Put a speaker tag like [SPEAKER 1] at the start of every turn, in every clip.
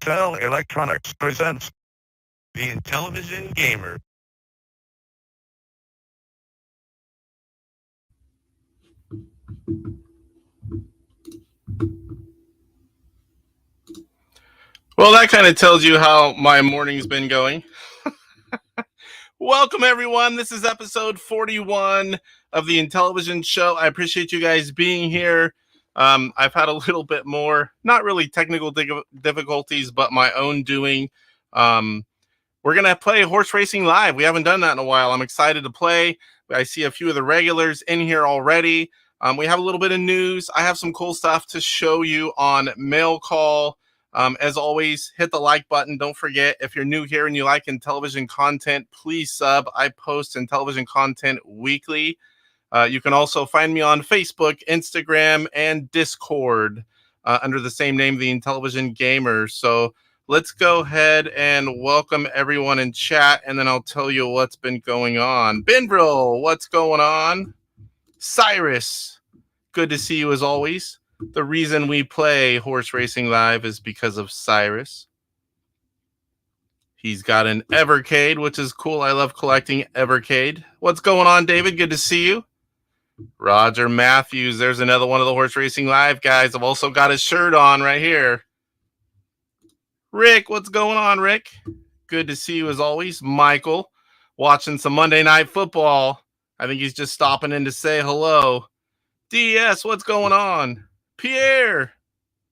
[SPEAKER 1] Intel Electronics presents the Intellivision Gamer.
[SPEAKER 2] Well, that kind of tells you how my morning's been going. Welcome, everyone. This is episode 41 of the Intellivision Show. I appreciate you guys being here. I've had a little bit more, not really technical difficulties, but my own doing. We're going to play Horse Racing Live. We haven't done that in a while. I'm excited to play. I see a few of the regulars in here already. We have a little bit of news. I have some cool stuff to show you on Mail Call. As always, hit the like button. Don't forget, if you're new here and you like Intellivision content, please sub. I post Intellivision content weekly. You can also find me on Facebook, Instagram, and Discord under the same name, the Intellivision Gamer. So let's go ahead and welcome everyone in chat, and then I'll tell you what's been going on. Benvril, what's going on? Cyrus, good to see you as always. The reason we play Horse Racing Live is because of Cyrus. He's got an Evercade, which is cool. I love collecting Evercade. What's going on, David? Good to see you. Roger Matthews, there's another one of the Horse Racing Live guys. I've also got his shirt on right here. Rick, what's going on, Rick? Good to see you as always. Michael, watching some Monday Night Football. I think he's just stopping in to say hello. DS, what's going on? Pierre,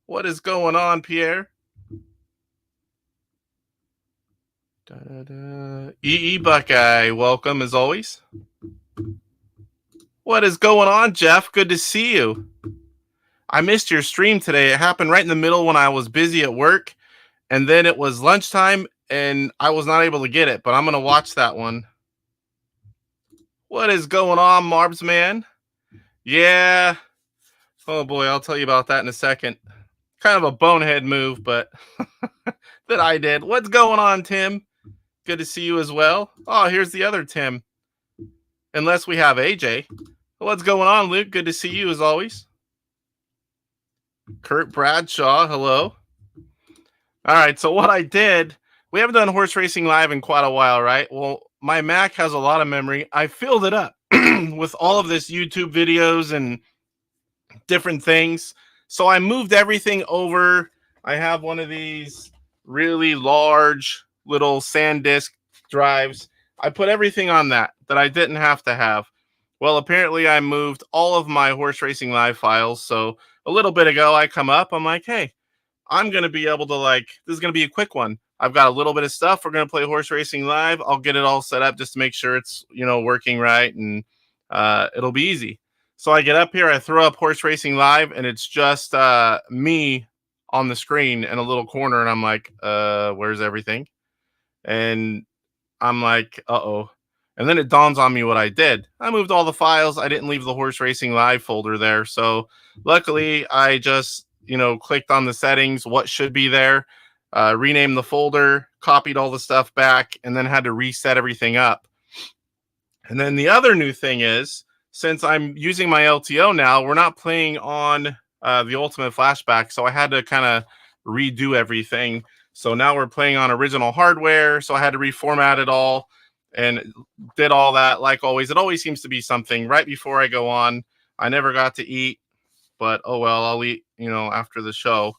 [SPEAKER 2] what is going on, Pierre? EE Buckeye, welcome as always. What is going on, Jeff? Good to see you. I missed your stream today. It happened right in the middle when I was busy at work, and then it was lunchtime, and I was not able to get it, but I'm going to watch that one. What is going on, Marbs man? Yeah. Oh, boy, I'll tell you about that in a second. Kind of a bonehead move, but that I did. What's going on, Tim? Good to see you as well. Oh, here's the other Tim. Unless we have AJ. What's going on, Luke? Good to see you as always. Kurt Bradshaw, hello. All right, so what I did, we haven't done Horse Racing Live in quite a while, right? Well, my Mac has a lot of memory. I filled it up with all of this YouTube videos and different things. So I moved everything over. I have one of these really large little SanDisk drives. I put everything on that I didn't have to have. Well, apparently I moved all of my Horse Racing Live files. So a little bit ago I come up, I'm like, hey, I'm going to be able to this is going to be a quick one. I've got a little bit of stuff. We're going to play Horse Racing Live. I'll get it all set up just to make sure it's, working right. And it'll be easy. So I get up here, I throw up Horse Racing Live, and it's just me on the screen in a little corner. And I'm like, where's everything? And I'm like, uh-oh. And then it dawns on me what I did. I moved all the files. I didn't leave the Horse Racing Live folder there. So luckily, I just, clicked on the settings, what should be there, renamed the folder, copied all the stuff back, and then had to reset everything up. And then the other new thing is, since I'm using my LTO now, we're not playing on the Ultimate Flashback, so I had to kind of redo everything. So now we're playing on original hardware, so I had to reformat it all and did all that. Like always, it always seems to be something right before I go on. I never got to eat, but oh well, I'll eat, after the show.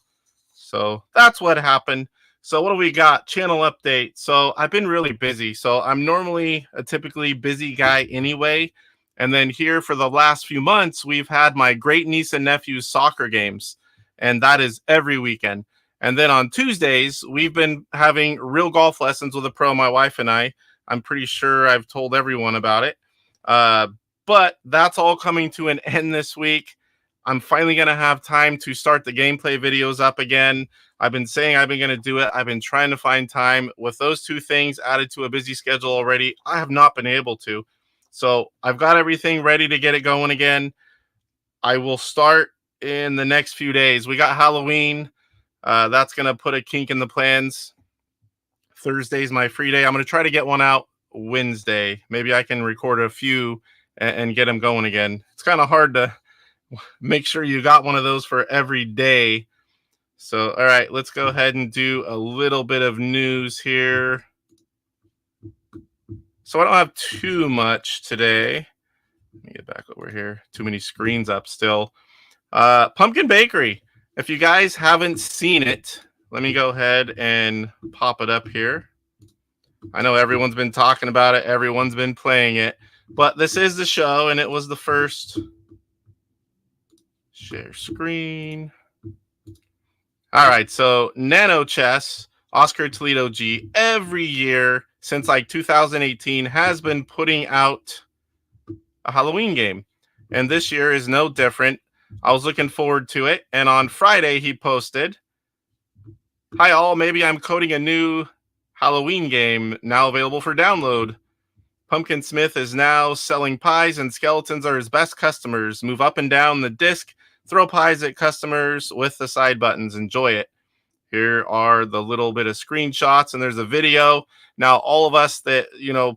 [SPEAKER 2] So that's what happened. So what do we got? Channel update. So I've been really busy. So I'm normally a typically busy guy anyway. And then here for the last few months, we've had my great niece and nephew's soccer games. And that is every weekend. And then on Tuesdays, we've been having real golf lessons with a pro, my wife and I. I'm pretty sure I've told everyone about it. But that's all coming to an end this week. I'm finally going to have time to start the gameplay videos up again. I've been saying I've been going to do it. I've been trying to find time. With those two things added to a busy schedule already, I have not been able to. So I've got everything ready to get it going again. I will start in the next few days. We got Halloween. That's going to put a kink in the plans. Thursday's my free day. I'm going to try to get one out Wednesday. Maybe I can record a few and get them going again. It's kind of hard to make sure you got one of those for every day. So, all right, let's go ahead and do a little bit of news here. So I don't have too much today. Let me get back over here. Too many screens up still. Pumpkin Bakery. If you guys haven't seen it, let me go ahead and pop it up here. I know everyone's been talking about it. Everyone's been playing it. But this is the show, and it was the first. Share screen. All right, so Nano Chess, Oscar Toledo G, every year since like 2018 has been putting out a Halloween game. And this year is no different. I was looking forward to it. And on Friday, he posted, "Hi all, maybe I'm coding a new Halloween game now available for download. Pumpkin Smith is now selling pies and skeletons are his best customers. Move up and down the disc, throw pies at customers with the side buttons. Enjoy it." Here are the little bit of screenshots, and there's a video. Now, all of us that,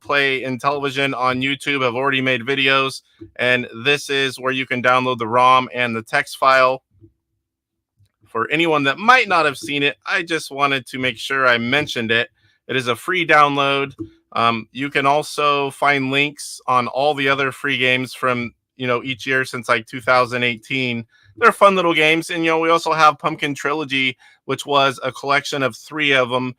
[SPEAKER 2] play Intellivision on YouTube have already made videos, and this is where you can download the ROM and the text file. For anyone that might not have seen it, I just wanted to make sure I mentioned it. It is a free download. You can also find links on all the other free games from, each year since like 2018. They're fun little games. And, we also have Pumpkin Trilogy, which was a collection of 3 of them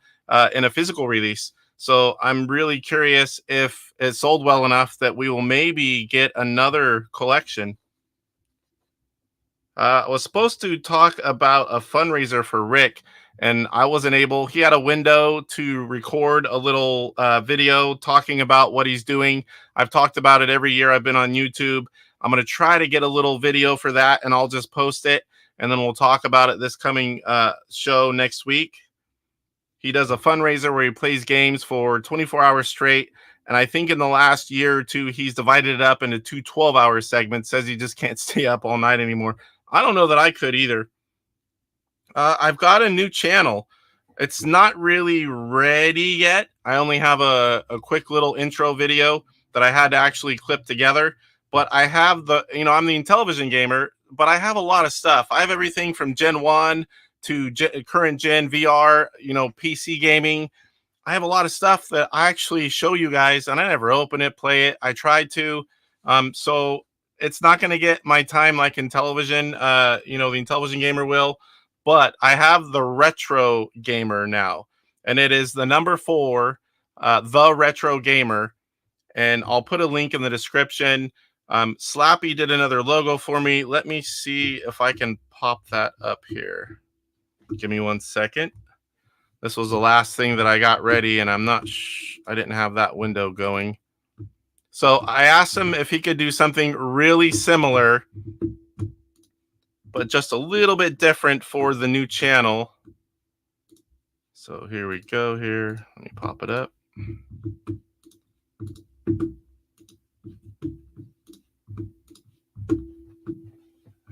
[SPEAKER 2] in a physical release. So I'm really curious if it sold well enough that we will maybe get another collection. I was supposed to talk about a fundraiser for Rick, and I wasn't able. He had a window to record a little video talking about what he's doing. I've talked about it every year I've been on YouTube. I'm going to try to get a little video for that, and I'll just post it, and then we'll talk about it this coming show next week. He does a fundraiser where he plays games for 24 hours straight. And I think in the last year or two, he's divided it up into 2 12-hour segments, says he just can't stay up all night anymore. I don't know that I could either. I've got a new channel. It's not really ready yet. I only have a quick little intro video that I had to actually clip together. But I have I'm the Intellivision gamer, but I have a lot of stuff. I have everything from Gen 1 to current gen VR, PC gaming. I have a lot of stuff that I actually show you guys, and I never open it, play it. I tried to. So it's not going to get my time like Intellivision, the Intellivision gamer will. But I have the Retro Gamer now, and it is the number 4, the Retro Gamer. And I'll put a link in the description. Slappy did another logo for me. Let me see if I can pop that up here. Give me 1 second. This was the last thing that I got ready, and I didn't have that window going. So I asked him if he could do something really similar, but just a little bit different for the new channel. So here we go here. Let me pop it up.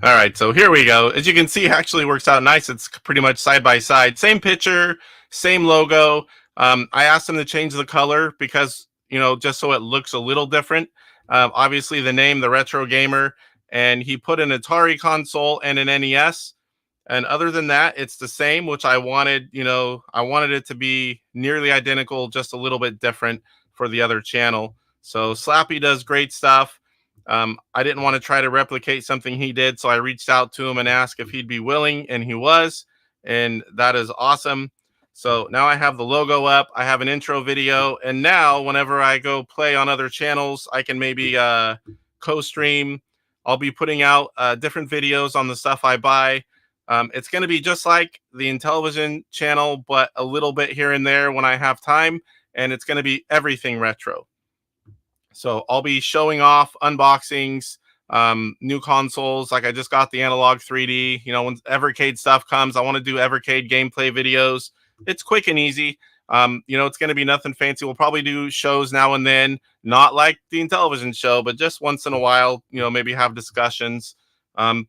[SPEAKER 2] All right, so here we go. As you can see, it actually works out nice. It's pretty much side by side. Same picture, same logo. I asked him to change the color because, just so it looks a little different. Obviously, the name, the Retro Gamer, and he put an Atari console and an NES. And other than that, it's the same, which I wanted, I wanted it to be nearly identical, just a little bit different for the other channel. So Slappy does great stuff. I didn't want to try to replicate something he did, so I reached out to him and asked if he'd be willing, and he was, and that is awesome. So now I have the logo up, I have an intro video, and now whenever I go play on other channels, I can maybe co-stream. I'll be putting out different videos on the stuff I buy. It's going to be just like the Intellivision channel, but a little bit here and there when I have time, and it's going to be everything retro. So I'll be showing off unboxings, new consoles. Like I just got the Analog 3D. When Evercade stuff comes, I want to do Evercade gameplay videos. It's quick and easy. It's going to be nothing fancy. We'll probably do shows now and then, not like the Intellivision show, but just once in a while, maybe have discussions.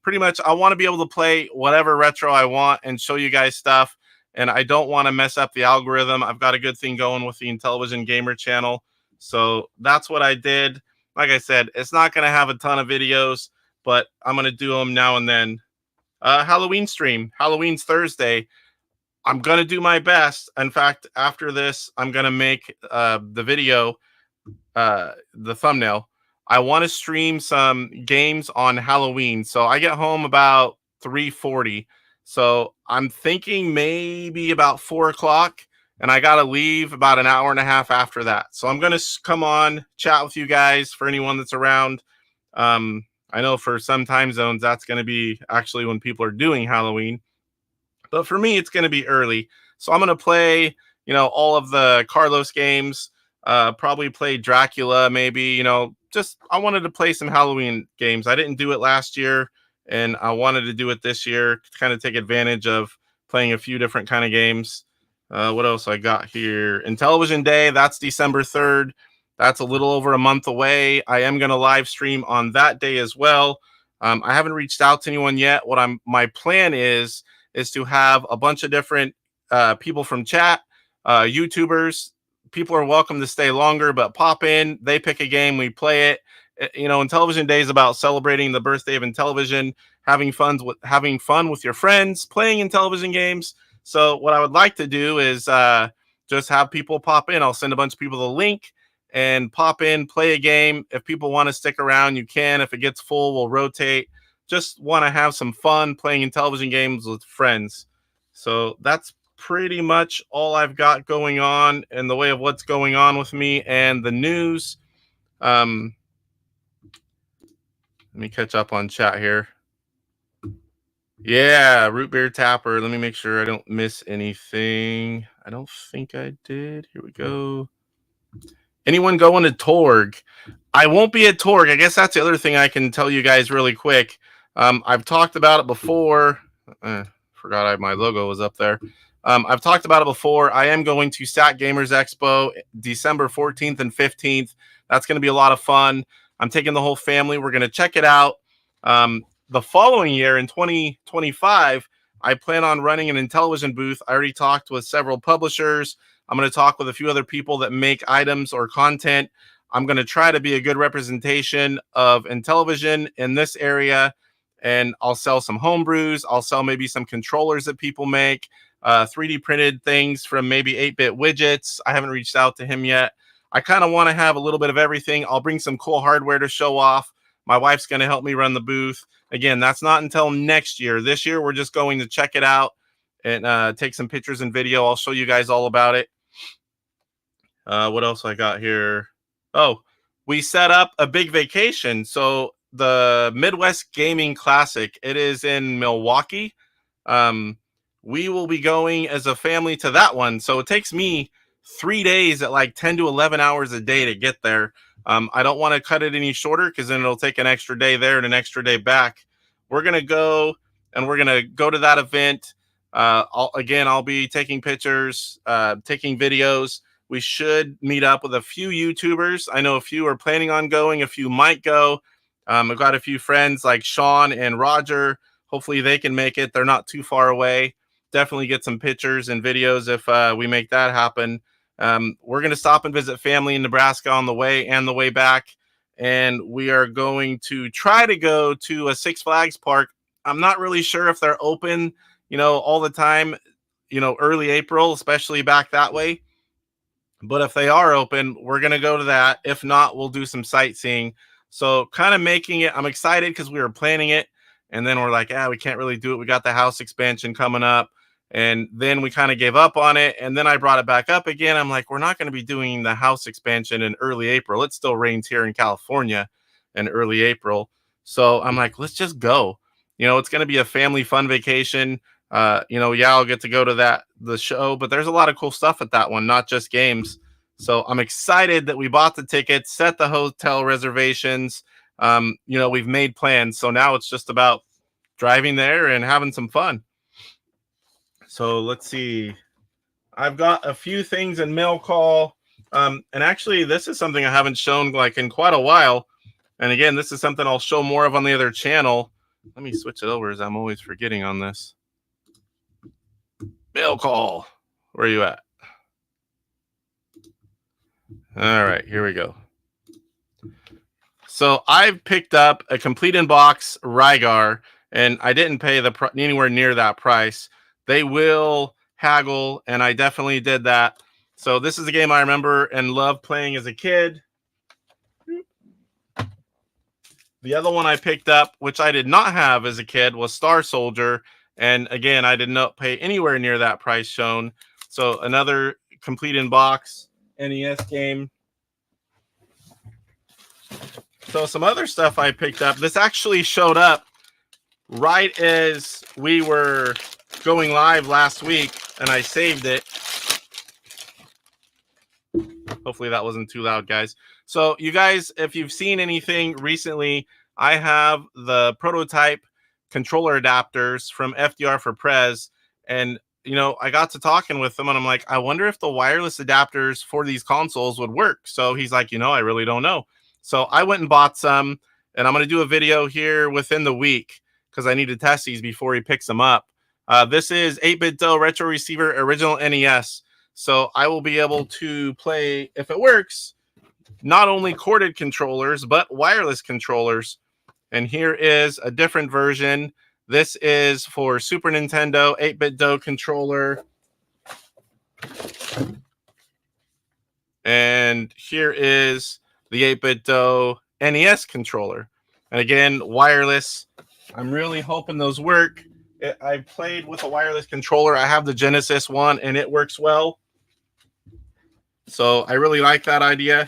[SPEAKER 2] Pretty much, I want to be able to play whatever retro I want and show you guys stuff. And I don't want to mess up the algorithm. I've got a good thing going with the Intellivision Gamer channel. So that's what I did. Like I said, it's not going to have a ton of videos, but I'm going to do them now and then. Halloween stream. Halloween's Thursday. I'm gonna do my best. In fact, after this, I'm gonna make the video, the thumbnail. I want to stream some games on Halloween. So I get home about 3:40. So I'm thinking maybe about 4 o'clock, and I gotta leave about an hour and a half after that. So I'm gonna come on, chat with you guys for anyone that's around. I know for some time zones that's gonna be actually when people are doing Halloween. But for me, it's going to be early. So I'm going to play, all of the Carlos games, probably play Dracula, maybe, just I wanted to play some Halloween games. I didn't do it last year, and I wanted to do it this year to kind of take advantage of playing a few different kind of games. What else I got here? Intellivision Day, that's December 3rd. That's a little over a month away. I am going to live stream on that day as well. I haven't reached out to anyone yet. My plan is to have a bunch of different people from chat, YouTubers. People are welcome to stay longer, but pop in. They pick a game, we play it. Intellivision Day is about celebrating the birthday of Intellivision, having fun with your friends, playing Intellivision games. So what I would like to do is just have people pop in. I'll send a bunch of people the link and pop in, play a game. If people want to stick around, you can. If it gets full, we'll rotate. Just want to have some fun playing Intellivision games with friends. So that's pretty much all I've got going on in the way of what's going on with me and the news. Let me catch up on chat here. Yeah, root beer tapper. Let me make sure I don't miss anything. I don't think I did. Here we go. Anyone going to Torg? I won't be at Torg. I guess that's the other thing I can tell you guys really quick. I've talked about it before. Forgot my logo was up there. I've talked about it before. I am going to Sat Gamers Expo December 14th and 15th. That's going to be a lot of fun. I'm taking the whole family. We're going to check it out. The following year in 2025, I plan on running an Intellivision booth. I already talked with several publishers. I'm going to talk with a few other people that make items or content. I'm going to try to be a good representation of Intellivision in this area, and I'll sell some homebrews. I'll sell maybe some controllers that people make, 3D printed things from maybe 8-bit widgets. I haven't reached out to him yet. I kind of want to have a little bit of everything. I'll bring some cool hardware to show off. My wife's going to help me run the booth. Again, that's not until next year. This year, we're just going to check it out and take some pictures and video. I'll show you guys all about it. What else I got here? Oh, we set up a big vacation. So the Midwest Gaming Classic, it is in Milwaukee. We will be going as a family to that one. So it takes me 3 days at like 10 to 11 hours a day to get there. I don't want to cut it any shorter because then it'll take an extra day there and an extra day back. We're going to go and we're going to go to that event. I'll be taking pictures, taking videos. We should meet up with a few YouTubers. I know a few are planning on going. A few might go. I've got a few friends like Sean and Roger. Hopefully they can make it. They're not too far away. Definitely get some pictures and videos if we make that happen. We're going to stop and visit family in Nebraska on the way and the way back. And we are going to try to go to a Six Flags park. I'm not really sure if they're open, all the time, early April, especially back that way. But if they are open, we're going to go to that. If not, we'll do some sightseeing. So kind of making it, I'm excited because we were planning it. And then we're like, we can't really do it. We got the house expansion coming up. And then we kind of gave up on it. And then I brought it back up again. I'm like, we're not going to be doing the house expansion in early April. It still rains here in California in early April. So I'm like, let's just go. It's going to be a family fun vacation. I'll get to go to the show, but there's a lot of cool stuff at that one, not just games. So I'm excited that we bought the tickets, set the hotel reservations. We've made plans. So now it's just about driving there and having some fun. So let's see. I've got a few things in mail call. And actually, this is something I haven't shown like in quite a while. And again, this is something I'll show more of on the other channel. Let me switch it over as I'm always forgetting on this. Mail call. Where are you at? All right, here we go. So I've picked up a complete in box Rygar. and I didn't pay anywhere near that price. They will haggle, and I definitely did that. So this is a game I remember and loved playing as a kid. The other one I picked up, which I did not have as a kid, was Star Soldier. And again, I did not pay anywhere near that price shown. So another complete in box NES game. So some other stuff I picked up. This actually showed up right as we were going live last week, and I saved it. Hopefully that wasn't too loud, guys. So you guys, if you've seen anything recently, I have the prototype controller adapters from FDR for Prez. And, you know, I got to talking with them and I'm like, I wonder if the wireless adapters for these consoles would work. So he's like, you know, I really don't know. So I went and bought some, and I'm going to do a video here within the week because I need to test these before he picks them up. This is 8-bit Do Retro Receiver Original NES. So I will be able to play, if it works, not only corded controllers, but wireless controllers. And here is a different version. This is for Super Nintendo 8-bit Do controller. And here is the 8-bit Do NES controller. And again, wireless. I'm really hoping those work. I played with a wireless controller. I have the Genesis one, and it works well. So I really like that idea,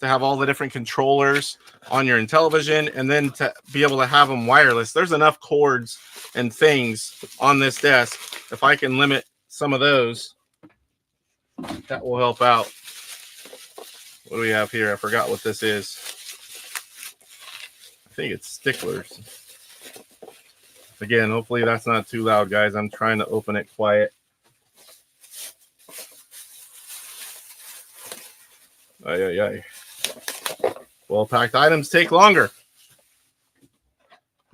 [SPEAKER 2] to have all the different controllers on your Intellivision and then to be able to have them wireless. There's enough cords and things on this desk. If I can limit some of those, that will help out. What do we have here? I forgot what this is. I think it's sticklers. Again, hopefully that's not too loud, guys. I'm trying to open it quiet. Ay, ay, ay. Well-packed items take longer.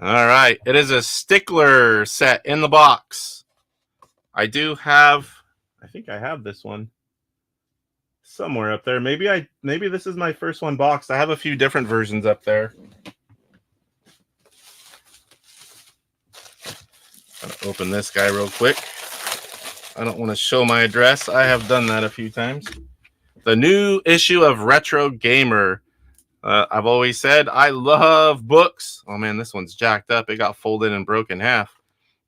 [SPEAKER 2] All right. It is a stickler set in the box. I do have, I think I have this one somewhere up there. Maybe this is my first one boxed. I have a few different versions up there. I'll open this guy real quick. I don't want to show my address. I have done that a few times. The new issue of Retro Gamer. I've always said I love books. Oh man, this one's jacked up. It got folded and broke in half.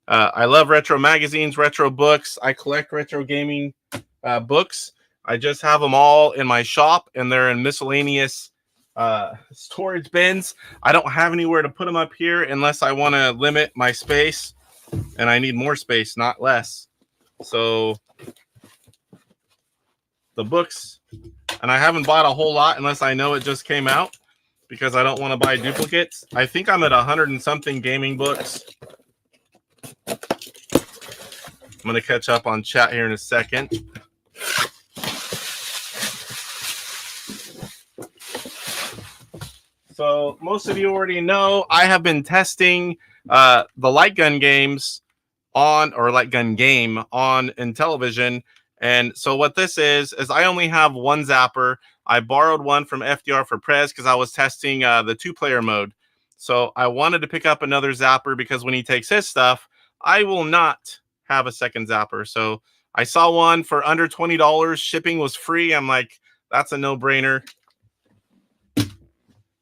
[SPEAKER 2] I love retro magazines, retro books. I collect retro gaming books. I just have them all in my shop, and they're in miscellaneous storage bins. I don't have anywhere to put them up here unless I want to limit my space, and I need more space, not less. So the books, and I haven't bought a whole lot unless I know it just came out, because I don't want to buy duplicates. I think I'm at 100 and something gaming books. I'm going to catch up on chat here in a second. So most of you already know I have been testing the light gun games or light gun game on Intellivision. And so what this is I only have one zapper. I borrowed one from FDR for Prez because I was testing the 2-player mode. So I wanted to pick up another zapper because when he takes his stuff, I will not have a second zapper. So I saw one for under $20. Shipping was free. I'm like, that's a no-brainer.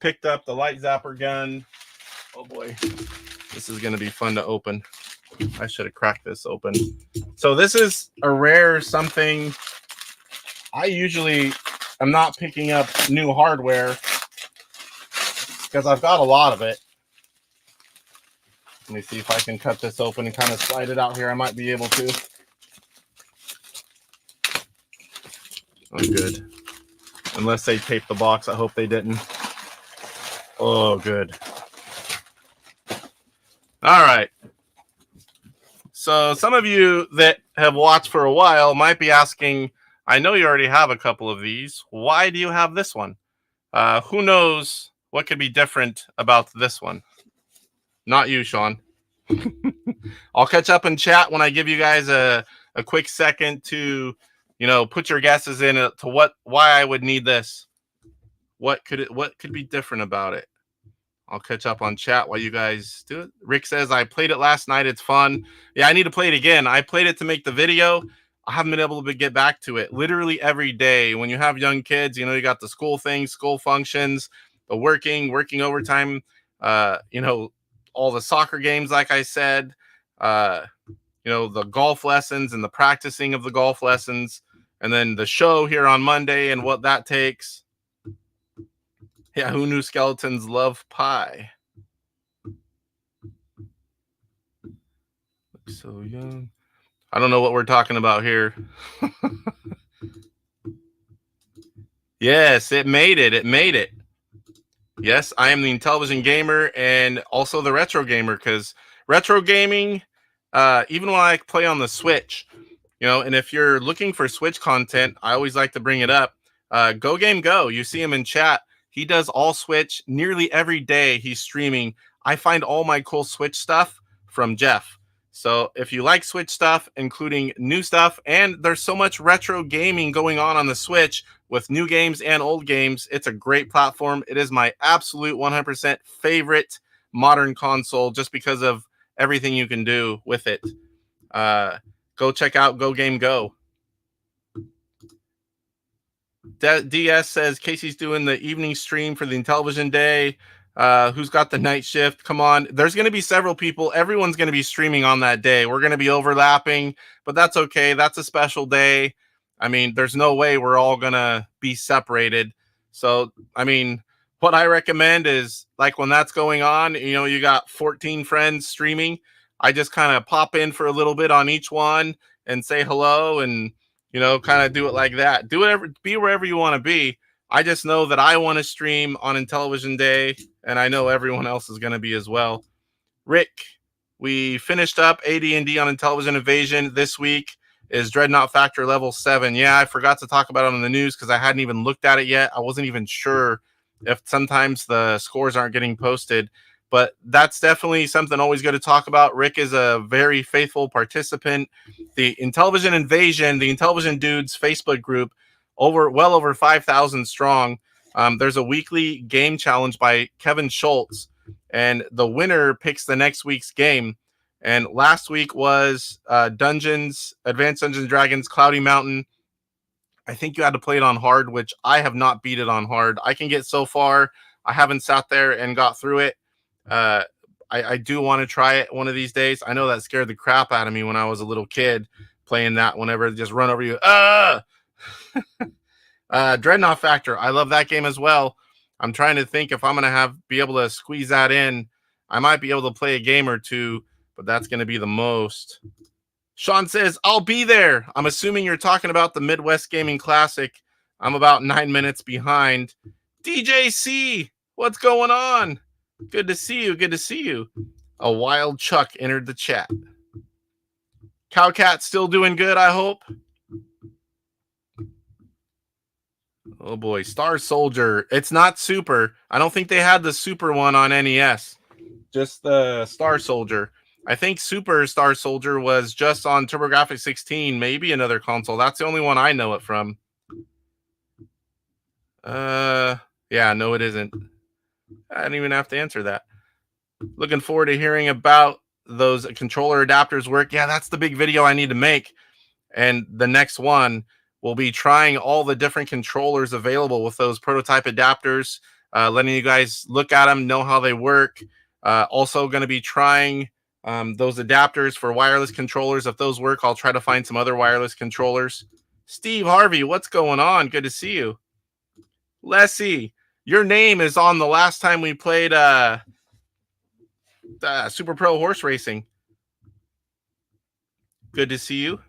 [SPEAKER 2] Picked up the light zapper gun. Oh boy, this is going to be fun to open. I should have cracked this open. So this is a rare something. I usually am not picking up new hardware because I've got a lot of it. Let me see if I can cut this open and kind of slide it out here. I might be able to. Oh, good. Unless they taped the box. I hope they didn't. Oh, good. All right. So some of you that have watched for a while might be asking, I know you already have a couple of these. Why do you have this one? Who knows what could be different about this one? Not you, Sean. I'll catch up in chat when I give you guys a quick second to, put your guesses in to why I would need this. What could be different about it? I'll catch up on chat while you guys do it. Rick says, I played it last night. It's fun. Yeah, I need to play it again. I played it to make the video. I haven't been able to get back to it. Literally every day when you have young kids, you know, you got the school things, school functions, the working overtime, you know, all the soccer games, like I said, you know, the golf lessons and the practicing of the golf lessons, and then the show here on Monday and what that takes. Yeah, who knew skeletons love pie? Looks so young. I don't know what we're talking about here. Yes, it made it. It made it. Yes, I am the Intellivision gamer and also the retro gamer, because retro gaming, even when I play on the Switch, you know, and if you're looking for Switch content, I always like to bring it up. Go Game Go, you see him in chat. He does all Switch nearly every day. He's streaming. I find all my cool Switch stuff from Jeff. So if you like Switch stuff, including new stuff, and there's so much retro gaming going on the Switch with new games and old games, it's a great platform. It is my absolute 100% favorite modern console just because of everything you can do with it. Go check out Go Game Go. DS says Casey's doing the evening stream for the Intellivision Day. Who's got the night shift? Come on. There's going to be several people. Everyone's going to be streaming on that day. We're going to be overlapping, but that's okay. That's a special day. I mean, there's no way we're all going to be separated. So, I mean, what I recommend is, like, when that's going on, you know, you got 14 friends streaming. I just kind of pop in for a little bit on each one and say hello and, you know, kind of do it like that. Do whatever, be wherever you want to be. I just know that I want to stream on Intellivision Day, and I know everyone else is going to be as well. Rick, we finished up AD&D on Intellivision Invasion. This week is Dreadnought Factor level 7. Yeah, I forgot to talk about it on the news because I hadn't even looked at it yet. I wasn't even sure if sometimes the scores aren't getting posted. But that's definitely something always good to talk about. Rick is a very faithful participant. The Intellivision Invasion, the Intellivision Dudes Facebook group, well over 5,000 strong. There's a weekly game challenge by Kevin Schultz, and the winner picks the next week's game. And last week was Advanced Dungeons and Dragons, Cloudy Mountain. I think you had to play it on hard, which I have not beat it on hard. I can get so far. I haven't sat there and got through it. I do want to try it one of these days. I know that scared the crap out of me when I was a little kid playing that. Whenever they just run over you, Dreadnought Factor. I love that game as well. I'm trying to think if I'm gonna be able to squeeze that in. I might be able to play a game or two, but that's gonna be the most. Sean says, I'll be there. I'm assuming you're talking about the Midwest Gaming Classic. I'm about 9 minutes behind. DJC, what's going on? Good to see you. Good to see you. A wild Chuck entered the chat. Cowcat still doing good, I hope. Oh boy, Star Soldier. It's not Super. I don't think they had the Super one on NES. Just the Star Soldier. I think Super Star Soldier was just on TurboGrafx 16, maybe another console. That's the only one I know it from. Yeah, no, it isn't. I didn't even have to answer that. Looking forward to hearing about those controller adapters work. Yeah, that's the big video I need to make. And the next one will be trying all the different controllers available with those prototype adapters, letting you guys look at them, know how they work. Also going to be trying those adapters for wireless controllers. If those work, I'll try to find some other wireless controllers. Steve Harvey, what's going on? Good to see you. Leslie, your name is on the last time we played Super Pro Horse Racing. Good to see you.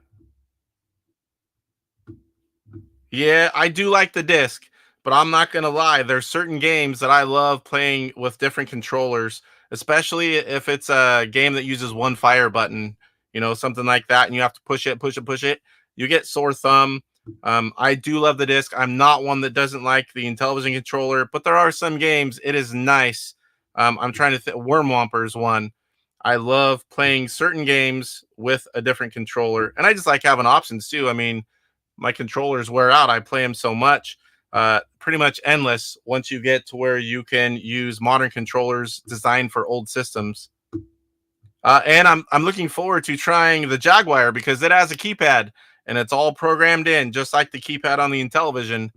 [SPEAKER 2] Yeah, I do like the disc, but I'm not going to lie. There's certain games that I love playing with different controllers, especially if it's a game that uses one fire button, you know, something like that, and you have to push it. You get sore thumb. I do love the disc. I'm not one that doesn't like the Intellivision controller, but there are some games. It is nice. I'm trying to think. Worm Womper's one. I love playing certain games with a different controller, and I just like having options too. I mean, my controllers wear out. I play them so much. pretty much endless once you get to where you can use modern controllers designed for old systems. And I'm looking forward to trying the Jaguar because it has a keypad and it's all programmed in, just like the keypad on the Intellivision.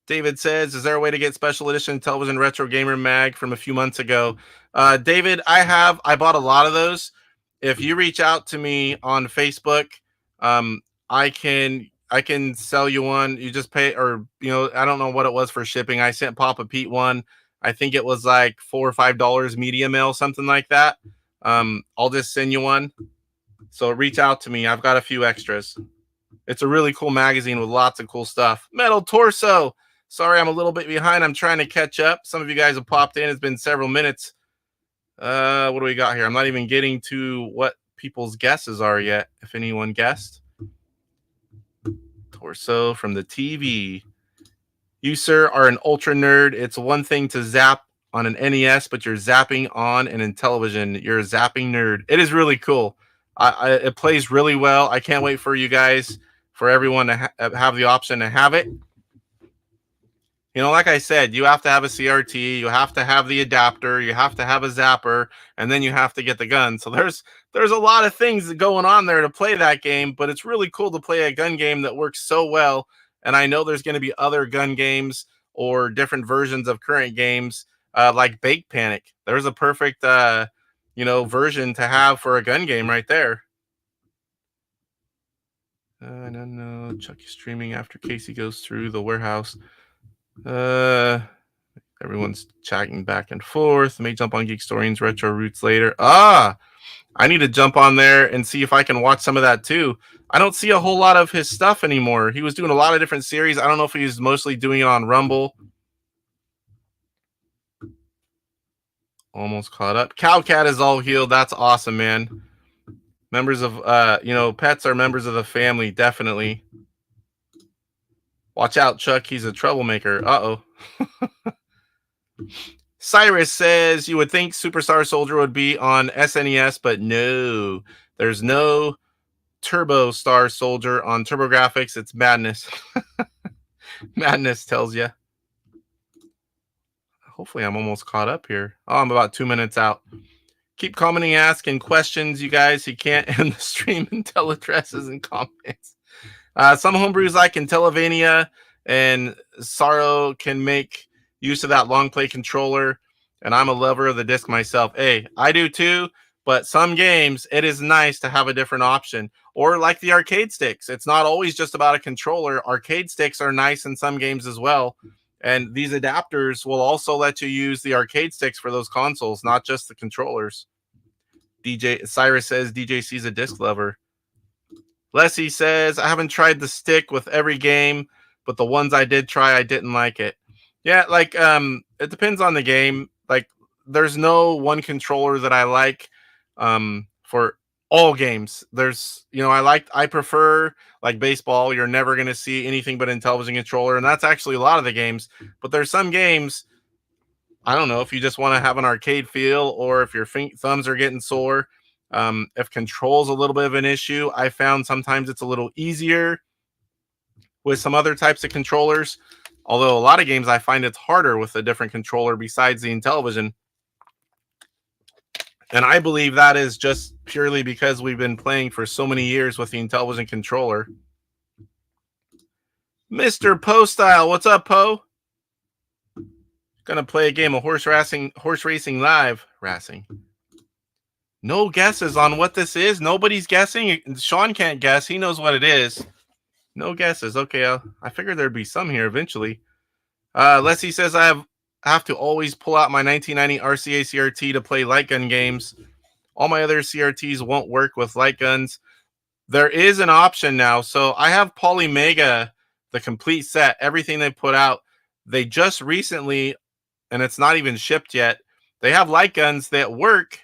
[SPEAKER 2] David says, is there a way to get special edition Intellivision Retro Gamer Mag from a few months ago? David, I bought a lot of those. If you reach out to me on Facebook, I can sell you one. You just pay, or I don't know what it was for shipping. I sent Papa Pete one. I think it was like $4 or $5 media mail, something like that. I'll just send you one. So reach out to me. I've got a few extras. It's a really cool magazine with lots of cool stuff. Metal Torso. Sorry, I'm a little bit behind. I'm trying to catch up. Some of you guys have popped in. It's been several minutes. What do we got here? I'm not even getting to what people's guesses are yet. If anyone guessed. Torso from the TV. You, sir, are an ultra nerd. It's one thing to zap on an NES, but you're zapping on an Intellivision. You're a zapping nerd. It is really cool. It plays really well. I can't wait for you guys, for everyone to have the option to have it. Like I said, you have to have a CRT, you have to have the adapter, you have to have a zapper, and then you have to get the gun. So there's a lot of things going on there to play that game, but it's really cool to play a gun game that works so well. And I know there's going to be other gun games or different versions of current games, like Bake Panic. There's a perfect, version to have for a gun game right there. I don't know. Chuck is streaming after Casey goes through the warehouse. Everyone's chatting back and forth. May jump on Geek Storian's Retro Roots later. I need to jump on there and see if I can watch some of that too. I don't see a whole lot of his stuff anymore. He was doing a lot of different series. I don't know if he's mostly doing it on Rumble. Almost caught up. Cowcat is all healed. That's awesome, man. Members of, pets are members of the family, definitely. Watch out, Chuck. He's a troublemaker. Uh-oh. Cyrus says, you would think Superstar Soldier would be on SNES, but no. There's no Turbo Star Soldier on TurboGrafx. It's madness. Madness tells you. Hopefully I'm almost caught up here. Oh, I'm about 2 minutes out. Keep commenting, asking questions, you guys. You can't end the stream until addresses and comments. Some homebrews like Intellivision and Sorrow can make use of that long play controller, and I'm a lover of the disc myself. Hey, I do too, but some games, it is nice to have a different option. Or like the arcade sticks. It's not always just about a controller. Arcade sticks are nice in some games as well. And these adapters will also let you use the arcade sticks for those consoles, not just the controllers. DJ Cyrus says DJC's a disc lover. Leslie says, I haven't tried the stick with every game, but the ones I did try, I didn't like it. Yeah, like it depends on the game. Like there's no one controller that I like for all games. There's, I prefer like baseball. You're never going to see anything but Intellivision controller. And that's actually a lot of the games, but there's some games, I don't know if you just want to have an arcade feel or if your thumbs are getting sore. If control's a little bit of an issue, I found sometimes it's a little easier with some other types of controllers. Although a lot of games I find it's harder with a different controller besides the Intellivision. And I believe that is just purely because we've been playing for so many years with the Intellivision controller. Mr. Poe Style, what's up, Poe? Gonna play a game of horse racing live. Racing. No guesses on what this is. Nobody's guessing. Sean can't guess. He knows what it is. No guesses. Okay, I figured there'd be some here eventually. Leslie says I have to always pull out my 1990 RCA CRT to play light gun games. All my other CRTs won't work with light guns. There is an option now. So I have Polymega, the complete set, everything they put out. They just recently, and it's not even shipped yet, they have light guns that work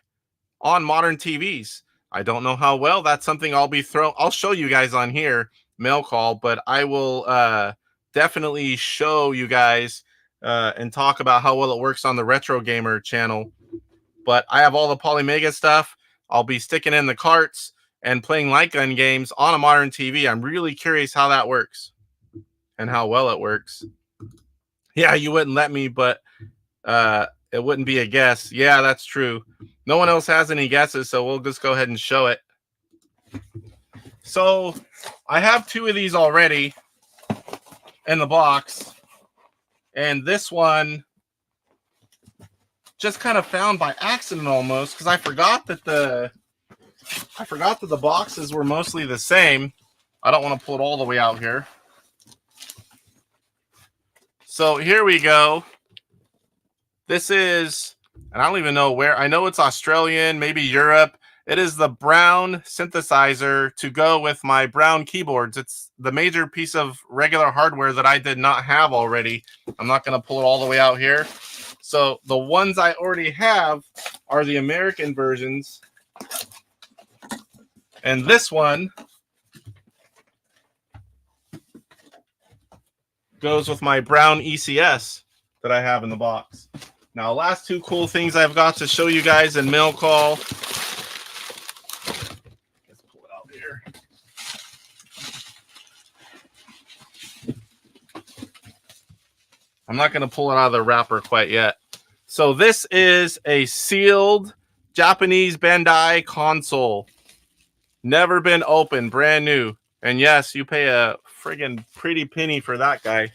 [SPEAKER 2] on modern TVs. I don't know how well. That's something I'll show you guys on here, mail call, but I will definitely show you guys and talk about how well it works on the Retro Gamer channel. But I have all the Polymega stuff. I'll be sticking in the carts and playing light gun games on a modern TV. I'm really curious how that works. and how well it works. Yeah, you wouldn't let me, but it wouldn't be a guess. Yeah, that's true. No one else has any guesses, so we'll just go ahead and show it. So I have 2 of these already in the box, and this one just kind of found by accident almost, because I forgot that the boxes were mostly the same. I don't want to pull it all the way out here. So here we go. This is, and I don't even know where. I know it's Australian, maybe Europe. It is the Brown synthesizer to go with my Brown keyboards. It's the major piece of regular hardware that I did not have already. I'm not going to pull it all the way out here. So the ones I already have are the American versions. And this one goes with my Brown ECS that I have in the box. Now, last 2 cool things I've got to show you guys in mail call. Let's pull it out here. I'm not going to pull it out of the wrapper quite yet. So this is a sealed Japanese Bandai console. Never been opened, brand new. And yes, you pay a friggin' pretty penny for that guy.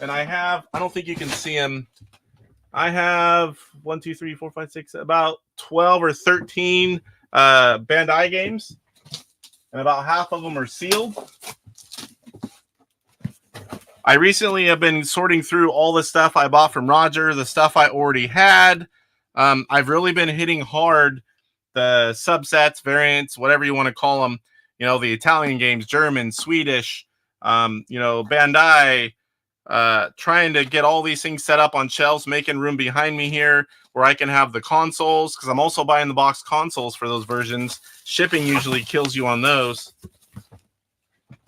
[SPEAKER 2] And I don't think you can see him. I have 1, 2, 3, 4, 5, 6, about 12 or 13 Bandai games. And about half of them are sealed. I recently have been sorting through all the stuff I bought from Roger, the stuff I already had. I've really been hitting hard the subsets, variants, whatever you want to call them. You know, the Italian games, German, Swedish, Bandai, trying to get all these things set up on shelves, making room behind me here where I can have the consoles, because I'm also buying the box consoles for those versions. Shipping usually kills you on those.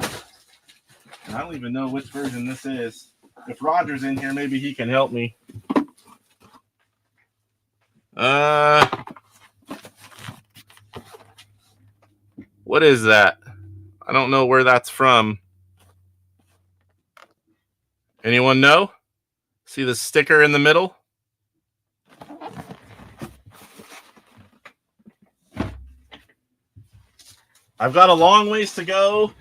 [SPEAKER 2] I don't even know which version this is. If Roger's in here, maybe he can help me. What is that? I don't know where that's from. Anyone know? See the sticker in the middle? I've got a long ways to go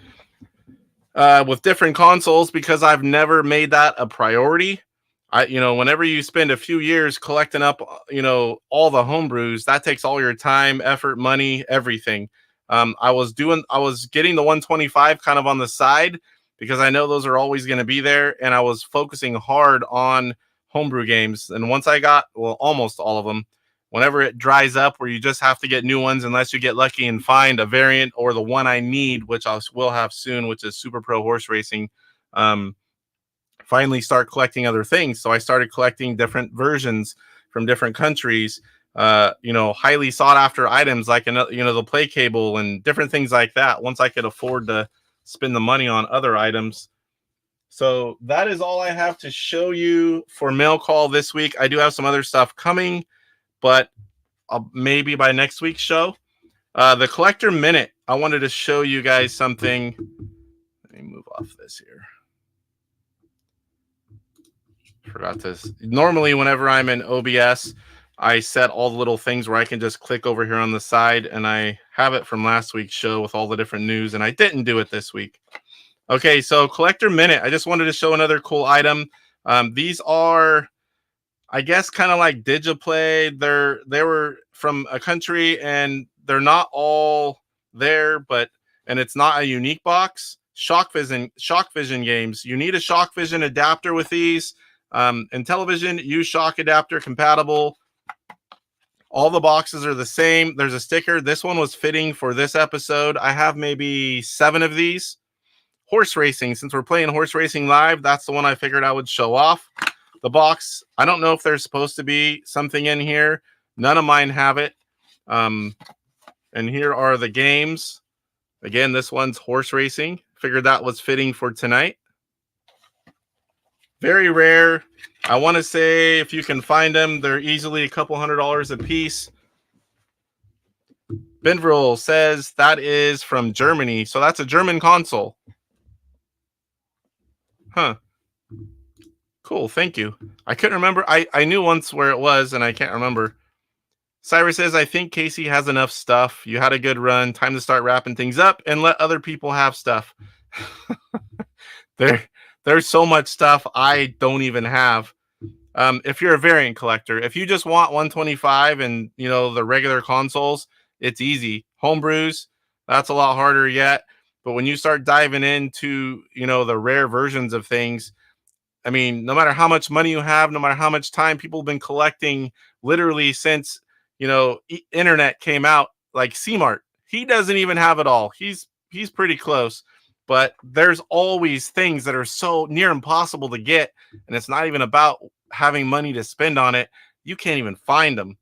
[SPEAKER 2] with different consoles because I've never made that a priority. Whenever you spend a few years collecting up, all the homebrews, that takes all your time, effort, money, everything. I was getting the 125 kind of on the side because I know those are always going to be there, and I was focusing hard on homebrew games. And once I got, almost all of them, whenever it dries up where you just have to get new ones unless you get lucky and find a variant or the one I need, which I will have soon, which is Super Pro Horse Racing, finally start collecting other things. So I started collecting different versions from different countries, highly sought after items like, the play cable and different things like that once I could afford to spend the money on other items. So that is all I have to show you for mail call this week. I do have some other stuff coming, but maybe by next week's show. The Collector Minute. I wanted to show you guys something. Let me move off this here. Forgot this. Normally, whenever I'm in OBS, I set all the little things where I can just click over here on the side, and I have it from last week's show with all the different news, and I didn't do it this week. Okay, so Collector Minute. I just wanted to show another cool item. These are, I guess, kind of like Digiplay. They were from a country, and they're not all there, and it's not a unique box. Shock Vision games. You need a Shock Vision adapter with these. Intellivision, use shock adapter compatible. All the boxes are the same. There's a sticker. This one was fitting for this episode. I have maybe 7 of these. Horse racing. Since we're playing Horse Racing Live, that's the one I figured I would show off. The box, I don't know if there's supposed to be something in here. None of mine have it. And here are the games. Again, this one's Horse Racing. Figured that was fitting for tonight. Very rare. I want to say if you can find them, they're easily a couple $100 a piece. Benvril says that is from Germany. So that's a German console. Huh. Cool. Thank you. I couldn't remember. I knew once where it was, and I can't remember. Cyrus says, I think Casey has enough stuff. You had a good run. Time to start wrapping things up and let other people have stuff. There's so much stuff I don't even have. If you're a variant collector, if you just want 125 and the regular consoles, it's easy. Homebrews, that's a lot harder yet. But when you start diving into the rare versions of things, I mean, no matter how much money you have, no matter how much time people have been collecting, literally since internet came out, like CMart, he doesn't even have it all. He's pretty close, but there's always things that are so near impossible to get, and it's not even about having money to spend on it. You can't even find them,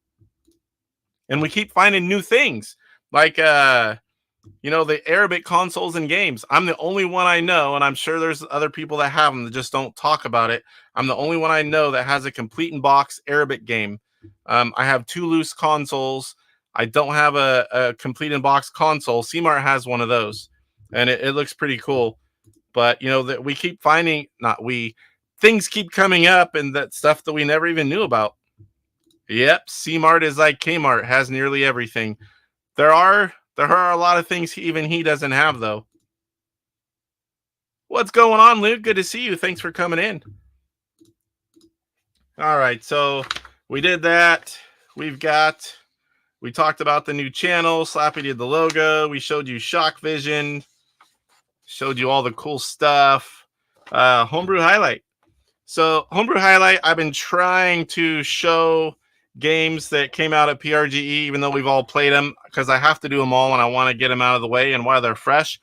[SPEAKER 2] and we keep finding new things like the Arabic consoles and games. I'm the only one I know, and I'm sure there's other people that have them that just don't talk about it. I'm the only one I know that has a complete in box Arabic game. I have 2 loose consoles. I don't have a complete in box console. CMart has one of those, and it looks pretty cool. But that we keep finding, things keep coming up, and that stuff that we never even knew about. Yep, CMart is like Kmart, has nearly everything. There are a lot of things even he doesn't have, though. What's going on, Luke? Good to see you. Thanks for coming in. All right, so we did that. We talked about the new channel. Slappy did the logo. We showed you Shock Vision. Showed you all the cool stuff. Homebrew highlight. So Homebrew highlight, I've been trying to show games that came out at PRGE, even though we've all played them, because I have to do them all and I want to get them out of the way and while they're fresh.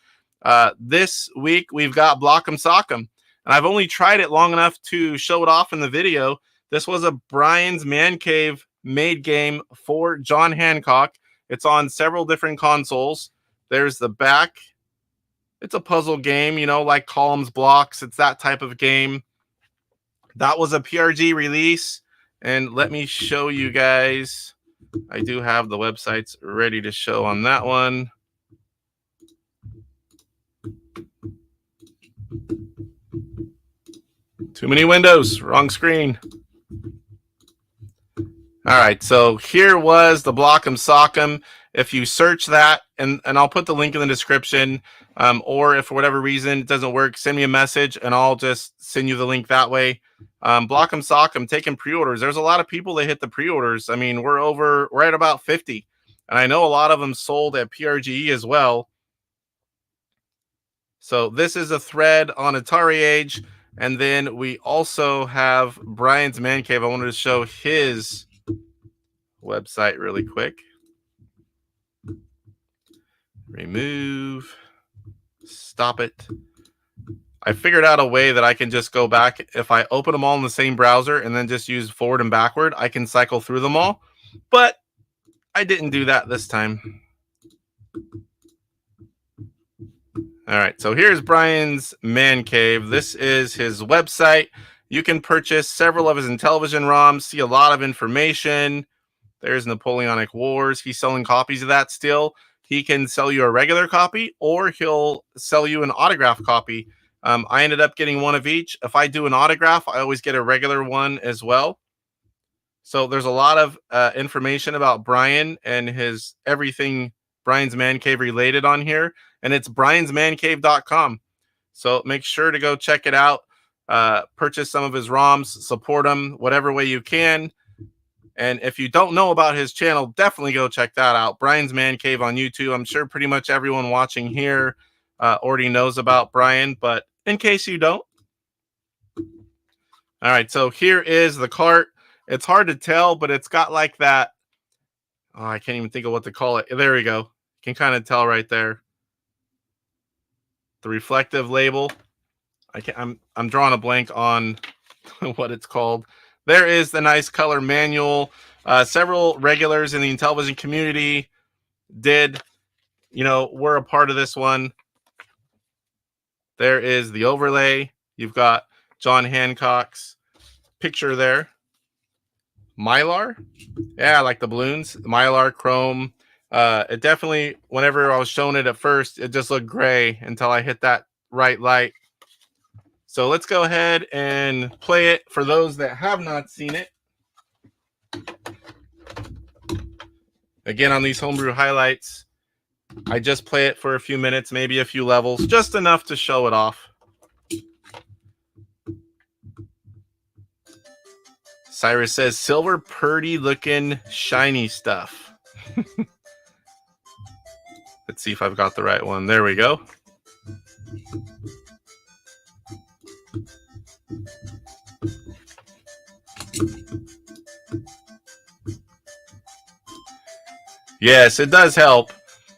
[SPEAKER 2] This week we've got Block'em Sock'em, and I've only tried it long enough to show it off in the video. This was a Brian's Man Cave made game for John Hancock. It's on several different consoles. There's the back. It's a puzzle game, like columns, blocks. It's that type of game. That was a PRG release. And let me show you guys. I do have the websites ready to show on that one. Too many windows, wrong screen. All right, so here was the Block'em Sock'em. If you search that, and I'll put the link in the description, or if for whatever reason it doesn't work, send me a message and I'll just send you the link that way. Block'em Sock'em taking pre-orders. There's a lot of people that hit the pre-orders. I mean, we're at about 50, and I know a lot of them sold at PRGE as well. So this is a thread on Atari Age, and then we also have Brian's Man Cave. I wanted to show his website really quick. Remove. Stop it. I figured out a way that I can just go back. If I open them all in the same browser and then just use forward and backward, I can cycle through them all. But I didn't do that this time. All right, so here's Brian's Man Cave. This is his website. You can purchase several of his Intellivision ROMs, see a lot of information. There's Napoleonic Wars. He's selling copies of that still. He can sell you a regular copy, or he'll sell you an autograph copy. I ended up getting one of each. If I do an autograph, I always get a regular one as well. So there's a lot of information about Brian and his everything Brian's Man Cave related on here. And it's briansmancave.com. So make sure to go check it out. Purchase some of his ROMs, support him whatever way you can. And if you don't know about his channel, definitely go check that out. Brian's Man Cave on YouTube. I'm sure pretty much everyone watching here already knows about Brian, but in case you don't. All right, so here is the cart. It's hard to tell, but it's got like that. Oh, I can't even think of what to call it. There we go. You can kind of tell right there. The reflective label. I'm drawing a blank on what it's called. There is the nice color manual. Several regulars in the Intellivision community were a part of this one. There is the overlay. You've got John Hancock's picture there. Mylar. Yeah, like the balloons. Mylar, chrome. It definitely, whenever I was showing it at first, it just looked gray until I hit that right light. So let's go ahead and play it for those that have not seen it. Again, on these homebrew highlights, I just play it for a few minutes, maybe a few levels, just enough to show it off. Cyrus says, silver, purdy looking, shiny stuff. Let's see if I've got the right one. There we go. Yes, it does help.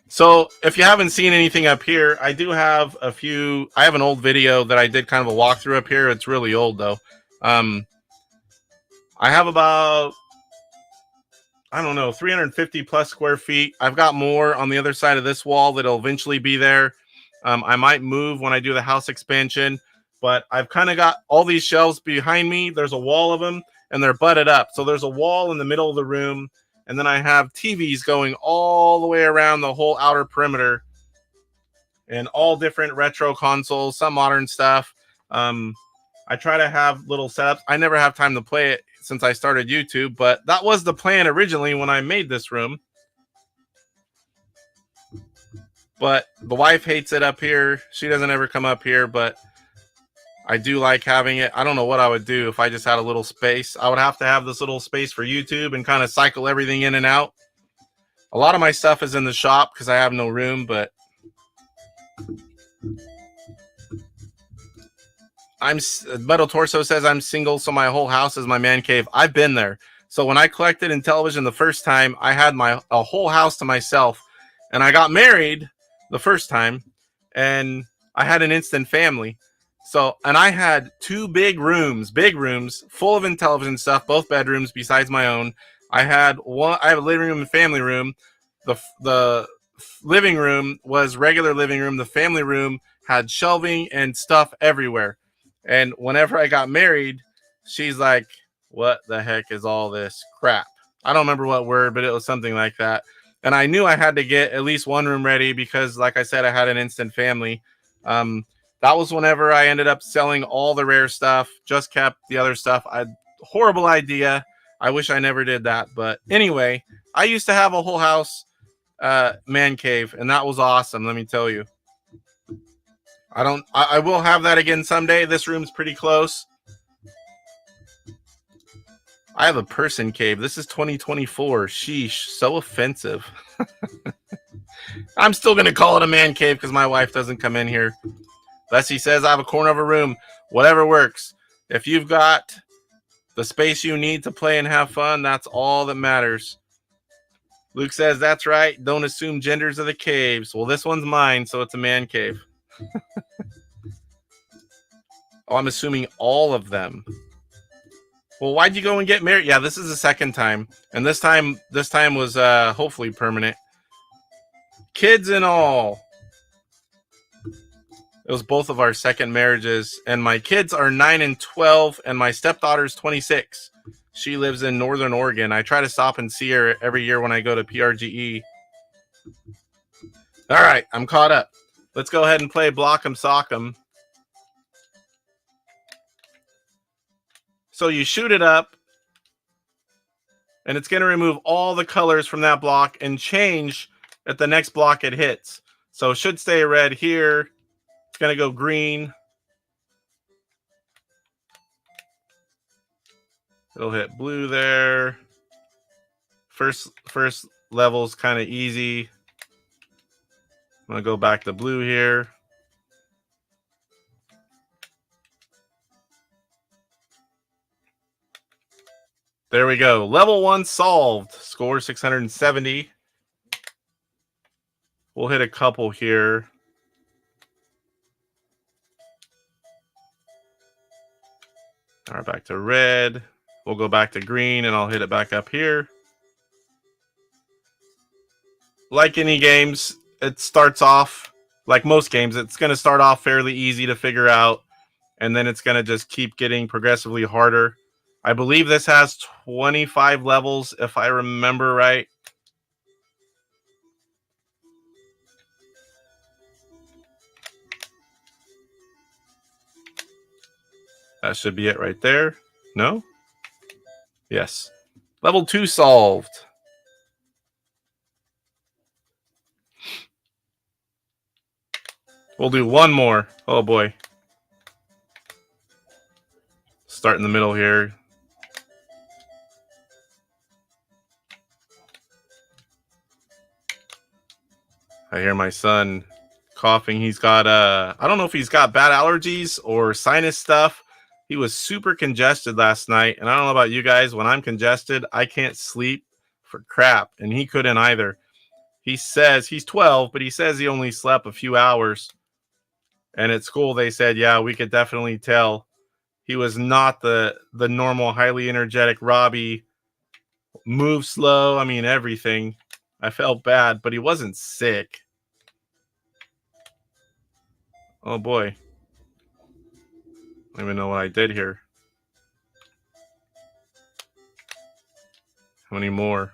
[SPEAKER 2] So if you haven't seen anything up here, I do have a few. I have an old video that I did kind of a walkthrough up here. It's really old though. I have about, I don't know, 350 plus square feet. I've got more on the other side of this wall that'll eventually be there. I might move when I do the house expansion, but I've kind of got all these shelves behind me. There's a wall of them and they're butted up. So there's a wall in the middle of the room. And then I have TVs going all the way around the whole outer perimeter and all different retro consoles, some modern stuff. I try to have little setups. I never have time to play it since I started YouTube, but that was the plan originally when I made this room. But the wife hates it up here. She doesn't ever come up here, but I do like having it. I don't know what I would do if I just had a little space. I would have to have this little space for YouTube and kind of cycle everything in and out. A lot of my stuff is in the shop because I have no room, but Metal Torso says I'm single, so my whole house is my man cave. I've been there. So when I collected Intellivision the first time, I had a whole house to myself, and I got married the first time, and I had an instant family. So, and I had two big rooms full of Intellivision stuff, both bedrooms besides my own. I have a living room and family room. The living room was regular living room. The family room had shelving and stuff everywhere. And whenever I got married, she's like, what the heck is all this crap? I don't remember what word, but it was something like that. And I knew I had to get at least one room ready because, like I said, I had an instant family. That was whenever I ended up selling all the rare stuff, just kept the other stuff. Horrible idea. I wish I never did that. But anyway, I used to have a whole house man cave, and that was awesome, let me tell you. I will have that again someday. This room's pretty close. I have a person cave. This is 2024. Sheesh, so offensive. I'm still going to call it a man cave because my wife doesn't come in here. Leslie says, I have a corner of a room. Whatever works. If you've got the space you need to play and have fun, that's all that matters. Luke says, that's right. Don't assume genders of the caves. Well, this one's mine, so it's a man cave. Oh, I'm assuming all of them. Well, why'd you go and get married? Yeah, this is the second time. And this time was hopefully permanent. Kids and all. It was both of our second marriages. And my kids are 9 and 12, and my stepdaughter's 26. She lives in Northern Oregon. I try to stop and see her every year when I go to PRGE. All right, I'm caught up. Let's go ahead and play Block 'em Sock 'em. So you shoot it up, and it's going to remove all the colors from that block and change at the next block it hits. So it should stay red here. It's going to go green. It'll hit blue there. First level's kind of easy. I'm going to go back to blue here. There we go. Level 1 solved. Score 670. We'll hit a couple here. All right, back to red. We'll go back to green, and I'll hit it back up here. Like any games, it starts off, like most games, it's going to start off fairly easy to figure out, and then it's going to just keep getting progressively harder. I believe this has 25 levels, if I remember right. That should be it right there. No? Yes. Level 2 solved. We'll do one more. Oh boy. Start in the middle here. I hear my son coughing. He's got I don't know if he's got bad allergies or sinus stuff. He was super congested last night, and I don't know about you guys. When I'm congested, I can't sleep for crap, and he couldn't either. He says he's 12, but he says he only slept a few hours. And at school, they said, yeah, we could definitely tell he was not the normal, highly energetic Robbie. Move slow. I mean, everything. I felt bad, but he wasn't sick. Oh boy. I don't even know what I did here. How many more?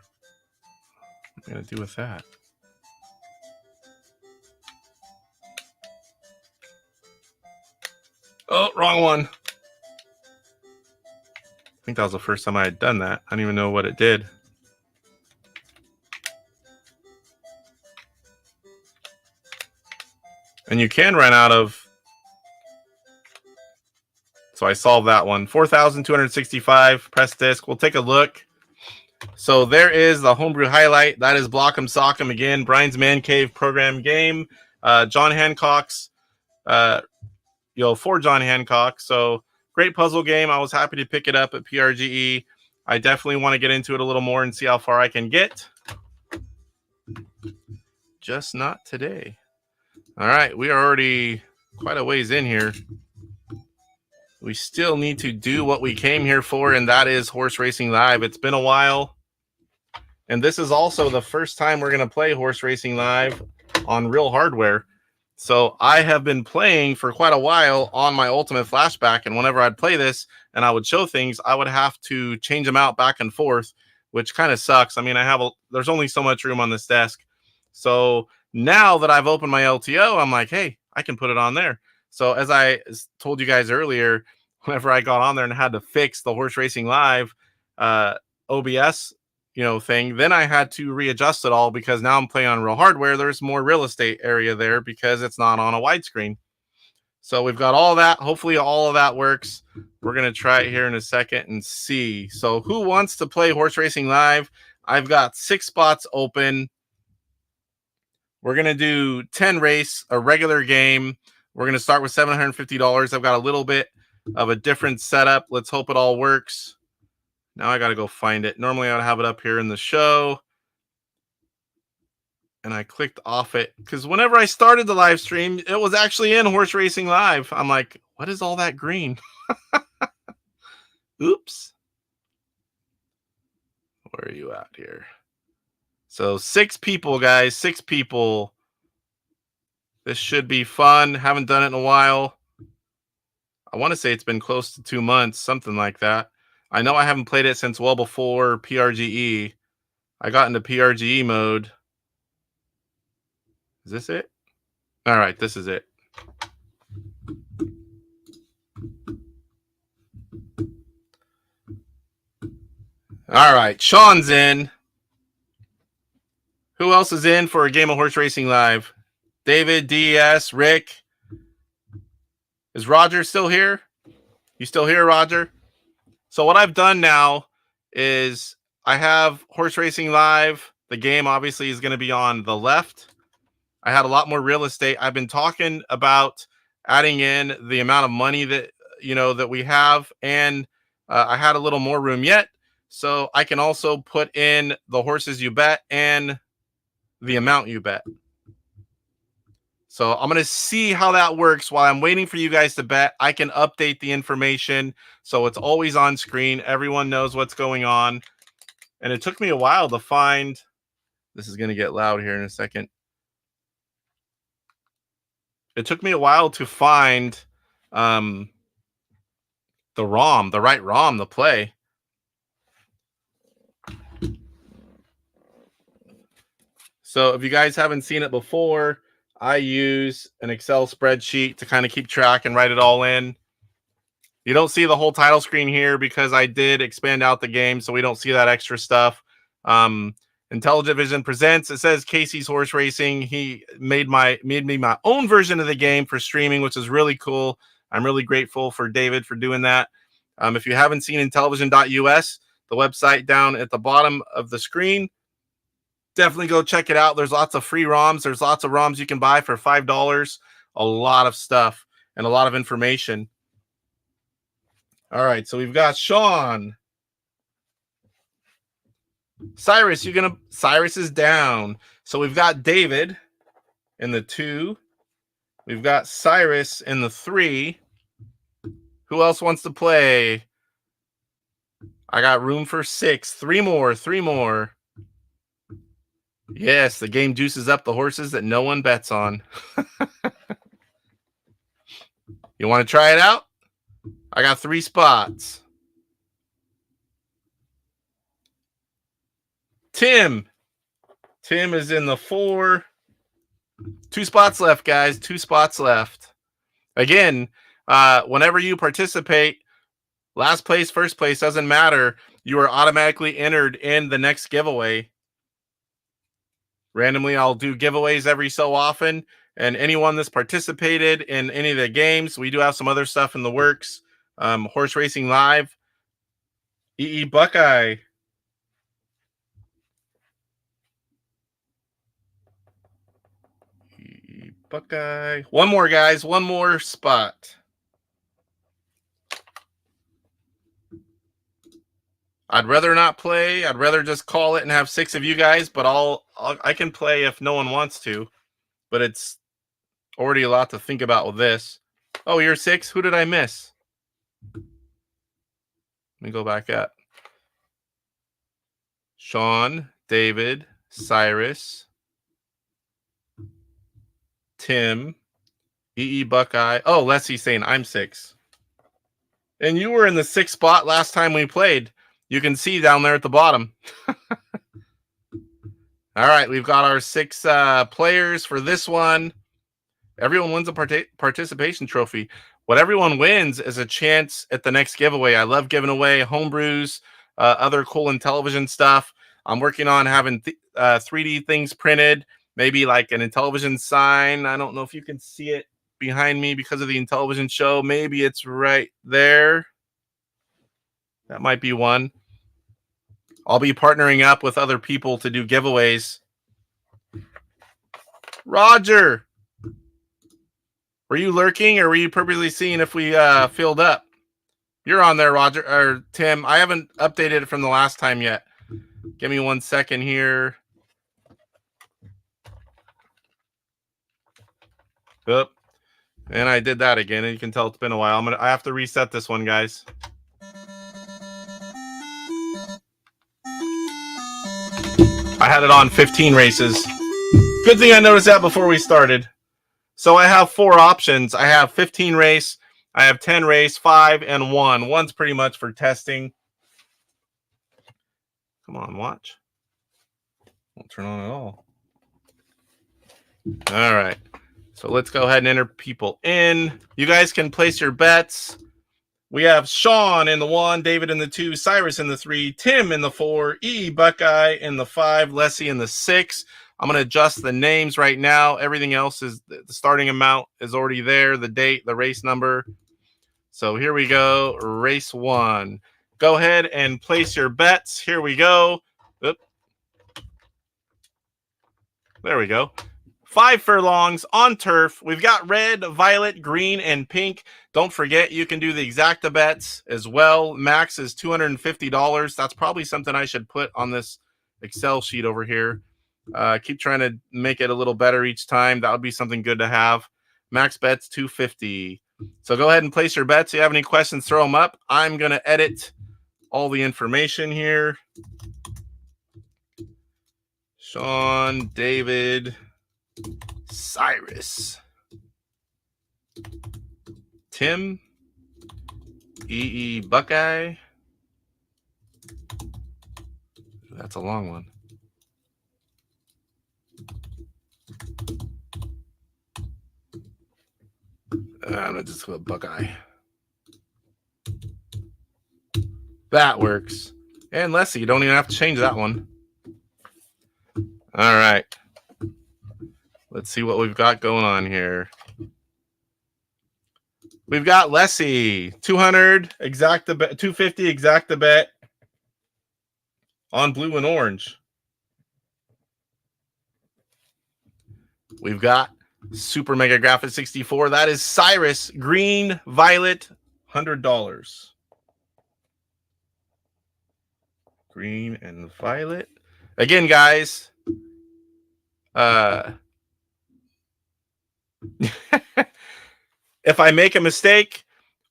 [SPEAKER 2] What am I going to do with that? Oh, wrong one. I think that was the first time I had done that. I don't even know what it did. And you can run out of... So I solved that one. 4,265. Press disc. We'll take a look. So there is the Homebrew highlight. That is Block'em Sock'em again. Brian's Man Cave program game. John Hancock's... for John Hancock. So great puzzle game. I was happy to pick it up at PRGE. I definitely want to get into it a little more and see how far I can get. Just not today. All right, we are already quite a ways in here. We still need to do what we came here for, and that is Horse Racing Live. It's been a while. And this is also the first time we're going to play Horse Racing Live on real hardware. So I have been playing for quite a while on my Ultimate Flashback, and whenever I'd play this and I would show things, I would have to change them out back and forth, which kind of sucks. I mean, there's only so much room on this desk. So now that I've opened my LTO, I'm like, hey, I can put it on there. So as I told you guys earlier, whenever I got on there and had to fix the Horse Racing Live OBS thing, then I had to readjust it all because now I'm playing on real hardware. There's more real estate area there because it's not on a widescreen. So we've got all that. Hopefully all of that works. We're going to try it here in a second and see. So who wants to play Horse Racing Live? I've got 6 spots open. We're going to do 10 race, a regular game. We're going to start with $750. I've got a little bit of a different setup. Let's hope it all works. Now I got to go find it. Normally I would have it up here in the show. And I clicked off it because whenever I started the live stream, it was actually in Horse Racing Live. I'm like, what is all that green? Oops. Where are you at here? So 6 people, guys. 6 people. This should be fun. Haven't done it in a while. I want to say it's been close to 2 months, something like that. I know I haven't played it since well before PRGE. I got into PRGE mode. Is this it? All right, this is it. All right, Sean's in. Who else is in for a game of Horse Racing Live? David, DS, Rick. Is Roger still here? You still here, Roger? So what I've done now is I have Horse Racing Live. The game obviously is going to be on the left. I had a lot more real estate. I've been talking about adding in the amount of money that that we have, and I had a little more room yet, so I can also put in the horses you bet and the amount you bet. So I'm going to see how that works while I'm waiting for you guys to bet. I can update the information so it's always on screen. Everyone knows what's going on. And it took me a while to find. This is going to get loud here in a second. It took me a while to find the ROM, the right ROM to play. So if you guys haven't seen it before, I use an Excel spreadsheet to kind of keep track and write it all in. You don't see the whole title screen here because I did expand out the game, so we don't see that extra stuff. Intellivision presents. It says Casey's Horse Racing. He made me my own version of the game for streaming, which is really cool. I'm really grateful for David for doing that. If you haven't seen Intellivision.us, the website down at the bottom of the screen, definitely go check it out. There's lots of free ROMs. There's lots of ROMs you can buy for $5. A lot of stuff and a lot of information. All right, so we've got Sean. Cyrus, Cyrus is down. So we've got David in the 2. We've got Cyrus in the 3. Who else wants to play? I got room for 6. 3 more. Yes, the game juices up the horses that no one bets on. You want to try it out? I got 3 spots. Tim is in the 4. 2 spots left, guys. 2 spots left. Again, whenever you participate, last place, first place, doesn't matter. You are automatically entered in the next giveaway. Randomly, I'll do giveaways every so often. And anyone that's participated in any of the games, we do have some other stuff in the works. Horse Racing Live. EE Buckeye. Buckeye. One more, guys. One more spot. I'd rather not play. I'd rather just call it and have 6 of you guys, but I can play if no one wants to. But it's already a lot to think about with this. Oh, you're 6? Who did I miss? Let me go back up. Sean, David, Cyrus, Tim, EE Buckeye. Oh, Leslie's saying I'm 6. And you were in the 6th spot last time we played. You can see down there at the bottom. All right, we've got our 6 players for this one. Everyone wins a participation trophy. What everyone wins is a chance at the next giveaway. I love giving away homebrews, other cool Intellivision stuff. I'm working on having 3D things printed, maybe like an Intellivision sign. I don't know if you can see it behind me because of the Intellivision Show. Maybe it's right there. That might be one. I'll be partnering up with other people to do giveaways. Roger, were you lurking or were you purposely seeing if we filled up? You're on there, Roger, or Tim. I haven't updated it from the last time yet. Give me 1 second here. Oop. And I did that again, and you can tell it's been a while. I have to reset this one, guys. I had it on 15 races. Good thing I noticed that before we started. So I have 4 options. I have 15 race, I have 10 race, 5, and 1. 1's pretty much for testing. Come on, watch. Won't turn on at all. All right. So let's go ahead and enter people in. You guys can place your bets. We have Sean in the 1, David in the 2, Cyrus in the 3, Tim in the 4, E. Buckeye in the 5, Leslie in the 6. I'm going to adjust the names right now. Everything else is the starting amount is already there, the date, the race number. So here we go. Race 1. Go ahead and place your bets. Here we go. Oop. There we go. 5 furlongs on turf. We've got red, violet, green, and pink. Don't forget, you can do the exacta bets as well. Max is $250. That's probably something I should put on this Excel sheet over here. Keep trying to make it a little better each time. That would be something good to have. Max bets $250. So go ahead and place your bets. If you have any questions, throw them up. I'm going to edit all the information here. Sean, David, Cyrus, Tim, EE Buckeye. That's a long one. I'm gonna just go Buckeye. That works. And let's see, you don't even have to change that one. All right. Let's see what we've got going on here. We've got Lessie, 200 exacta bet, 250 exacta bet on blue and orange. We've got Super Mega Graphic 64. That is Cyrus, green, violet, $100. Green and violet. Again, guys. If I make a mistake,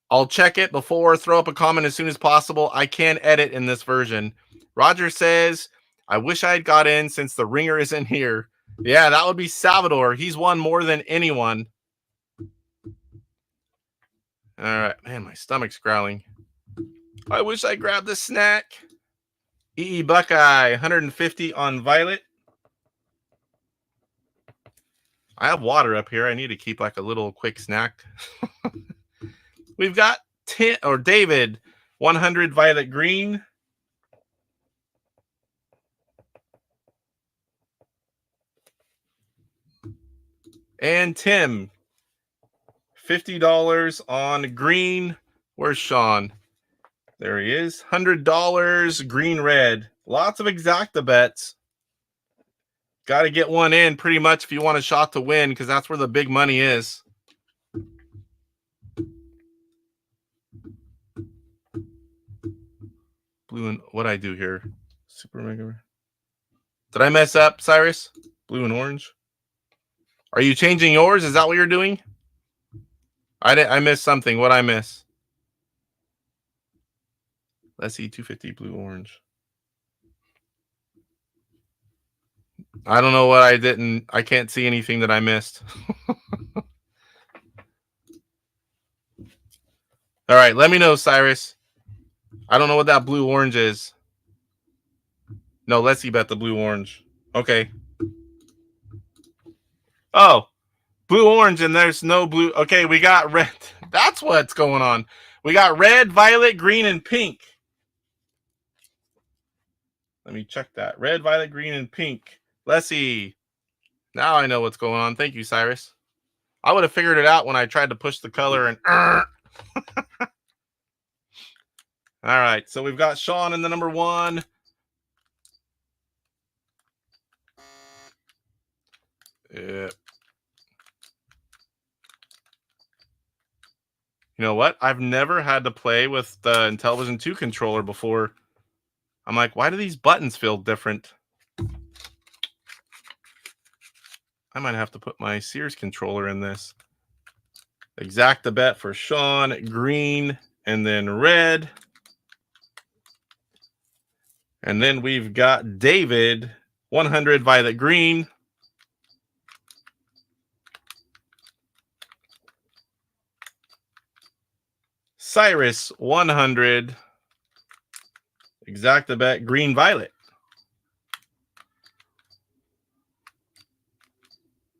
[SPEAKER 2] I'll check it before, throw up a comment as soon as possible. I can edit in this version. Roger says, I wish I had got in since the ringer isn't here. Yeah, that would be Salvador. He's won more than anyone. All right. Man, my stomach's growling. I wish I grabbed a snack. EE Buckeye, 150 on violet. I have water up here. I need to keep like a little quick snack. We've got David, 100 violet green. And Tim, $50 on green. Where's Sean? There he is. $100 green red. Lots of exacta bets. Got to get one in pretty much if you want a shot to win, because that's where the big money is. Blue and what I do here? Super Mega. Did I mess up, Cyrus? Blue and orange. Are you changing yours? Is that what you're doing? I missed something. What I miss? Let's see, 250 blue orange. I don't know what I didn't. I can't see anything that I missed. All right, let me know, Cyrus. I don't know what that blue orange is. No, let's see about the blue orange. Okay. Oh, blue orange, and there's no blue. Okay, we got red. That's what's going on. We got red, violet, green, and pink. Let me check that. Red, violet, green, and pink. Let's see. Now I know what's going on. Thank you, Cyrus. I would have figured it out when I tried to push the color and. All right, so we've got Sean in the number one. Yeah. You know what? I've never had to play with the Intellivision 2 controller before. I'm like, why do these buttons feel different? I might have to put my Sears controller in this. Exacta bet for Sean, green, and then red. And then we've got David, 100 violet green. Cyrus, 100. Exacta bet, green, violet.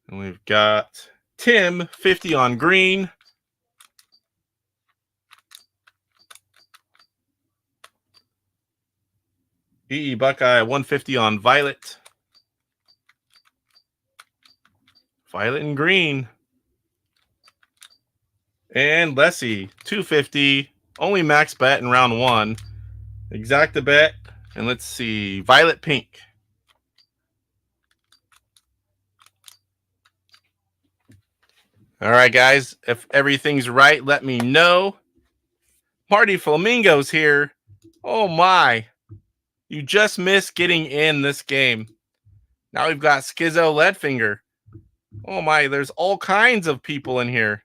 [SPEAKER 2] And we've got Tim, 50 on green. EE Buckeye, 150 on violet. Violet and green. And Lessie, 250. Only max bet in round one. Exacta bet. And let's see. Violet pink. All right, guys. If everything's right, let me know. Party Flamingo's here. Oh, my. You just missed getting in this game. Now we've got Schizo Leadfinger. Oh, my. There's all kinds of people in here.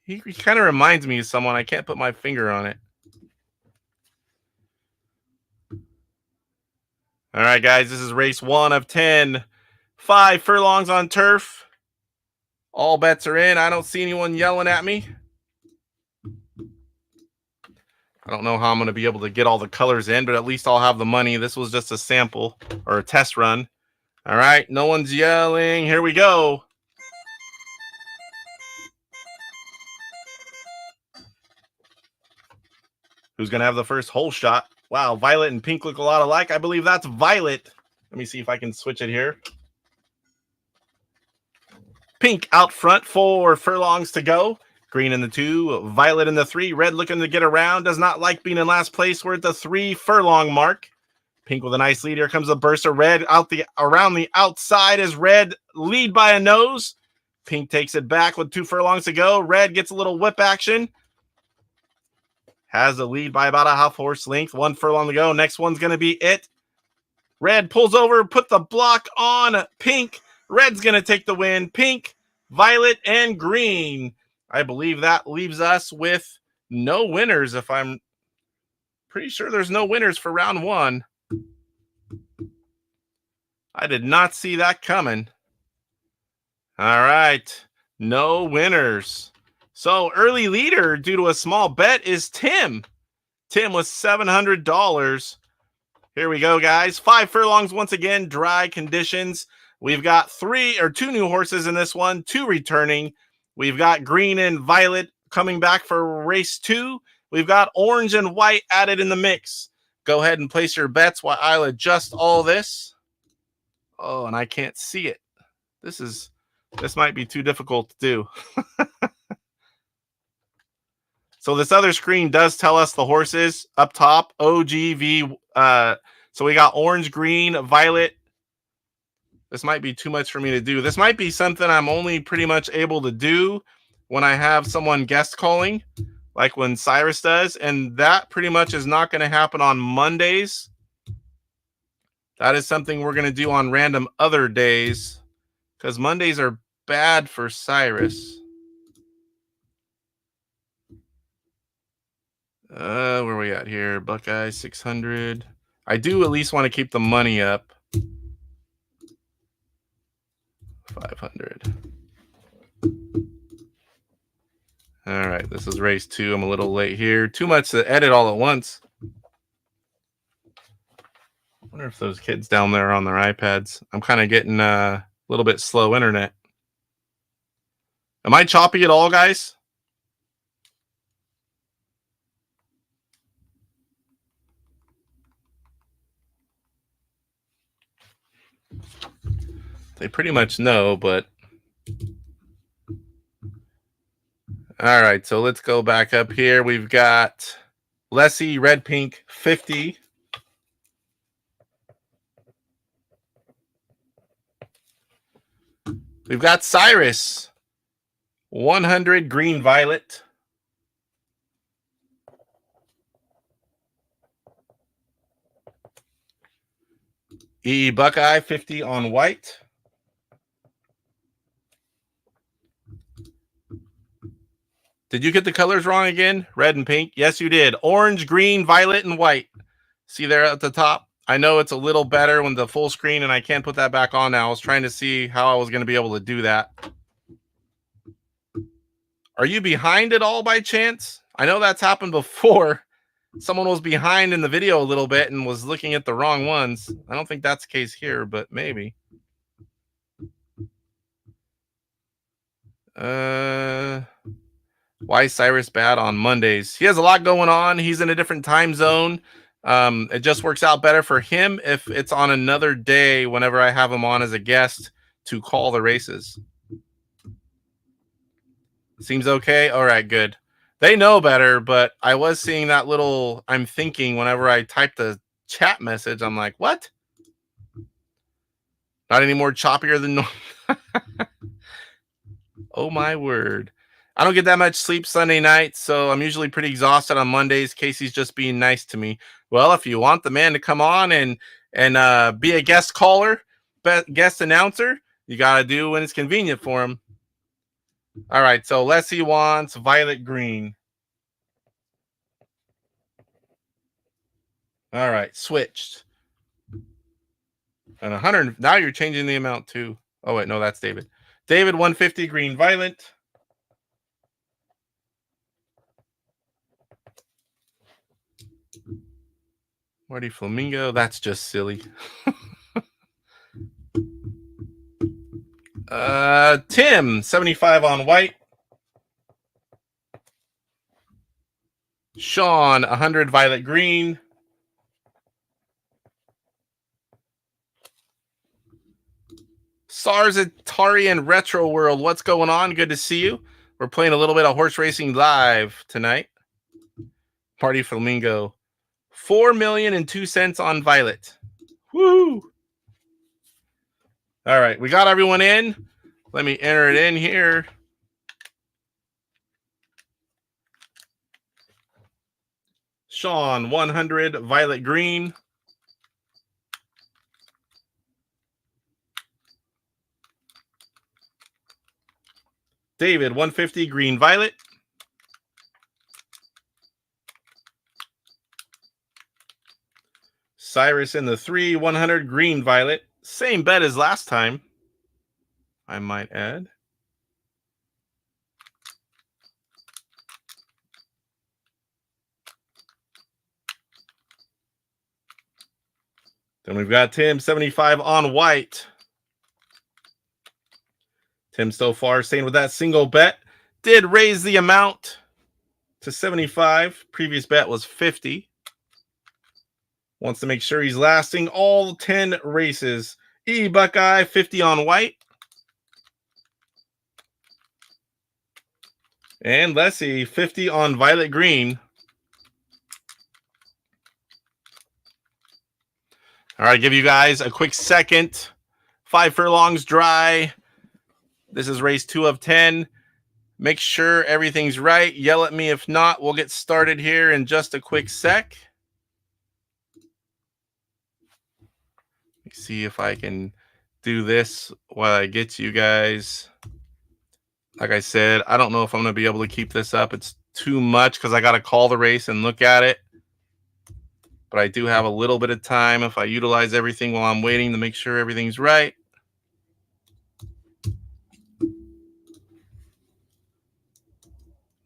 [SPEAKER 2] He kind of reminds me of someone. I can't put my finger on it. All right, guys. This is race 1 of 10. 5 furlongs on turf. All bets are in. I don't see anyone yelling at me. I don't know how I'm going to be able to get all the colors in, but at least I'll have the money. This was just a sample or a test run. All right. No one's yelling. Here we go. Who's going to have the first hole shot? Wow, Violet and Pink look a lot alike. I believe that's Violet. Let me see if I can switch it here. Pink out front, 4 furlongs to go. Green in the 2, Violet in the 3. Red looking to get around. Does not like being in last place. We're at the 3 furlong mark. Pink with a nice lead. Here comes a burst of Red around the outside as Red lead by a nose. Pink takes it back with 2 furlongs to go. Red gets a little whip action. Has the lead by about a half horse length. 1 furlong to go. Next one's going to be it. Red pulls over, put the block on Pink. Red's going to take the win. Pink, Violet, and Green. I believe that leaves us with no winners. If I'm pretty sure there's no winners for round 1. I did not see that coming. All right. No winners. So early leader due to a small bet is Tim. Tim with $700. Here we go, guys. 5 furlongs once again, dry conditions. We've got 2 new horses in this one, 2 returning. We've got Green and Violet coming back for race 2. We've got Orange and White added in the mix. Go ahead and place your bets while I'll adjust all this. Oh, and I can't see it. This might be too difficult to do. So this other screen does tell us the horses up top, OGV. So we got Orange, Green, Violet. This might be too much for me to do. This might be something I'm only pretty much able to do when I have someone guest calling, like when Cyrus does. And that pretty much is not going to happen on Mondays. That is something we're going to do on random other days because Mondays are bad for Cyrus. Where are we at here? Buckeye 600. I do at least want to keep the money up. 500. All right, this is race 2. I'm a little late here. Too much to edit all at once. I wonder if those kids down there are on their iPads. I'm kind of getting a little bit slow internet. Am I choppy at all, guys? They pretty much know, but... All right, so let's go back up here. We've got Lessie, Red, Pink, 50. We've got Cyrus, 100, Green, Violet. Buckeye, 50 on White. Did you get the colors wrong again? Red and pink? Yes, you did. Orange, green, violet, and white. See there at the top? I know it's a little better when the full screen, and I can't put that back on now. I was trying to see how I was going to be able to do that. Are you behind at all by chance? I know that's happened before. Someone was behind in the video a little bit and was looking at the wrong ones. I don't think that's the case here, but maybe. Why is Cyrus bad on Mondays? He has a lot going on. He's in a different time zone. It just works out better for him if it's on another day whenever I have him on as a guest to call the races. Seems okay? All right, good. They know better, but I was seeing that little I'm thinking whenever I type the chat message. I'm like, what? Not any more choppier than normal. Oh, my word. I don't get that much sleep Sunday night, so I'm usually pretty exhausted on Mondays. Casey's just being nice to me. Well, if you want the man to come on and be a guest caller, guest announcer, you got to do when it's convenient for him. All right, so Leslie wants violet green. All right, switched. And 100. Now you're changing the amount too. Oh, wait, no, that's David. David, 150 green violet. Marty Flamingo, that's just silly. Tim, 75 on white. Sean, 100 violet green. SARS Atari and Retro World, what's going on? Good to see you. We're playing a little bit of horse racing live tonight. Party Flamingo, 4,002,000 on violet. Woo! All right, we got everyone in. Let me enter it in here. Sean, 100 violet green. David, 150 green violet. Cyrus in the 3, 100 green violet. Same bet as last time, I might add. Then we've got Tim, 75 on white. Tim so far staying with that single bet. Did raise the amount to 75. Previous bet was 50. Wants to make sure he's lasting all 10 races. Buckeye, 50 on white. And Leslie, 50 on violet green. All right, give you guys a quick second. 5 furlongs dry. This is race 2 of 10. Make sure everything's right. Yell at me if not. We'll get started here in just a quick sec. Let me see if I can do this while I get you guys. Like I said, I don't know if I'm going to be able to keep this up. It's too much because I got to call the race and look at it. But I do have a little bit of time if I utilize everything while I'm waiting to make sure everything's right.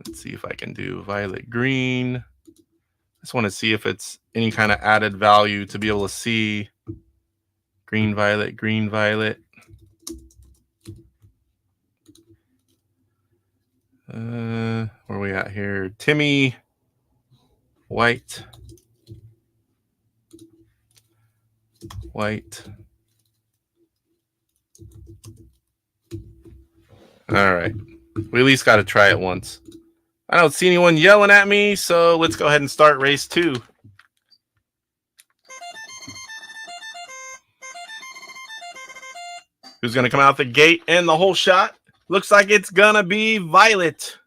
[SPEAKER 2] Let's see if I can do violet green. I just want to see if it's any kind of added value to be able to see green, violet, green, violet. Where are we at here? Timmy, white, white. All right. We at least got to try it once. I don't see anyone yelling at me, so let's go ahead and start race 2. Who's going to come out the gate and the whole shot? Looks like it's going to be Violet.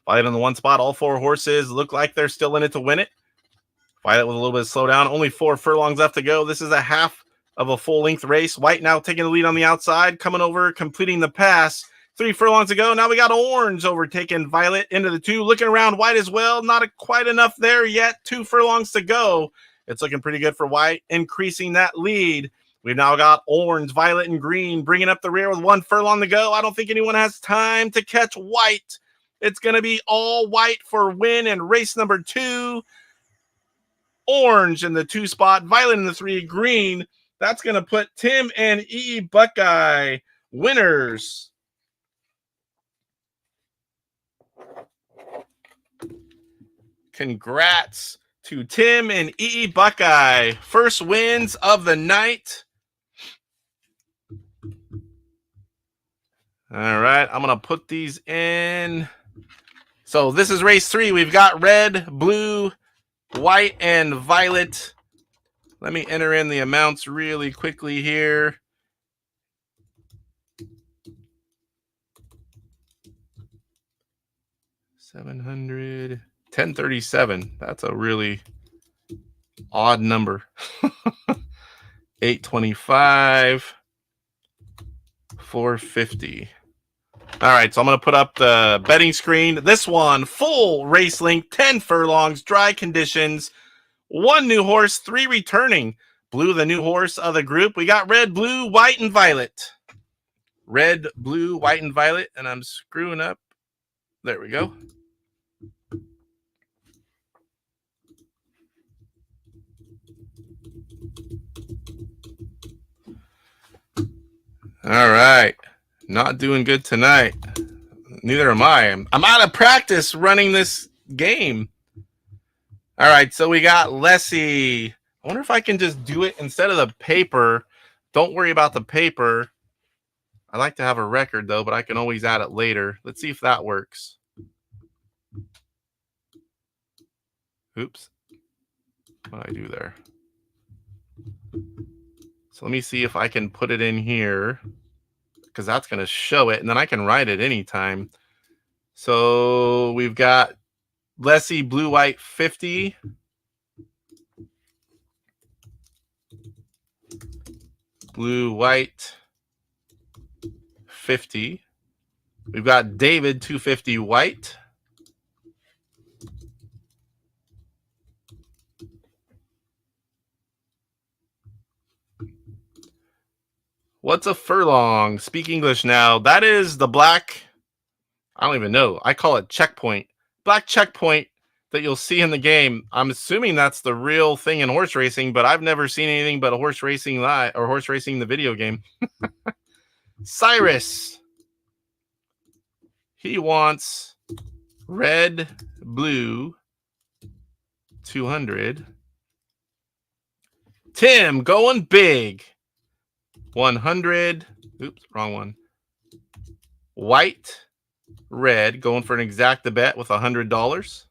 [SPEAKER 2] Violet in the 1 spot. All 4 horses look like they're still in it to win it. Violet with a little bit of slowdown. Only 4 furlongs left to go. This is a half of a full-length race. White now taking the lead on the outside. Coming over, completing the pass. 3 furlongs to go. Now we got Orange overtaking Violet into the 2. Looking around White as well. Not quite enough there yet. 2 furlongs to go. It's looking pretty good for White, increasing that lead. We've now got Orange, Violet, and Green bringing up the rear with 1 furlong to go. I don't think anyone has time to catch White. It's going to be all White for win in race number 2. Orange in the 2 spot, Violet in the 3, Green. That's going to put Tim and Buckeye winners. Congrats to Tim and Buckeye. First wins of the night. All right, I'm going to put these in. So this is race 3. We've got red, blue, white, and violet. Let me enter in the amounts really quickly here. $700, $1037. That's a really odd number. $825, $450. All right, so I'm going to put up the betting screen. This one, full race length, 10 furlongs, dry conditions, 1 new horse, 3 returning. Blue, the new horse of the group. We got red, blue, white, and violet. Red, blue, white, and violet. And I'm screwing up. There we go. All right. Not doing good tonight. Neither am I. I'm out of practice running this game. All right, so we got Lessie. I wonder if I can just do it instead of the paper. Don't worry about the paper. I like to have a record, though, but I can always add it later. Let's see if that works. Oops. What did I do there? So let me see if I can put it in here, because that's going to show it, and then I can write it anytime. So we've got Lessie Blue White 50. Blue White 50. We've got David 250 White. What's a furlong? Speak English now. That is the black, I don't even know. I call it checkpoint. Black checkpoint that you'll see in the game. I'm assuming that's the real thing in horse racing, but I've never seen anything but a horse racing live or horse racing the video game. Cyrus. He wants red, blue, 200. Tim going big. 100. Oops, wrong one. White, red, going for an exacta bet with $100.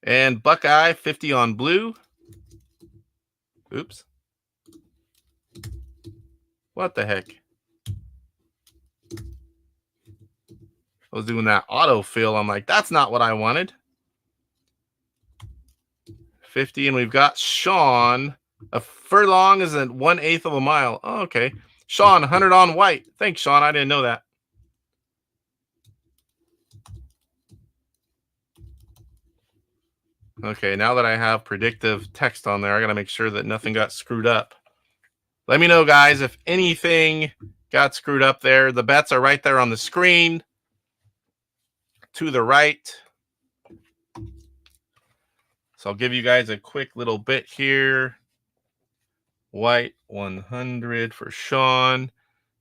[SPEAKER 2] And Buckeye, 50 on blue. Oops. What the heck? I was doing that autofill. I'm like, that's not what I wanted. 50, and we've got Sean. A furlong is at 1/8 of a mile. Oh, okay. Sean, 100 on white. Thanks, Sean. I didn't know that. Okay, now that I have predictive text on there, I got to make sure that nothing got screwed up. Let me know, guys, if anything got screwed up there. The bets are right there on the screen. To the right. So I'll give you guys a quick little bit here. White 100 for Sean,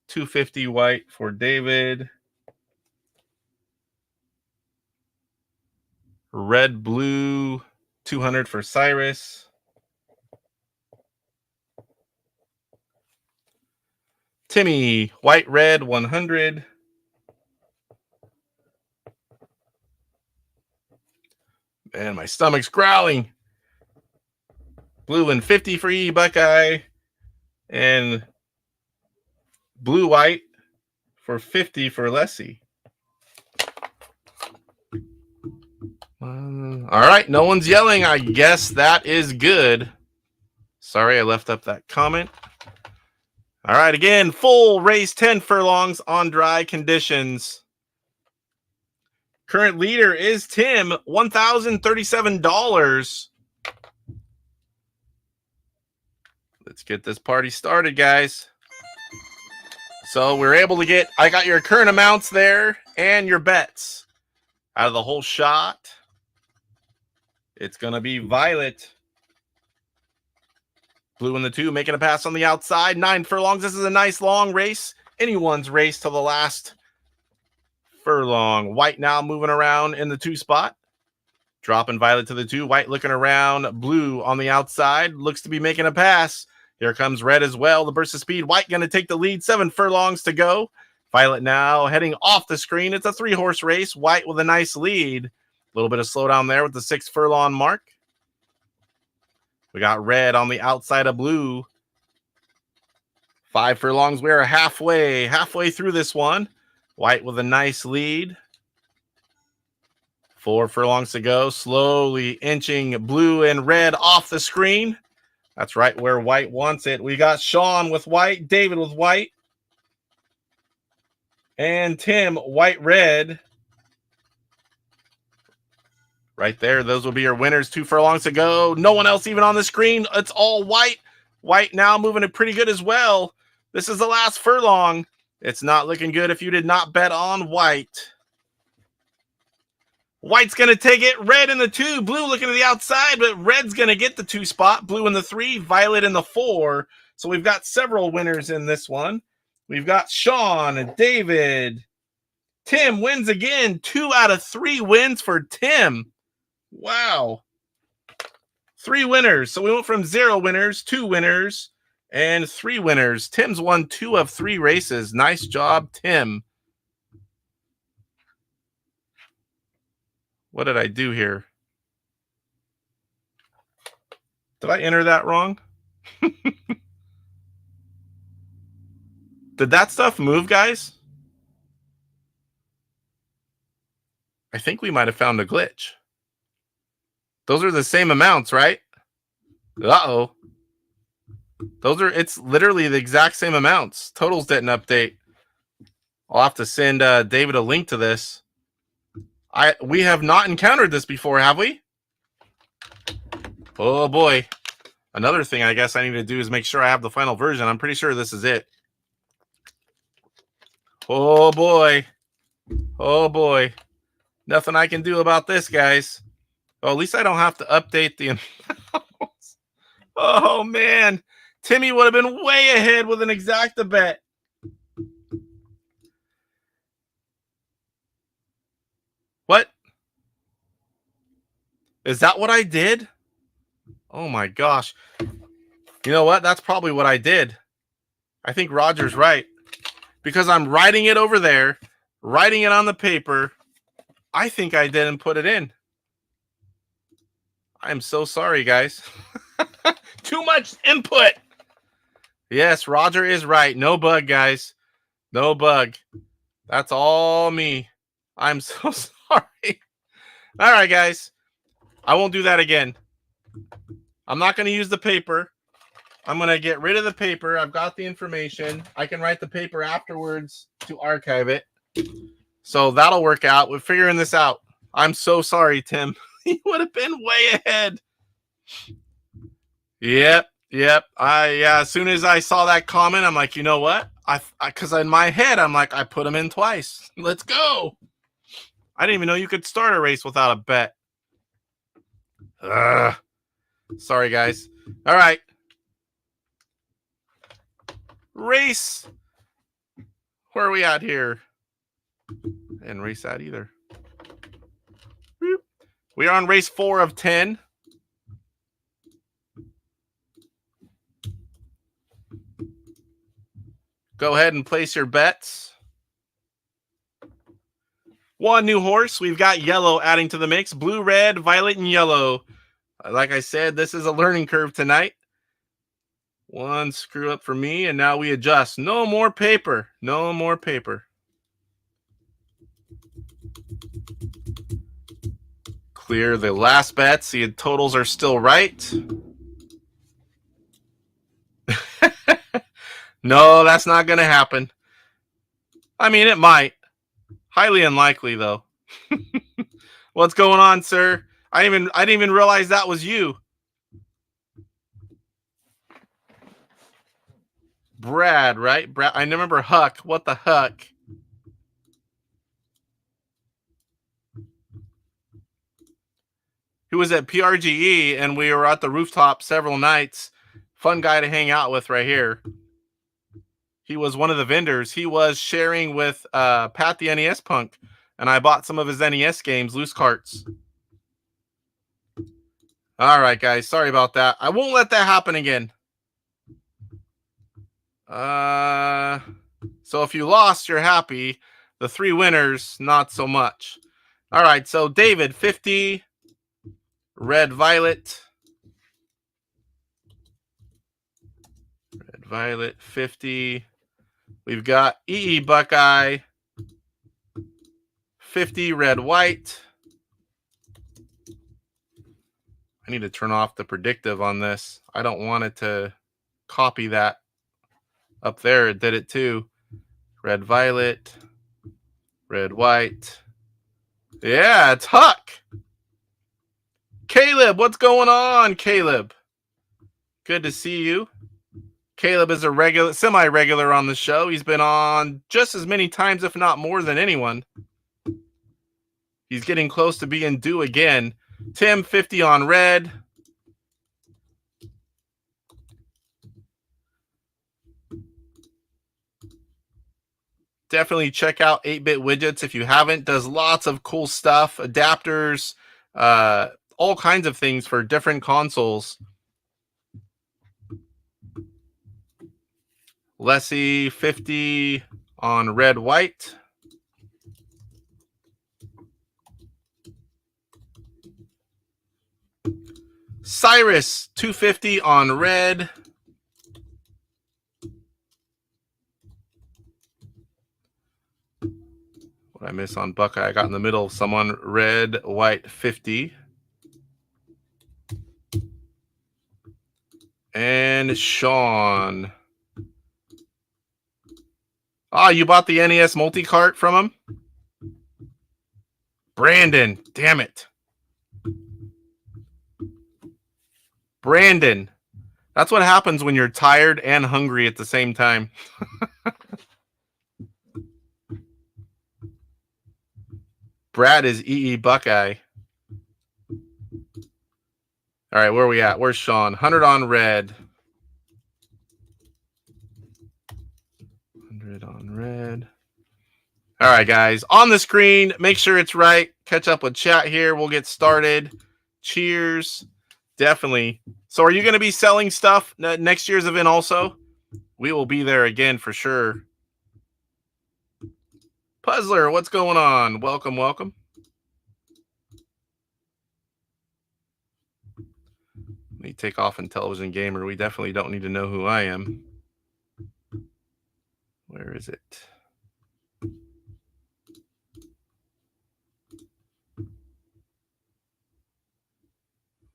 [SPEAKER 2] 250 white for David, red blue 200 for Cyrus, Timmy white red 100, and my stomach's growling. Blue and 50 for you, Buckeye. And blue white for 50 for Lessie. All right, no one's yelling. I guess that is good. Sorry, I left up that comment. All right, again, full race 10 furlongs on dry conditions. Current leader is Tim, $1,037. Let's get this party started, guys. So we're able to get, I got your current amounts there and your bets. Out of the whole shot, it's going to be Violet. Blue in the 2, making a pass on the outside. 9 furlongs. This is a nice long race. Anyone's race till the last furlong. White now moving around in the 2 spot. Dropping Violet to the 2. White looking around. Blue on the outside. Looks to be making a pass. Here comes red as well. The burst of speed. White going to take the lead. 7 furlongs to go. Violet now heading off the screen. It's a 3-horse race. White with a nice lead. A little bit of slowdown there with the 6 furlong mark. We got red on the outside of blue. 5 furlongs. We are halfway through this one. White with a nice lead. 4 furlongs to go. Slowly inching blue and red off the screen. That's right where white wants it. We got Sean with white, David with white, and Tim white-red. Right there. Those will be your winners. 2 furlongs to go. No one else even on the screen. It's all white. White now moving it pretty good as well. This is the last furlong. It's not looking good if you did not bet on white. White's going to take it. Red in the 2. Blue looking to the outside, but red's going to get the 2 spot. Blue in the 3. Violet in the 4. So we've got several winners in this one. We've got Sean and David. Tim wins again. 2 out of 3 wins for Tim. Wow. 3 winners. So we went from 0 winners, 2 winners, and 3 winners. Tim's won 2 of 3 races. Nice job, Tim. What did I do here? Did I enter that wrong? Did that stuff move, guys? I think we might have found a glitch. Those are the same amounts, right? Uh-oh. It's literally the exact same amounts. Totals didn't update. I'll have to send David a link to this. We have not encountered this before, have we? Oh boy. Another thing I guess I need to do is make sure I have the final version. I'm pretty sure this is it. Oh boy. Oh boy. Nothing I can do about this, guys. Oh, at least I don't have to update the amounts. Oh man. Timmy would have been way ahead with an exacta bet. What? Is that what I did? Oh my gosh. You know what? That's probably what I did. I think Roger's right. Because I'm writing it over there, writing it on the paper. I think I didn't put it in. I'm so sorry, guys. Too much input. Yes, Roger is right. No bug, guys. No bug. That's all me. I'm so sorry. All right, guys. I won't do that again. I'm not going to use the paper. I'm going to get rid of the paper. I've got the information. I can write the paper afterwards to archive it. So that'll work out. We're figuring this out. I'm so sorry, Tim. He would have been way ahead. Yep. As soon as I saw that comment, I'm like, you know what? Because in my head, I'm like, I put him in twice. Let's go. I didn't even know you could start a race without a bet. Sorry, guys. All right. Race. Where are we at here? And race that either. We are on race 4 of 10. Go ahead and place your bets. 1 new horse. We've got yellow adding to the mix. Blue, red, violet, and yellow. Like I said, this is a learning curve tonight. 1 screw up for me, and now we adjust. No more paper. No more paper. Clear the last bets. The totals are still right. No, that's not going to happen. I mean, it might. Highly unlikely, though. What's going on, sir? I didn't even realize that was you. Brad, right? Brad. I remember Huck. What the heck? He was at PRGE, and we were at the rooftop several nights. Fun guy to hang out with right here. He was one of the vendors. He was sharing with Pat the NES Punk, and I bought some of his NES games, loose carts. All right, guys. Sorry about that. I won't let that happen again. So if you lost, you're happy. The 3 winners, not so much. All right, so David, 50. Red, violet. Red, violet, 50. We've got EE Buckeye, 50, red, white. I need to turn off the predictive on this. I don't want it to copy that up there. It did it too. Red, violet, red, white. Yeah, it's Huck. Caleb, what's going on, Caleb? Good to see you. Caleb is a semi-regular on the show. He's been on just as many times, if not more than anyone. He's getting close to being due again. Tim, 50 on red. Definitely check out 8-Bit Widgets if you haven't. Does lots of cool stuff. Adapters, all kinds of things for different consoles. Lessie 50 on red white. Cyrus 250 on red. What I miss on Buckeye? I got in the middle of someone. Red, white 50. And Sean. Ah, you bought the NES multi-cart from him? Brandon, damn it. Brandon. That's what happens when you're tired and hungry at the same time. Brad is EE Buckeye. All right, where are we at? Where's Sean? 100 on red. 100 on red. All right, guys. On the screen, make sure it's right. Catch up with chat here. We'll get started. Cheers. Definitely. So are you going to be selling stuff next year's event also? We will be there again for sure. Puzzler, what's going on? Welcome, welcome. Let me take off Intellivision Gamer. We definitely don't need to know who I am. Where is it?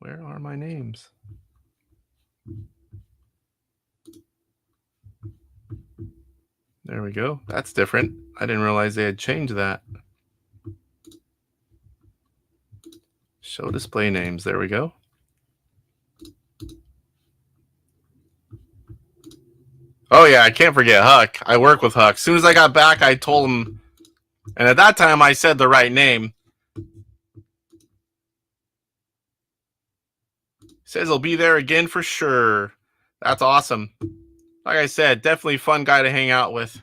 [SPEAKER 2] Where are my names? There we go. That's different. I didn't realize they had changed that. Show display names. There we go. Oh, yeah, I can't forget Huck. I work with Huck. As soon as I got back, I told him, and at that time, I said the right name. Says he'll be there again for sure. That's awesome. Like I said, definitely fun guy to hang out with.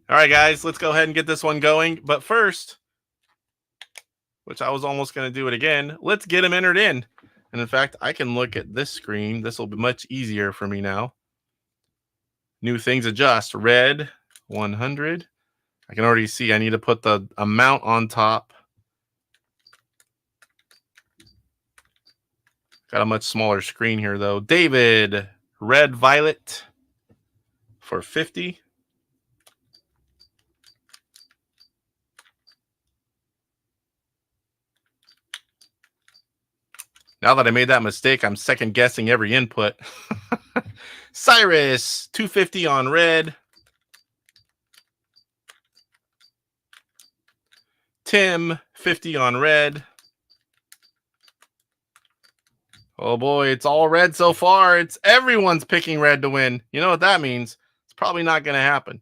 [SPEAKER 2] All right, guys, let's go ahead and get this one going. But first, which I was almost going to do it again, let's get him entered in. And in fact, I can look at this screen. This will be much easier for me now. New things adjust. Red, 100. I can already see I need to put the amount on top. Got a much smaller screen here, though. David, red violet for 50. Now that I made that mistake, I'm second guessing every input. Cyrus, 250 on red. Tim, 50 on red. Oh boy, it's all red so far. It's everyone's picking red to win. You know what that means? It's probably not going to happen.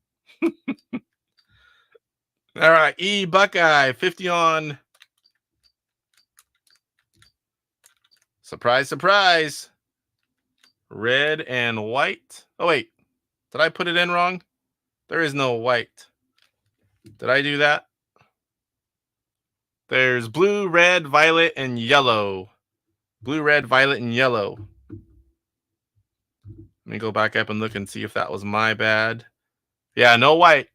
[SPEAKER 2] All right, E Buckeye, 50 on. Surprise, surprise. Red and white. Oh, wait. Did I put it in wrong? There is no white. Did I do that? There's blue, red, violet, and yellow. Blue, red, violet, and yellow. Let me go back up and look and see if that was my bad. Yeah, no white.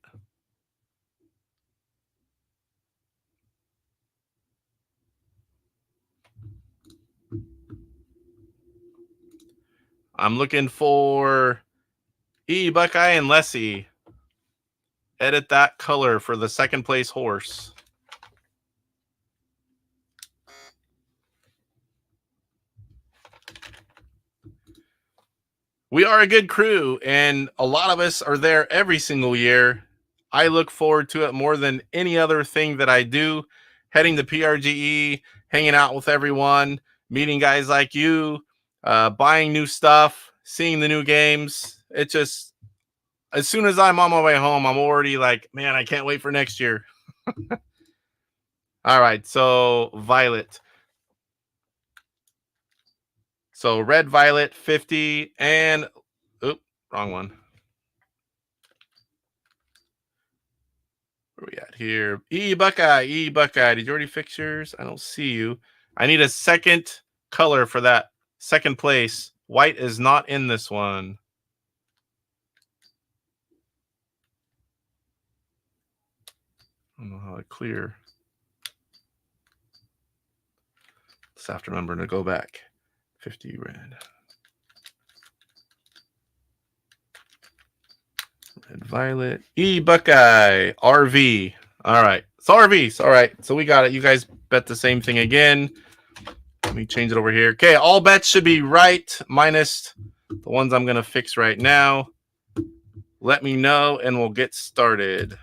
[SPEAKER 2] I'm looking for E Buckeye and Lessie. Edit that color for the second place horse. We are a good crew, and a lot of us are there every single year. I look forward to it more than any other thing that I do. Heading to PRGE, hanging out with everyone, meeting guys like you, buying new stuff, seeing the new games. It just, as soon as I'm on my way home, I'm already like, man, I can't wait for next year. All right, so Violet. So red, violet, 50, and, oop, wrong one. Where are we at here? E Buckeye, E Buckeye. Did you already fix yours? I don't see you. I need a second color for that second place. White is not in this one. I don't know how to clear. Just have to remember to go back. 50 red. Red violet. E Buckeye. RV. All right. It's RV. All right. So we got it. You guys bet the same thing again. Let me change it over here. Okay. All bets should be right, minus the ones I'm going to fix right now. Let me know and we'll get started.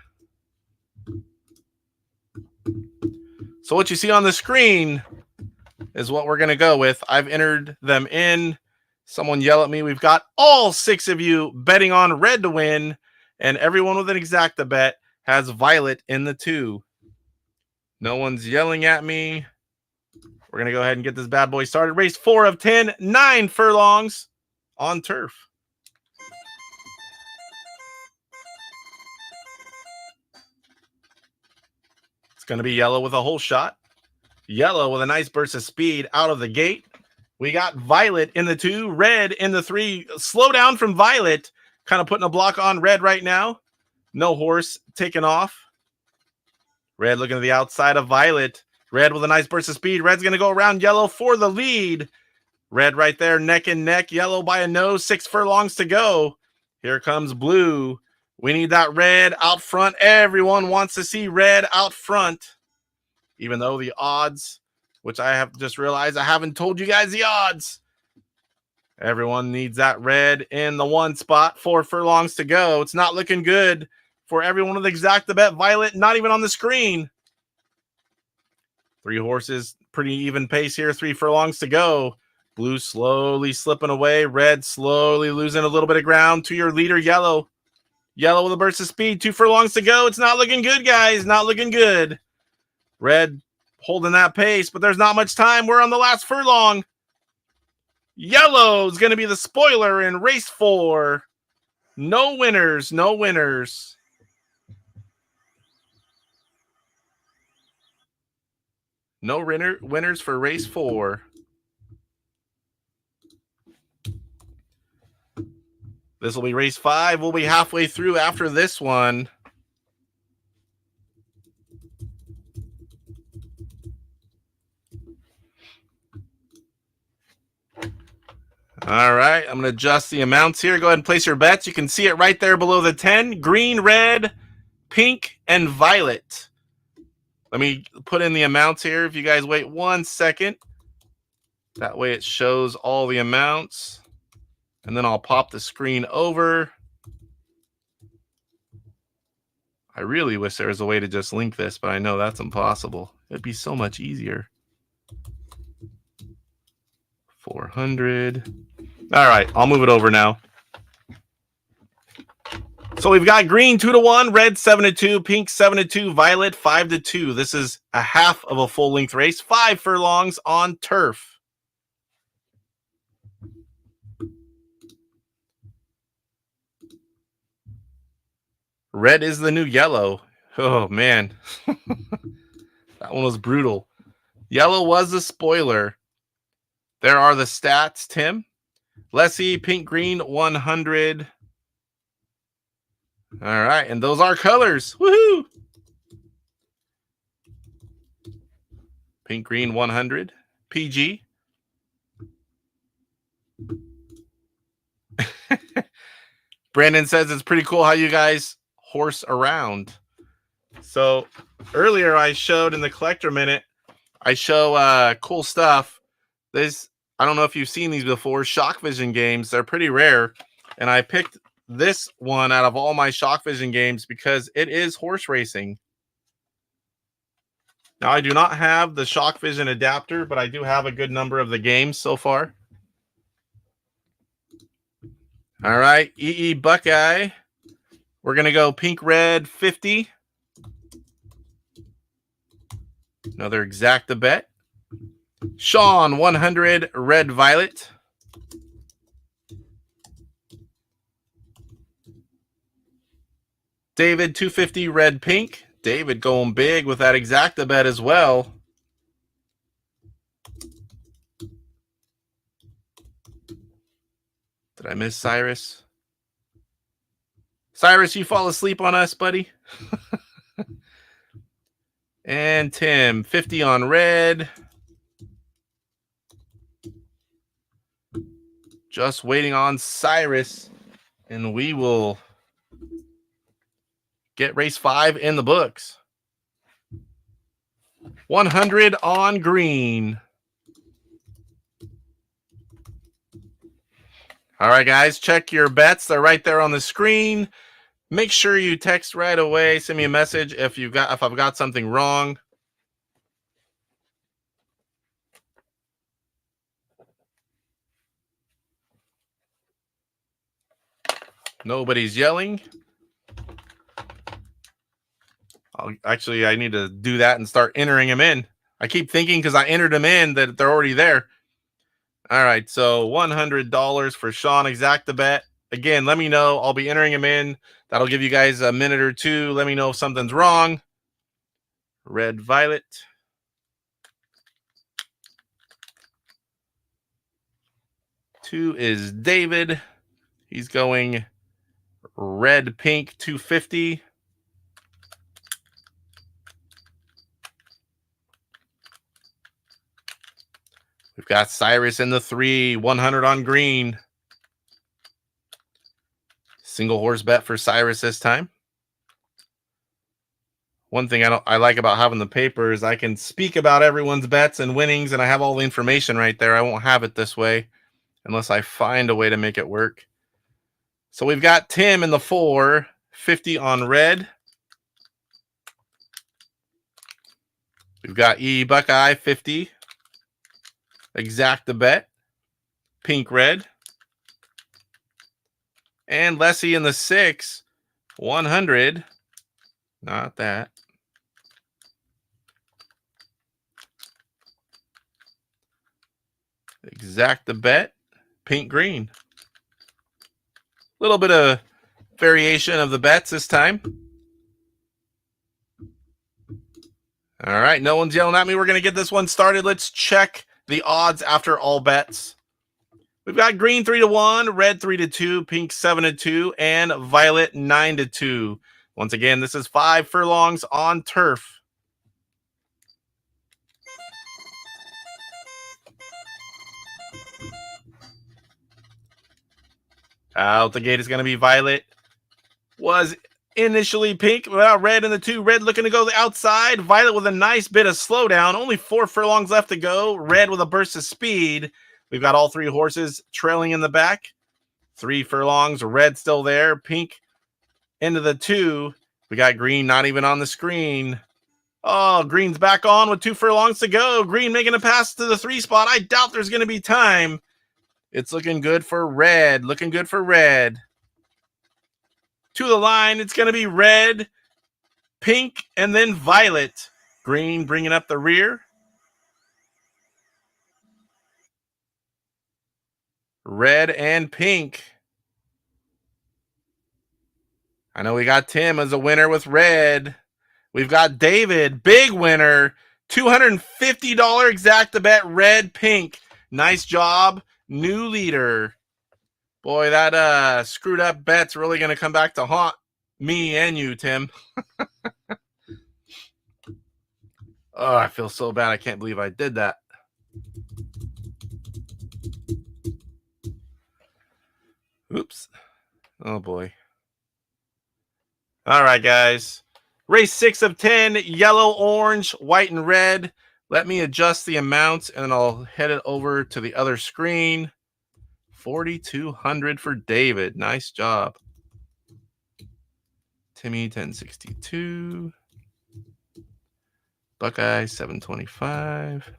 [SPEAKER 2] So what you see on the screen is what we're going to go with. I've entered them in. Someone yell at me. We've got all 6 of you betting on red to win, and everyone with an exacta bet has violet in the 2. No one's yelling at me. We're going to go ahead and get this bad boy started. Race 4 of 10, 9 furlongs on turf. It's going to be yellow with a whole shot. Yellow with a nice burst of speed out of the gate. We got violet in the 2, red in the 3. Slow down from violet. Kind of putting a block on red right now. No horse taking off. Red looking to the outside of violet. Red with a nice burst of speed. Red's going to go around yellow for the lead. Red right there, neck and neck. Yellow by a nose. 6 furlongs to go. Here comes blue. We need that red out front. Everyone wants to see red out front. Even though the odds, which I have just realized I haven't told you guys the odds. Everyone needs that red in the 1 spot. 4 furlongs to go. It's not looking good for everyone with exacta bet. Violet not even on the screen. 3 horses, pretty even pace here. 3 furlongs to go. Blue slowly slipping away. Red slowly losing a little bit of ground to your leader, yellow. Yellow with a burst of speed. 2 furlongs to go. It's not looking good, guys. Not looking good. Red holding that pace, but there's not much time. We're on the last furlong. Yellow's going to be the spoiler in race 4. No winners, no winners. No winners for race 4. This will be race 5. We'll be halfway through after this one. All right, I'm going to adjust the amounts here. Go ahead and place your bets. You can see it right there below the 10. Green, red, pink, and violet. Let me put in the amounts here. If you guys wait 1 second. That way it shows all the amounts. And then I'll pop the screen over. I really wish there was a way to just link this, but I know that's impossible. It'd be so much easier. 400. All right, I'll move it over now. So we've got green 2-1, red 7-2, pink 7-2, violet 5-2. This is a half of a full length race, 5 furlongs on turf. Red is the new yellow. Oh man, that one was brutal. Yellow was the spoiler. There are the stats, Tim. Lessie, pink, green, 100. All right, and those are colors. Woohoo! Pink, green, 100. PG. Brandon says it's pretty cool how you guys horse around. So earlier I showed in the collector minute, I show cool stuff. I don't know if you've seen these before, Shock Vision games. They're pretty rare. And I picked this one out of all my Shock Vision games because it is horse racing. Now, I do not have the Shock Vision adapter, but I do have a good number of the games so far. All right, EE Buckeye. We're going to go pink, red, 50. Another exacta bet. Sean, 100, red, violet. David, 250, red, pink. David going big with that exacta bet as well. Did I miss Cyrus? Cyrus, you fall asleep on us, buddy? And Tim, 50 on red. Just waiting on Cyrus. And we will get race 5 in the books. 100 on green. All right, guys, check your bets. They're right there on the screen. Make sure you text right away. Send me a message if I've got something wrong. Nobody's yelling. I need to do that and start entering them in. I keep thinking because I entered them in that they're already there. All right, so $100 for Sean. Exact the bet. Again, let me know. I'll be entering them in. That'll give you guys a minute or two. Let me know if something's wrong. Red, violet. Two is David. He's going red, pink, 250. We've got Cyrus in the 3, 100 on green. Single horse bet for Cyrus this time. One thing I like about having the paper is I can speak about everyone's bets and winnings, and I have all the information right there. I won't have it this way unless I find a way to make it work. So we've got Tim in the 4, 50 on red. We've got E Buckeye, 50. Exact the bet. Pink, red. And Lessie in the 6, 100. Not that. Exact the bet. Pink, green. A little bit of variation of the bets this time. All right, no one's yelling at me. We're going to get this one started. Let's check the odds after all bets. We've got green 3-1, red 3-2, pink 7-2, and violet 9-2. Once again, this is 5 furlongs on turf. Out the gate is going to be violet. Was initially pink, well, red in the 2. Red looking to go the outside. Violet with a nice bit of slowdown. Only 4 furlongs left to go. Red with a burst of speed. We've got all 3 horses trailing in the back. 3 furlongs. Red still there. Pink into the 2. We got green not even on the screen. Oh, green's back on with 2 furlongs to go. Green making a pass to the 3 spot. I doubt there's going to be time. It's looking good for red. Looking good for red. To the line, it's going to be red, pink, and then violet. Green bringing up the rear. Red and pink. I know we got Tim as a winner with red. We've got David, big winner. $250 exact the bet, red, pink. Nice job. New leader. Boy, that screwed up bet's really going to come back to haunt me and you, Tim. Oh, I feel so bad. I can't believe I did that. Oops. Oh, boy. All right, guys. Race 6 of 10, yellow, orange, white, and red. Let me adjust the amounts, and I'll head it over to the other screen. 4,200 for David. Nice job. Timmy, 1062. Buckeye, 725.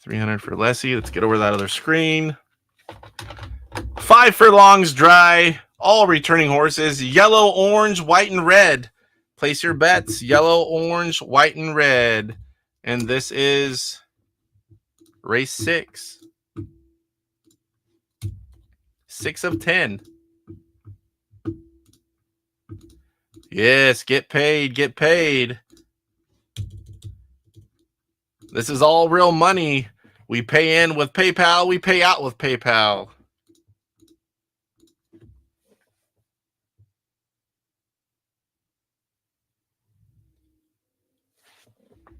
[SPEAKER 2] 300 for Lessie. Let's get over that other screen. 5 furlongs dry. All returning horses. Yellow, orange, white, and red. Place your bets. Yellow, orange, white, and red. And this is race 6. 6 of 10. Yes, get paid, get paid. This is all real money. We pay in with PayPal, we pay out with PayPal.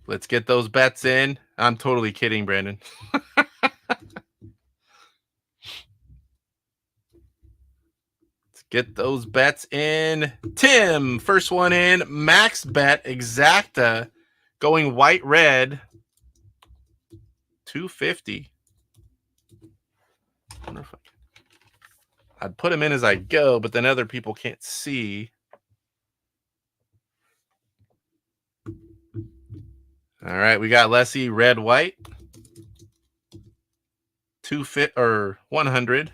[SPEAKER 2] Let's get those bets in. I'm totally kidding, Brandon. Let's get those bets in. Tim, first one in. Max bet exacta going white red. 250. I wonder if I'd put them in as I go, but then other people can't see. All right, we got Leslie red white. 250 or 100.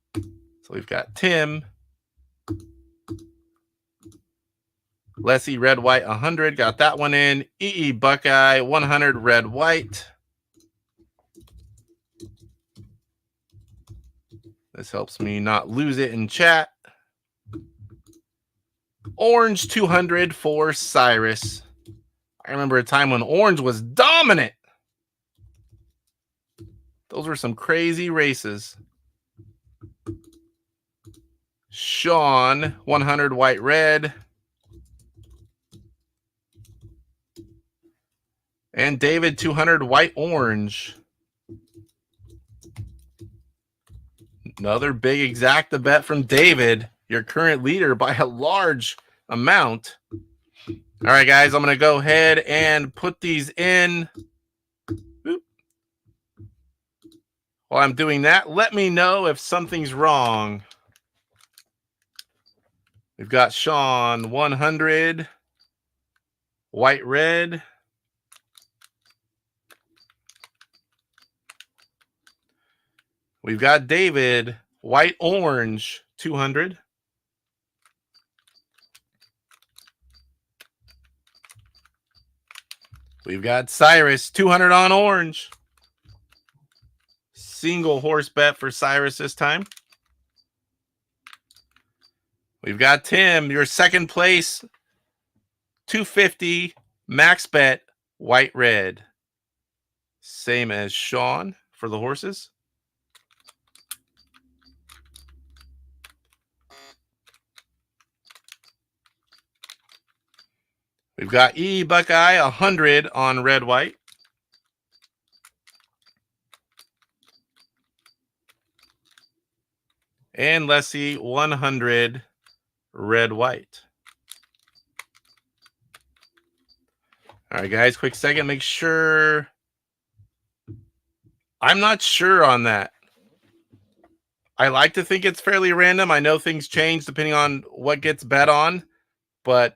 [SPEAKER 2] So we've got Tim, Leslie red white 100. Got that one in. EE Buckeye 100 red white. This helps me not lose it in chat. Orange 200 for Cyrus. I remember a time when orange was dominant. Those were some crazy races. Sean 100 white red. And David 200 white orange. Another big exacta bet from David, your current leader by a large amount. All right, guys, I'm going to go ahead and put these in. Oop. While I'm doing that, let me know if something's wrong. We've got Sean 100 white red. We've got David white orange 200. We've got Cyrus 200 on orange. Single horse bet for Cyrus this time. We've got Tim, your second place, 250 max bet white red. Same as Sean for the horses. We've got E Buckeye 100 on red white. And Leslie 100 red white. All right, guys, quick second. Make sure. I'm not sure on that. I like to think it's fairly random. I know things change depending on what gets bet on, but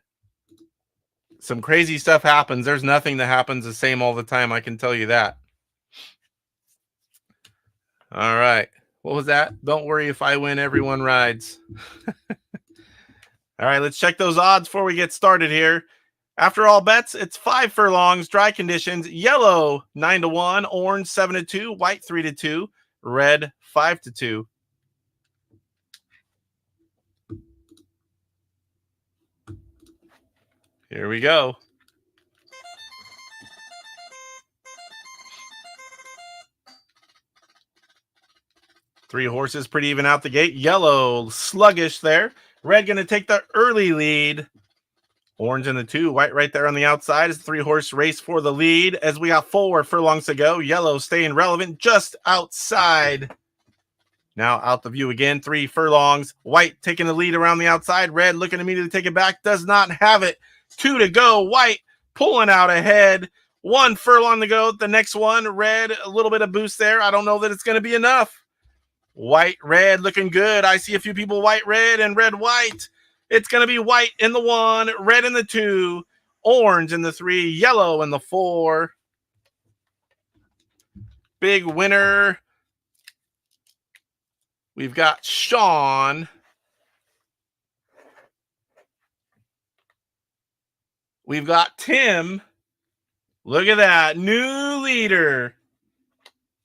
[SPEAKER 2] some crazy stuff happens. There's nothing that happens the same all the time. I can tell you that. All right. What was that? Don't worry if I win, everyone rides. All right, let's check those odds before we get started here. After all bets, it's 5 furlongs, dry conditions, yellow 9-1, orange 7-2, white 3-2, red 5-2. Here we go. Three horses pretty even out the gate. Yellow sluggish there. Red going to take the early lead. Orange in the 2, white right there on the outside. It's a 3-horse race for the lead as we got 4 furlongs to go. Yellow staying relevant just outside. Now out the view again, 3 furlongs. White taking the lead around the outside. Red looking to immediately take it back. Does not have it. 2 to go. White pulling out ahead. 1 furlong to go. The next one, red, a little bit of boost there. I don't know that it's going to be enough. White, red looking good. I see a few people white, red, and red, white. It's going to be white in the 1, red in the 2, orange in the 3, yellow in the 4. Big winner. We've got Sean. We've got Tim. Look at that. New leader.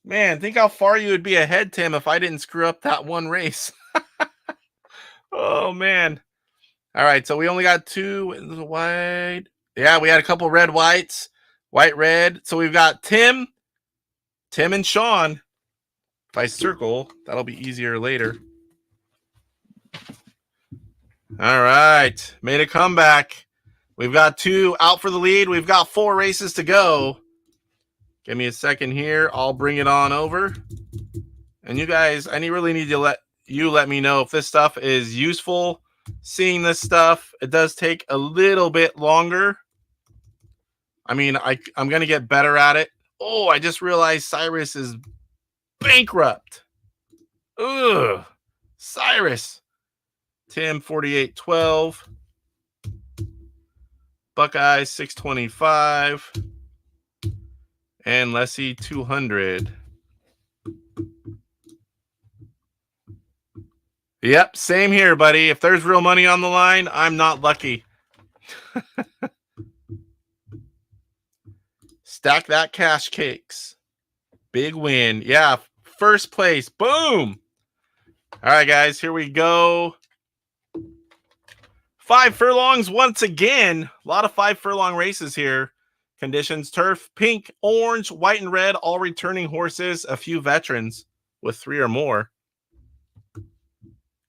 [SPEAKER 2] Man, think how far you would be ahead, Tim, if I didn't screw up that one race. Oh, man. All right, so we only got 2 white. Yeah, we had a couple red whites. White, red. So we've got Tim, and Sean. If I circle, that'll be easier later. All right, made a comeback. We've got 2 out for the lead. We've got 4 races to go. Give me a second here. I'll bring it on over. And you guys, I really need to let me know if this stuff is useful. Seeing this stuff, it does take a little bit longer. I mean, I'm going to get better at it. Oh, I just realized Cyrus is bankrupt. Ugh. Cyrus. Tim, 48.12. Buckeye, 625. And Leslie, 200. Yep, same here, buddy. If there's real money on the line, I'm not lucky. Stack that cash, cakes. Big win. Yeah, first place. Boom. All right, guys, here we go. 5 furlongs once again. A lot of 5 furlong races here. Conditions: turf, pink, orange, white, and red, all returning horses, a few veterans with 3 or more.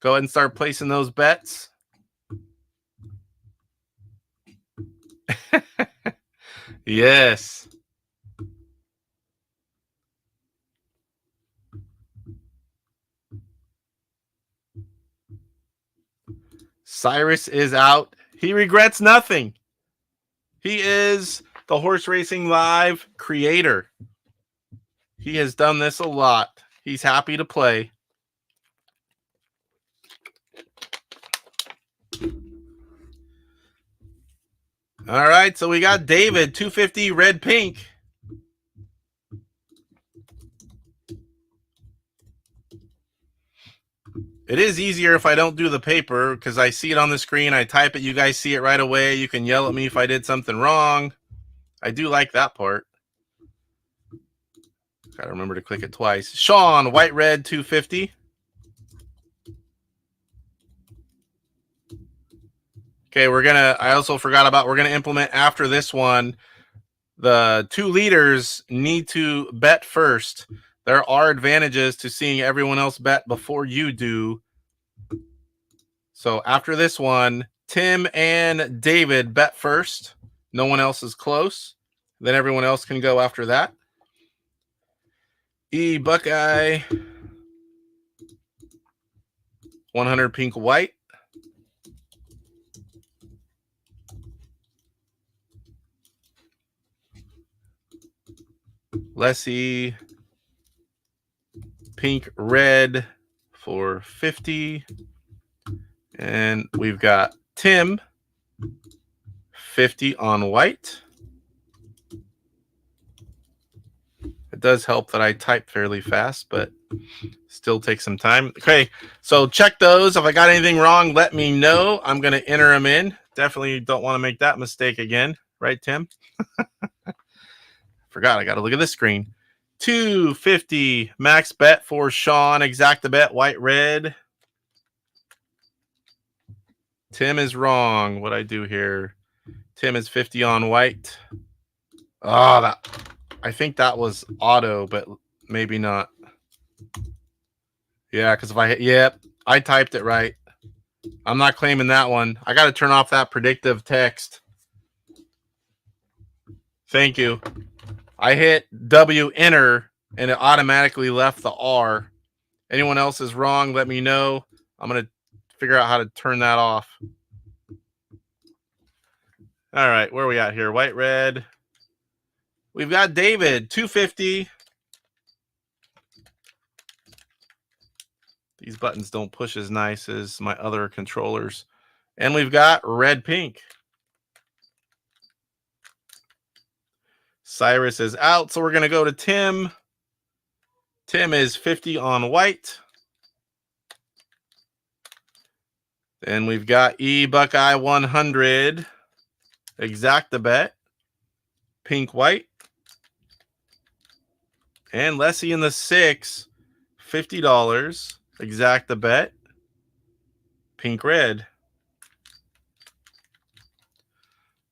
[SPEAKER 2] Go ahead and start placing those bets. Yes. Cyrus is out. He regrets nothing. He is the Horse Racing Live creator. He has done this a lot. He's happy to play. All right, so we got David, 250 red pink. It is easier if I don't do the paper because I see it on the screen. I type it. You guys see it right away. You can yell at me if I did something wrong. I do like that part. Got to remember to click it twice. Sean, white, red, 250. Okay, I also forgot about, we're going to implement after this one. The 2 leaders need to bet first. There are advantages to seeing everyone else bet before you do. So after this one, Tim and David bet first. No one else is close. Then everyone else can go after that. Buckeye, 100 pink white. Leslie, pink red for 50. And we've got Tim, 50 on white. It does help that I type fairly fast, but still takes some time. Okay, so check those. If I got anything wrong, let me know. I'm going to enter them in. Definitely don't want to make that mistake again. Right, Tim? Forgot, I got to look at this screen. 250 max bet for Sean. Exacta bet, white, red. Tim is wrong. What I do here? Tim is 50 on white. Oh, I think that was auto, but maybe not. Yeah, because if I typed it right. I'm not claiming that one. I got to turn off that predictive text. Thank you. I hit W enter and it automatically left the R. Anyone else is wrong, let me know. I'm going to figure out how to turn that off. All right, where are we at here? White, red. We've got David, 250. These buttons don't push as nice as my other controllers. And we've got red, pink. Cyrus is out, so we're going to go to Tim. Tim is 50 on white. Then we've got Buckeye 100. Exacta bet. Pink, white. And Leslie in the 6. $50. Exacta bet. Pink, red.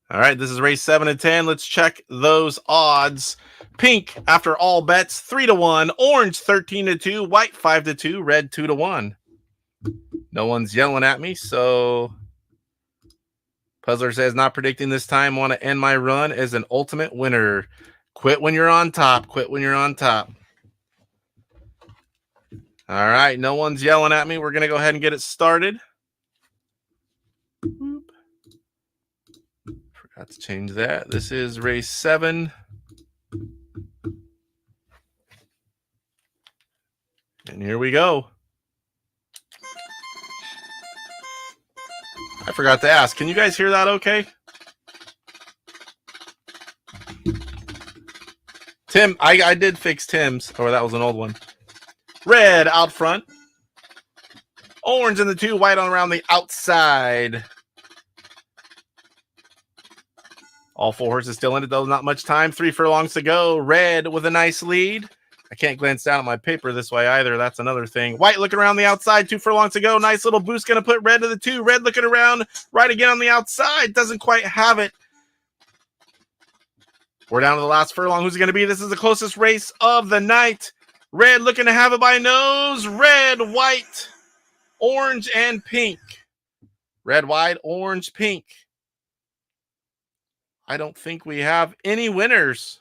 [SPEAKER 2] All right, this is race 7 to 10. Let's check those odds. Pink, after all bets, 3-1. Orange, 13-2. White, 5-2. Red, 2-1. No one's yelling at me, so Puzzler says, not predicting this time. Want to end my run as an ultimate winner. Quit when you're on top. Quit when you're on top. All right. No one's yelling at me. We're going to go ahead and get it started. Forgot to change that. This is race 7. And here we go. I forgot to ask. Can you guys hear that okay? Tim, I did fix Tim's. Oh, that was an old one. Red out front. Orange in the 2, white on around the outside. All 4 horses still in it, though. Not much time. 3 furlongs to go. Red with a nice lead. I can't glance down at my paper this way either. That's another thing. White looking around the outside. 2 furlongs to go. Nice little boost. Going to put red to the 2. Red looking around. Right again on the outside. Doesn't quite have it. We're down to the last furlong. Who's it going to be? This is the closest race of the night. Red looking to have it by nose. Red, white, orange, and pink. Red, white, orange, pink. I don't think we have any winners.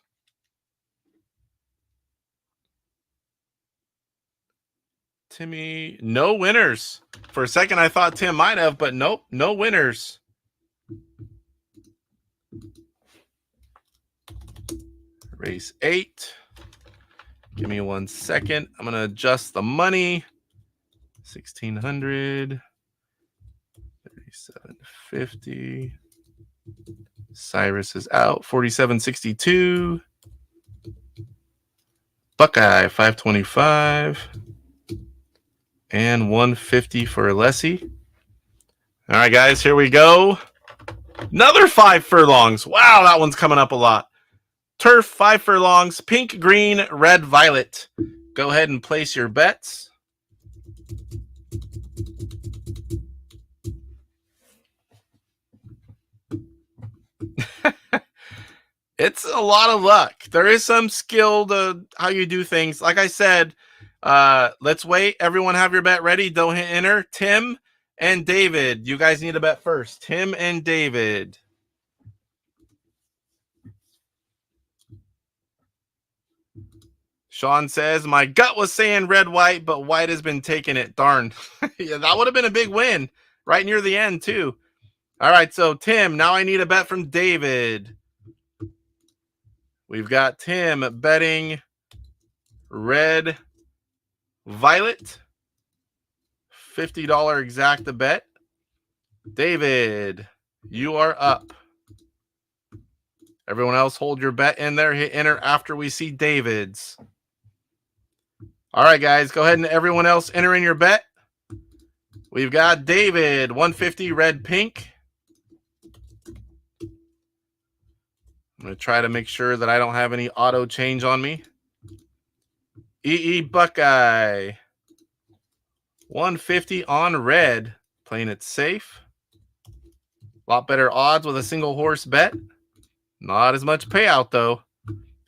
[SPEAKER 2] Timmy, no winners. For a second, I thought Tim might have, but nope, no winners. Race 8. Give me 1 second. I'm going to adjust the money. 1,600. 37.50. Cyrus is out. 47.62. Buckeye 525. And 150 for Alessi. All right, guys, here we go. Another 5 furlongs. Wow, that one's coming up a lot. Turf, 5 furlongs, pink, green, red, violet. Go ahead and place your bets. It's a lot of luck. There is some skill to how you do things. Like I said, let's wait. Everyone have your bet ready. Don't hit enter. Tim and David. You guys need a bet first. Tim and David. Sean says, my gut was saying red, white, but white has been taking it. Darn. Yeah, that would have been a big win right near the end, too. All right, so Tim, now I need a bet from David. We've got Tim betting red, violet. $50 exacta bet. David, you are up. Everyone else hold your bet in there. Hit enter after we see David's. All right, guys, go ahead and everyone else enter in your bet. We've got David, 150 red, pink. I'm going to try to make sure that I don't have any auto change on me. EE Buckeye, 150 on red. Playing it safe. A lot better odds with a single horse bet. Not as much payout, though.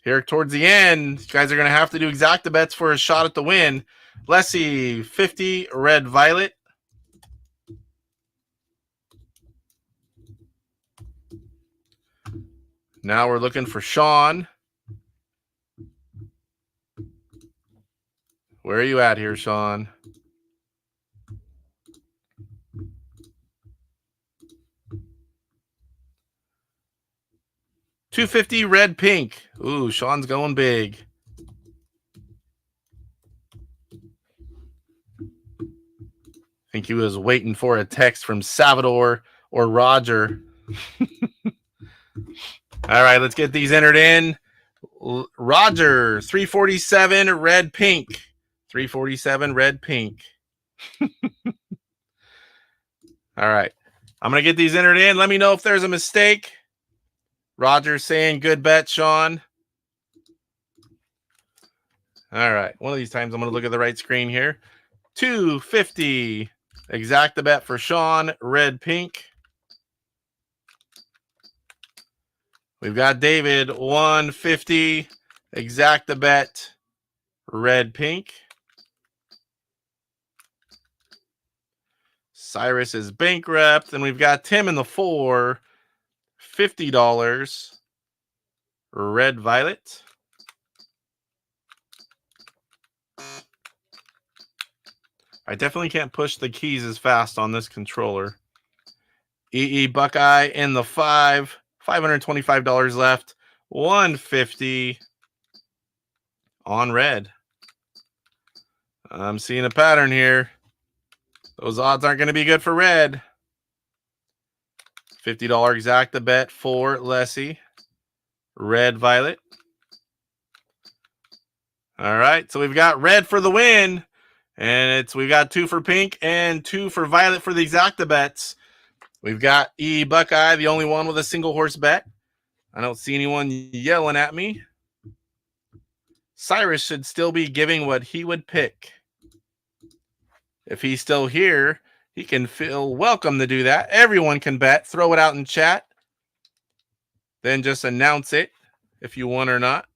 [SPEAKER 2] Here towards the end, you guys are going to have to do exacta bets for a shot at the win. Lessie, 50, red, violet. Now we're looking for Sean. Where are you at here, Sean? $250 red, pink. Ooh, Sean's going big. I think he was waiting for a text from Salvador or Roger. All right, let's get these entered in. Roger, 347 red, pink. 347 red, pink. All right, I'm going to get these entered in. Let me know if there's a mistake. Roger saying good bet, Sean. All right, one of these times I'm going to look at the right screen here. 250 exacta bet for Sean, red, pink. We've got David, 150 exacta bet, red, pink. Cyrus is bankrupt. And we've got Tim in the 4. $50. Red Violet. I definitely can't push the keys as fast on this controller. EE Buckeye in the 5. $525 left. $150 on red. I'm seeing a pattern here. Those odds aren't going to be good for red. $50 exacta bet for Lessie. Red Violet. All right, so we've got red for the win. And we've got 2 for pink and 2 for violet for the exacta bets. We've got E Buckeye, the only one with a single horse bet. I don't see anyone yelling at me. Cyrus should still be giving what he would pick. If he's still here, he can feel welcome to do that. Everyone can bet. Throw it out in chat. Then just announce it if you won or not.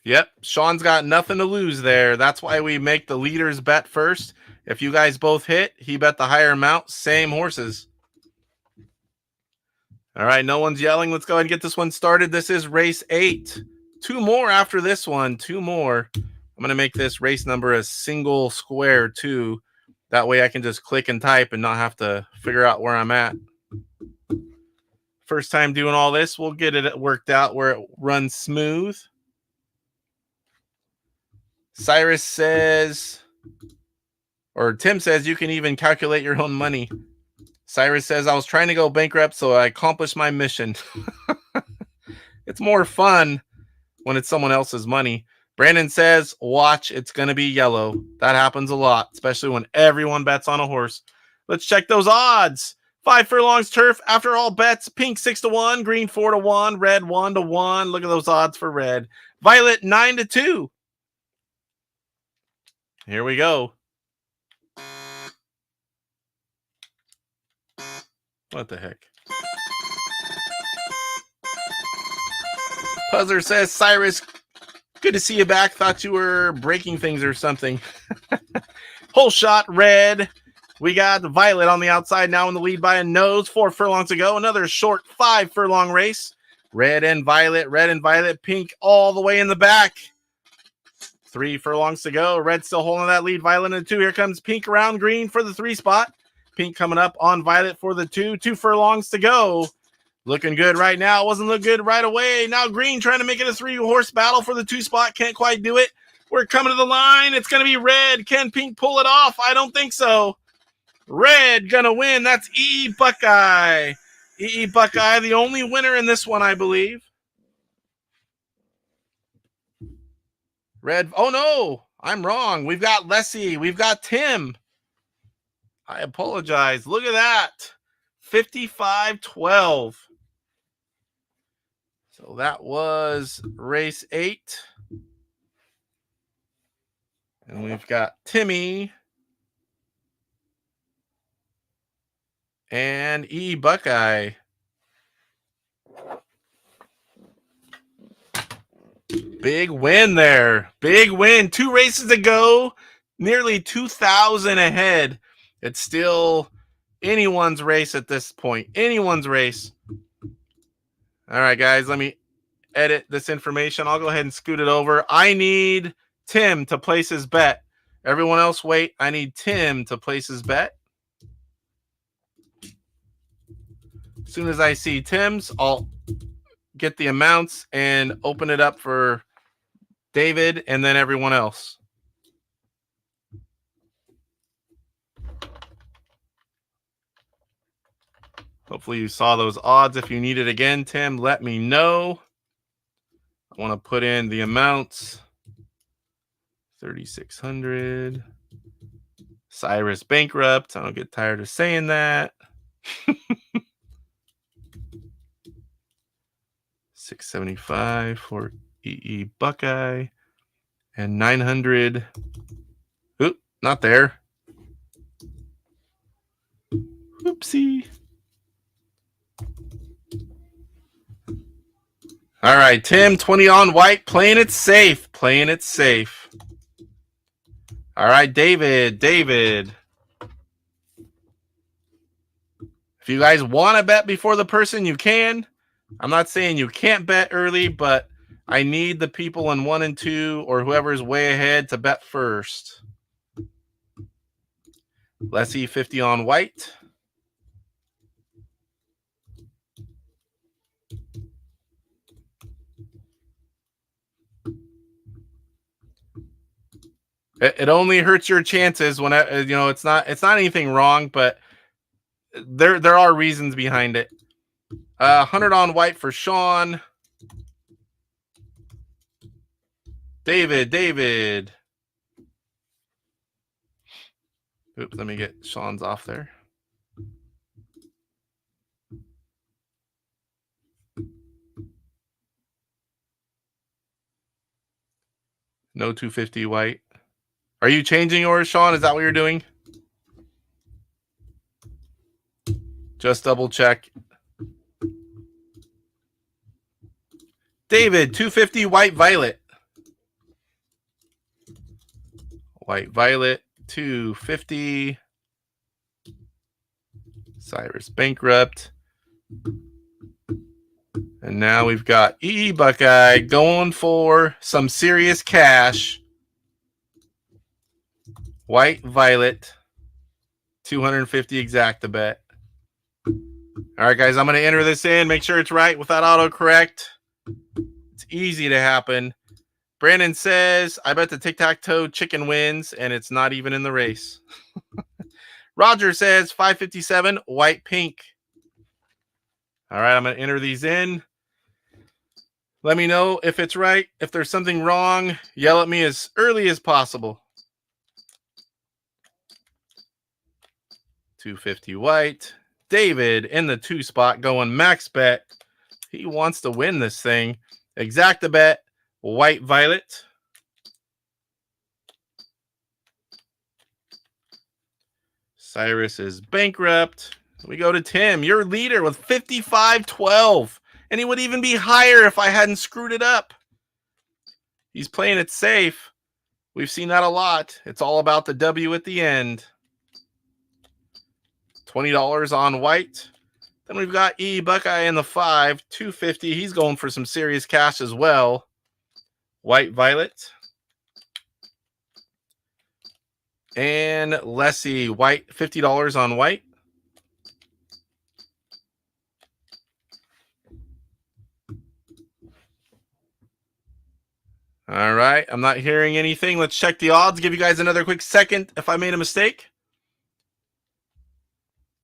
[SPEAKER 2] Yep, Sean's got nothing to lose there. That's why we make the leaders bet first. If you guys both hit, he bet the higher amount. Same horses. All right, no one's yelling. Let's go ahead and get this one started. This is race 8. 2 more after this one. 2 more. I'm going to make this race number a single square, too. That way I can just click and type and not have to figure out where I'm at. First time doing all this, we'll get it worked out where it runs smooth. Cyrus says, or Tim says, you can even calculate your own money. Cyrus says, I was trying to go bankrupt, so I accomplished my mission. It's more fun when it's someone else's money. Brandon says, watch, it's going to be yellow. That happens a lot, especially when everyone bets on a horse. Let's check those odds. 5 furlongs turf after all bets. Pink 6-1, green 4-1, red 1-1. Look at those odds for red. Violet 9-2. Here we go. What the heck? Puzzler says, Cyrus, good to see you back. Thought you were breaking things or something. Whole shot red. We got Violet on the outside now in the lead by a nose. 4 furlongs to go. Another short 5 furlong race. Red and violet, pink all the way in the back. 3 furlongs to go. Red still holding that lead. Violet in the 2. Here comes pink around green for the 3 spot. Pink coming up on violet for the 2. 2 furlongs to go. Looking good right now. Wasn't look good right away. Now green trying to make it a 3-horse battle for the 2 spot. Can't quite do it. We're coming to the line. It's going to be red. Can pink pull it off? I don't think so. Red going to win. That's E Buckeye. E Buckeye, the only winner in this one, I believe. Red. Oh, no. I'm wrong. We've got Lessie. We've got Tim. I apologize. Look at that. 55-12. So that was race 8. And we've got Timmy and E Buckeye. Big win there. Big win. 2 races to go. Nearly 2,000 ahead. It's still anyone's race at this point. Anyone's race. All right, guys, let me edit this information. I'll go ahead and scoot it over. I need Tim to place his bet. Everyone else wait. I need Tim to place his bet. As soon as I see Tim's, I'll get the amounts and open it up for David and then everyone else. Hopefully you saw those odds. If you need it again, Tim, let me know. I want to put in the amounts. 3,600. Cyrus bankrupt. I don't get tired of saying that. 675 for EE Buckeye. And 900. Oop, not there. Oopsie. All right, Tim, 20 on white, playing it safe, playing it safe. All right, David. If you guys want to bet before the person, you can. I'm not saying you can't bet early, but I need the people in 1 and 2 or whoever's way ahead to bet first. Lessie 50 on white. It only hurts your chances when it's not anything wrong, but there are reasons behind it. 100 on white for Sean. David. Oops, let me get Sean's off there. No 250 white. Are you changing yours, Sean? Is that what you're doing? Just double check. David, 250 white violet. White violet, 250. Cyrus bankrupt. And now we've got EE Buckeye going for some serious cash. White violet, 250 exacta bet. All right, guys, I'm going to enter this in. Make sure it's right without autocorrect. It's easy to happen. Brandon says, I bet the tic-tac-toe chicken wins, and it's not even in the race. Roger says, 557, white pink. All right, I'm going to enter these in. Let me know if it's right. If there's something wrong, yell at me as early as possible. 250 white. David in the 2 spot going max bet. He wants to win this thing. Exacta bet, white violet. Cyrus is bankrupt. We go to Tim, your leader with 55-12. And he would even be higher if I hadn't screwed it up. He's playing it safe. We've seen that a lot. It's all about the W at the end. $20 on white. Then we've got E Buckeye in the 5, 250. He's going for some serious cash as well. White violet. And Lessie white, $50 on white. All right, I'm not hearing anything. Let's check the odds. Give you guys another quick second if I made a mistake.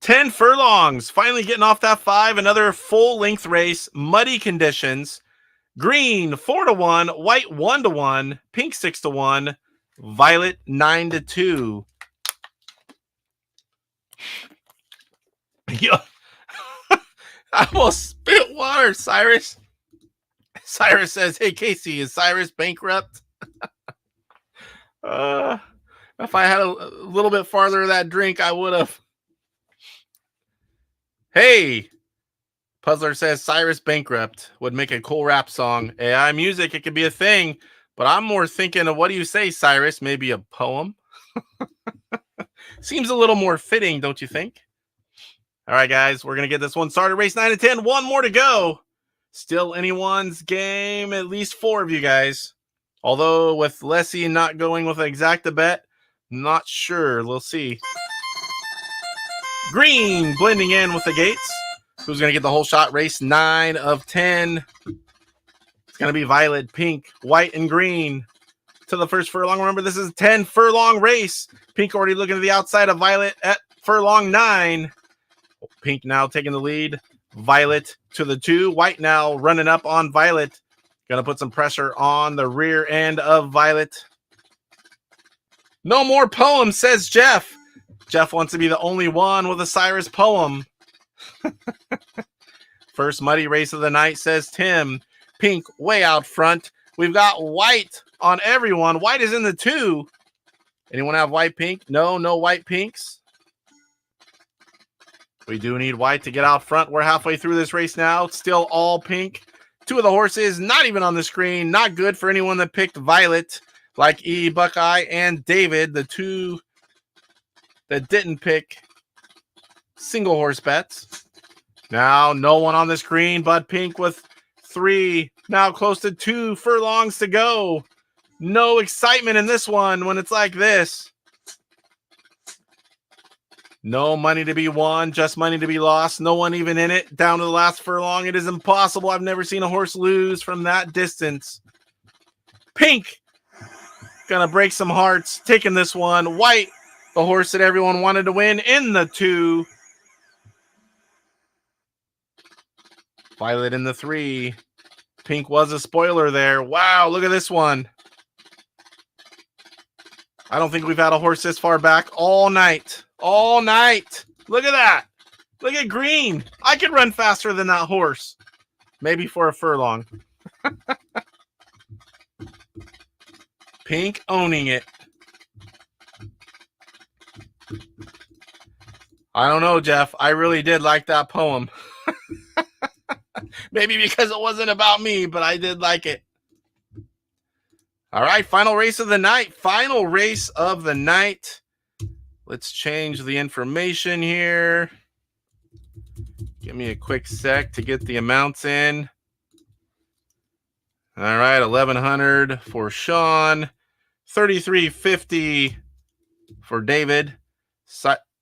[SPEAKER 2] 10 furlongs, finally getting off that 5. Another full-length race, muddy conditions. Green 4-1, white 1-1, pink 6-1, violet 9-2. Yo, I almost spit water, Cyrus. Cyrus says, hey, Casey, is Cyrus bankrupt? If I had a little bit farther of that drink, I would have. Hey, Puzzler says Cyrus bankrupt would make a cool rap song. AI music, it could be a thing, but I'm more thinking of, what do you say, Cyrus? Maybe a poem? Seems a little more fitting, don't you think? All right, guys, we're going to get this one started. Race 9 and 10, one more to go. Still anyone's game, at least 4 of you guys. Although with Lessie not going with an exacta bet, not sure. We'll see. Green blending in with the gates. Who's going to get the whole shot? Race 9 of 10. It's going to be violet, pink, white, and green to the first furlong. Remember, this is a 10 furlong race. Pink already looking to the outside of violet at furlong 9. Pink now taking the lead. Violet to the 2. White now running up on violet. Going to put some pressure on the rear end of violet. No more poems, says Jeff. Jeff wants to be the only one with a Cyrus poem. First muddy race of the night, says Tim. Pink way out front. We've got white on everyone. White is in the 2. Anyone have white pink? No white pinks. We do need white to get out front. We're halfway through this race now. Still all pink. 2 of the horses not even on the screen. Not good for anyone that picked violet. like E. Buckeye and David, the two that didn't pick single horse bets. Now, no one on the screen but Pink with 3, now close to 2 furlongs to go. No excitement in this one when it's like this. No money to be won, just money to be lost. No one even in it. Down to the last furlong. It is impossible. I've never seen a horse lose from that distance. Pink gonna break some hearts, taking this one. White, the horse that everyone wanted to win, in the 2. Violet in the 3. Pink was a spoiler there. Wow, look at this one. I don't think we've had a horse this far back all night. All night. Look at that. Look at Green. I could run faster than that horse. Maybe for a furlong. Pink owning it. I don't know, Jeff. I really did like that poem. Maybe because it wasn't about me, but I did like it. All right, final race of the night. Final race of the night. Let's change the information here. Give me a quick sec to get the amounts in. All right, 1,100 for Sean. 3,350 for David.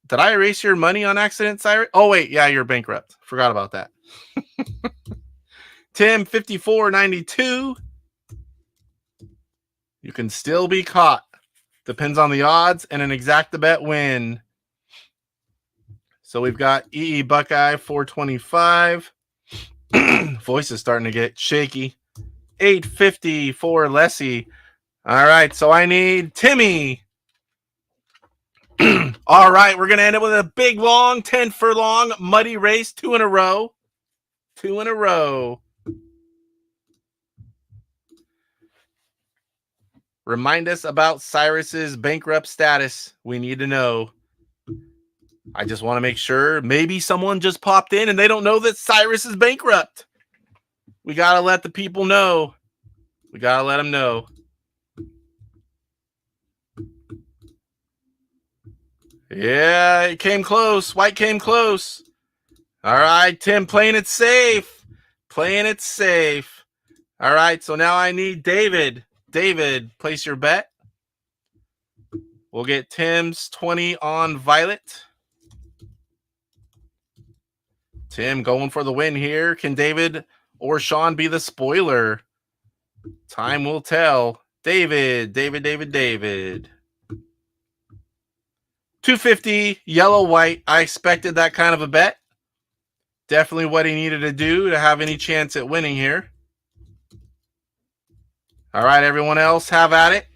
[SPEAKER 2] Did I erase your money on accident, Cyrus? Oh, wait. Yeah, you're bankrupt. Forgot about that. Tim, 54.92. You can still be caught. Depends on the odds and an exacta bet win. So we've got EE Buckeye, 425. Voice is starting to get shaky. 850 for Lessie. All right, so I need Timmy. All right, we're going to end it with a big, long, 10 furlong, muddy race, 2 in a row. 2 in a row. Remind us about Cyrus's bankrupt status. We need to know. I just want to make sure. Maybe someone just popped in and they don't know that Cyrus is bankrupt. We got to let the people know. We got to let them know. Yeah, it came close. White came close. All right, Tim, playing it safe. Playing it safe. All right, so now I need David. David, place your bet. We'll get Tim's 20 on Violet. Tim going for the win here. Can David or Sean be the spoiler? Time will tell. David. 250, yellow, white. I expected that kind of a bet. Definitely what he needed to do to have any chance at winning here. All right, everyone else, have at it.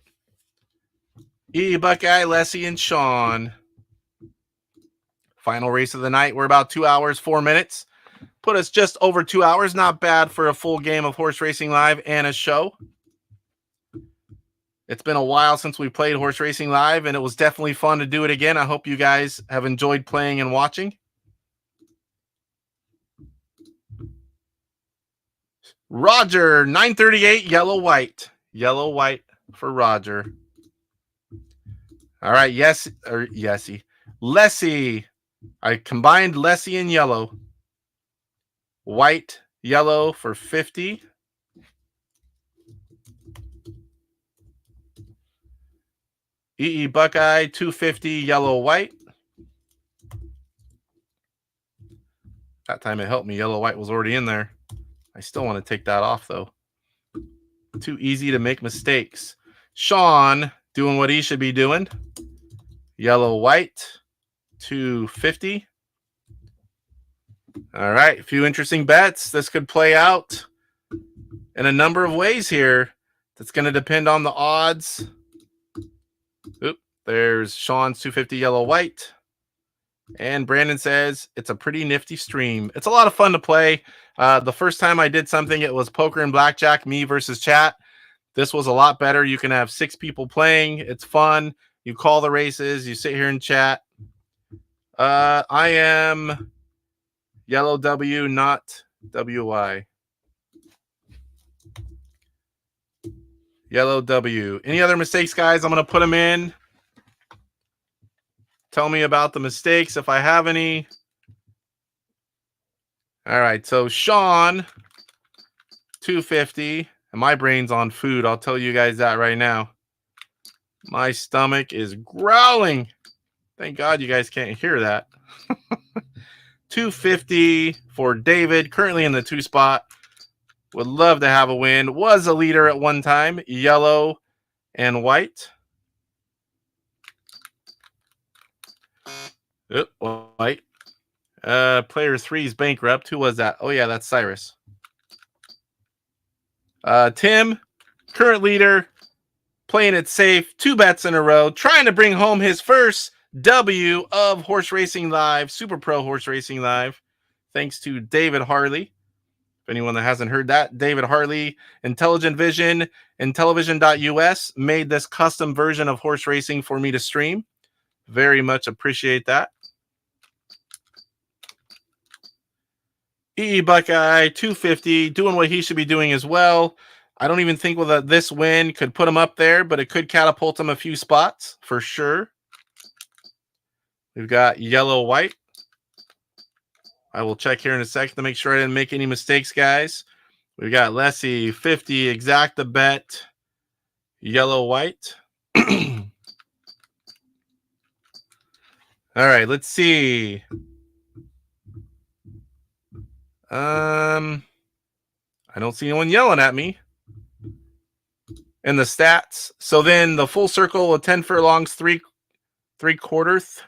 [SPEAKER 2] E. Buckeye, Lessie, and Sean. Final race of the night. We're about 2 hours, 4 minutes. Put us just over 2 hours. Not bad for a full game of Horse Racing Live and a show. It's been a while since we played Horse Racing Live, and it was definitely fun to do it again. I hope you guys have enjoyed playing and watching. Roger, 938, yellow, white. Yellow, white for Roger. All right, Lessie. I combined Lessie and yellow. White, yellow for 50. EE Buckeye, 250, yellow, white. That time it helped me. Yellow, white was already in there. I still want to take that off, though. Too easy to make mistakes. Sean doing what he should be doing. Yellow, white, 250. All right, a few interesting bets. This could play out in a number of ways here. That's going to depend on the odds. Oop, there's Sean's 250 yellow, white. And Brandon says it's a pretty nifty stream. It's a lot of fun to play. The first time I did something, it was poker and blackjack, me versus chat. This was a lot better. You can have 6 people playing. It's fun. You call the races. You sit here and chat. I am yellow W, not WY. Yellow W. Any other mistakes, guys? I'm going to put them in. Tell me about the mistakes if I have any. All right, so Sean, 250. And my brain's on food. I'll tell you guys that right now. My stomach is growling. Thank God you guys can't hear that. 250 for David, currently in the 2 spot. Would love to have a win. Was a leader at one time. Yellow and white. White. Player 3 is bankrupt. Who was that? Oh, yeah, that's Cyrus. Tim, current leader, playing it safe. 2 bets in a row. Trying to bring home his first W of Horse Racing Live, Super Pro Horse Racing Live. Thanks to David Harley. If anyone that hasn't heard that, David Harley, Intellivision, Intellivision.us made this custom version of horse racing for me to stream. Very much appreciate that. Buckeye, 250, doing what he should be doing as well. I don't even think this win could put him up there, but it could catapult him a few spots for sure. We've got yellow-white. I will check here in a second to make sure I didn't make any mistakes, guys. We've got Lessie, 50, exact the bet, yellow-white. All right, let's see. I don't see anyone yelling at me in the stats. So then the full circle of 10 furlongs, 3/4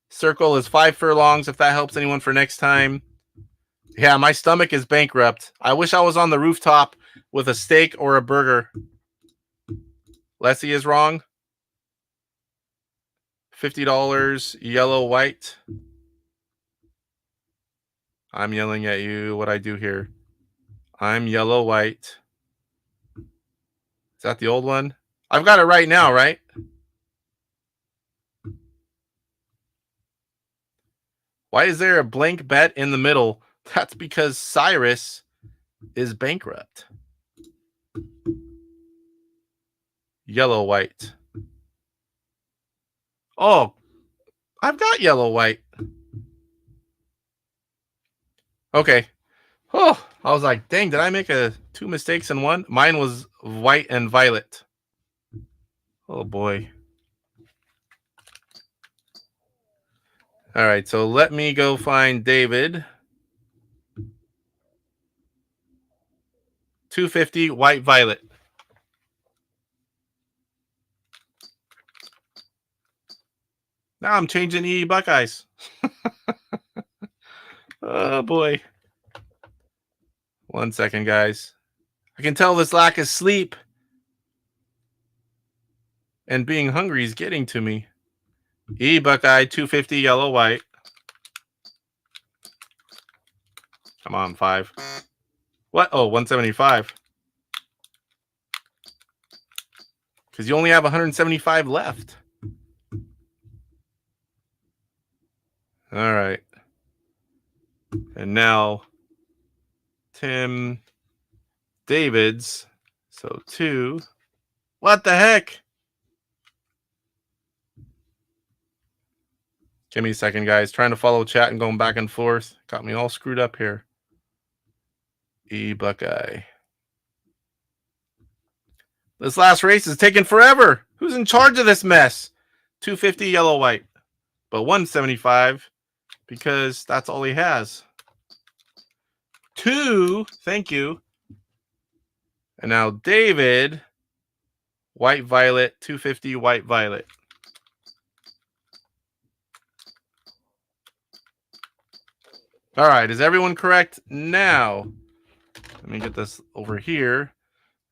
[SPEAKER 2] circle is 5 furlongs, if that helps anyone for next time. Yeah, my stomach is bankrupt. I wish I was on the rooftop with a steak or a burger. Leslie is wrong. $50, yellow-white. I'm yelling at you. What I do here? I'm yellow-white. Is that the old one? I've got it right now, right? Why is there a blank bet in the middle? That's because Cyrus is bankrupt. Yellow-white. Oh, I've got yellow-white. Okay. Oh, I was like, dang, did I make 2 mistakes in one? Mine was white and violet. Oh, boy. All right, so let me go find David. 250, white, violet. Now I'm changing Buckeyes. Oh, boy. 1 second, guys. I can tell this lack of sleep and being hungry is getting to me. Buckeye, 250, yellow, white. Come on, 5. What? Oh, 175. Because you only have 175 left. All right. And now Tim David's. So 2. What the heck? Give me a second, guys. Trying to follow chat and going back and forth. Got me all screwed up here. Buckeye. This last race is taking forever. Who's in charge of this mess? 250 yellow white. But 175 because that's all he has. 2. Thank you. And now David, white violet, 250 white violet. All right, is everyone correct now? Let me get this over here.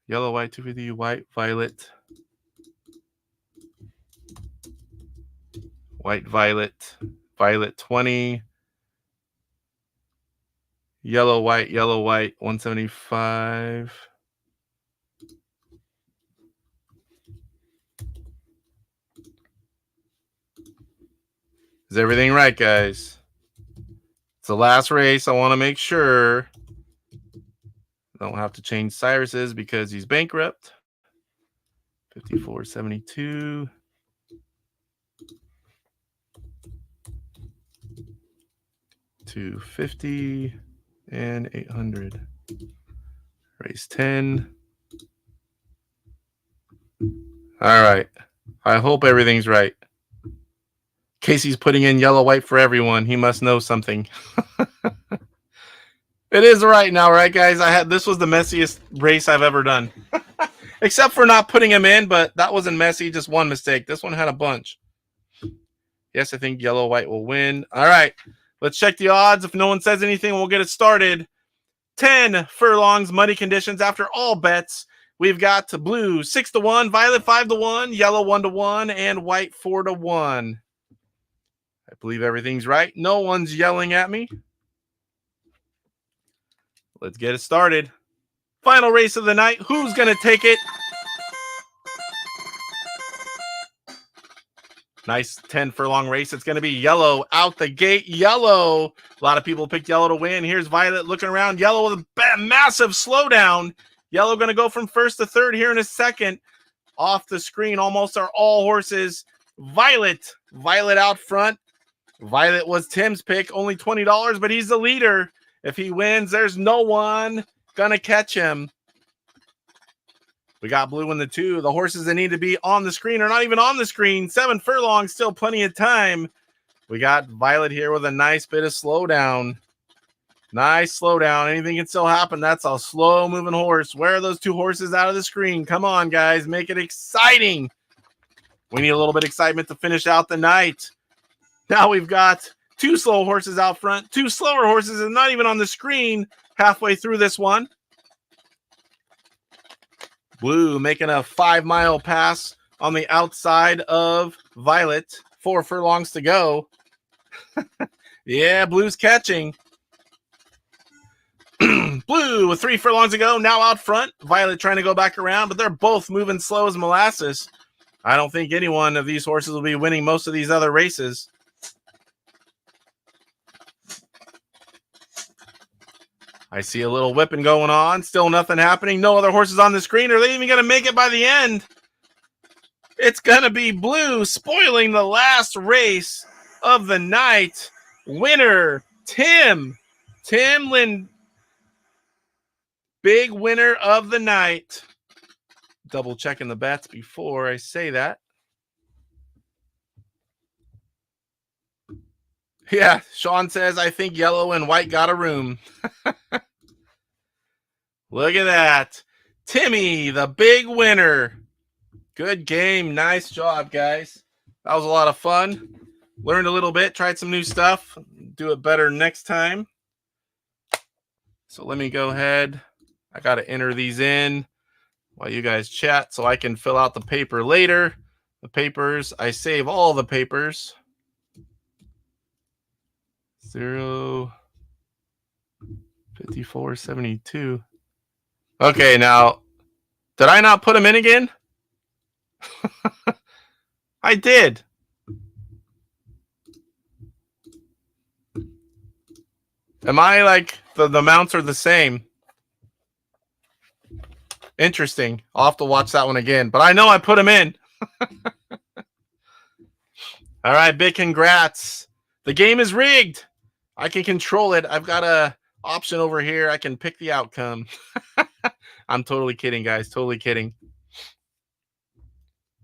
[SPEAKER 2] Yellow, white, 250, white, violet. White, violet. Violet, 20. Yellow, white, 175. Is everything right, guys? It's the last race. I want to make sure. Don't have to change Cyrus's because he's bankrupt. 54.72. $250 and 800. Race 10. All right. I hope everything's right. Casey's putting in yellow, white for everyone. He must know something. It is right now, right, guys? This was the messiest race I've ever done. Except for not putting him in, but that wasn't messy. Just one mistake. This one had a bunch. Yes, I think yellow, white will win. All right. Let's check the odds. If no one says anything, we'll get it started. 10 furlongs, muddy conditions after all bets. We've got blue 6-1, violet 5-1, yellow 1-1, and white 4-1. I believe everything's right. No one's yelling at me. Let's get it started. Final race of the night. Who's going to take it? Nice 10 furlong race. It's going to be yellow out the gate. Yellow. A lot of people picked yellow to win. Here's violet looking around. Yellow with a massive slowdown. Yellow going to go from first to third here in a second. Off the screen almost are all horses. Violet out front. Violet was Tim's pick, only $20, but he's the leader. If he wins, there's no one going to catch him. We got blue in the 2. The horses that need to be on the screen are not even on the screen. 7 furlongs, still plenty of time. We got violet here with a nice bit of slowdown. Nice slowdown. Anything can still happen. That's a slow-moving horse. Where are those 2 horses out of the screen? Come on, guys. Make it exciting. We need a little bit of excitement to finish out the night. Now we've got 2 slow horses out front, 2 slower horses and not even on the screen halfway through this one. Blue making a 5-mile pass on the outside of violet. 4 furlongs to go. Yeah, blue's catching. Blue with 3 furlongs to go, now out front. Violet trying to go back around, but they're both moving slow as molasses. I don't think any one of these horses will be winning most of these other races. I see a little whipping going on. Still nothing happening. No other horses on the screen. Are they even going to make it by the end? It's going to be blue spoiling the last race of the night. Winner, Tim. Tim Lind. Big winner of the night. Double checking the bets before I say that. Yeah, Sean says, I think yellow and white got a room. Look at that. Timmy, the big winner. Good game. Nice job, guys. That was a lot of fun. Learned a little bit. Tried some new stuff. Do it better next time. So let me go ahead. I got to enter these in while you guys chat so I can fill out the paper later. The papers, I save all the papers. 54.72. Okay, now, did I not put them in again? I did. Am I like the amounts are the same? Interesting. I'll have to watch that one again, but I know I put them in. All right, big congrats. The game is rigged. I can control it. I've got a option over here. I can pick the outcome. I'm totally kidding, guys. Totally kidding.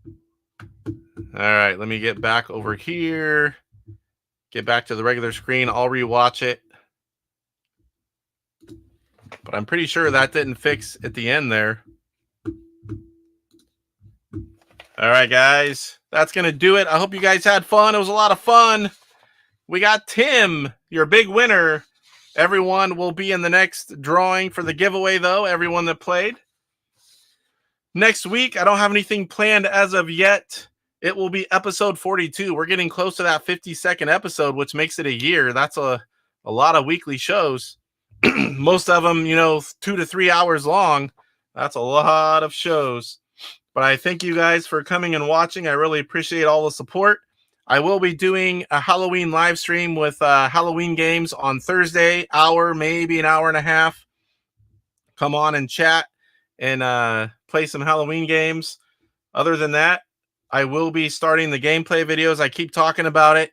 [SPEAKER 2] All right, let me get back over here. Get back to the regular screen. I'll rewatch it. But I'm pretty sure that didn't fix at the end there. All right, guys. That's going to do it. I hope you guys had fun. It was a lot of fun. We got Tim, your big winner. Everyone will be in the next drawing for the giveaway, though, everyone that played. Next week, I don't have anything planned as of yet. It will be episode 42. We're getting close to that 52nd episode, which makes it a year. That's a lot of weekly shows. Most of them, 2 to 3 hours long. That's a lot of shows. But I thank you guys for coming and watching. I really appreciate all the support. I will be doing a Halloween live stream with Halloween games on Thursday, maybe an hour and a half. Come on and chat and play some Halloween games. Other than that, I will be starting the gameplay videos. I keep talking about it.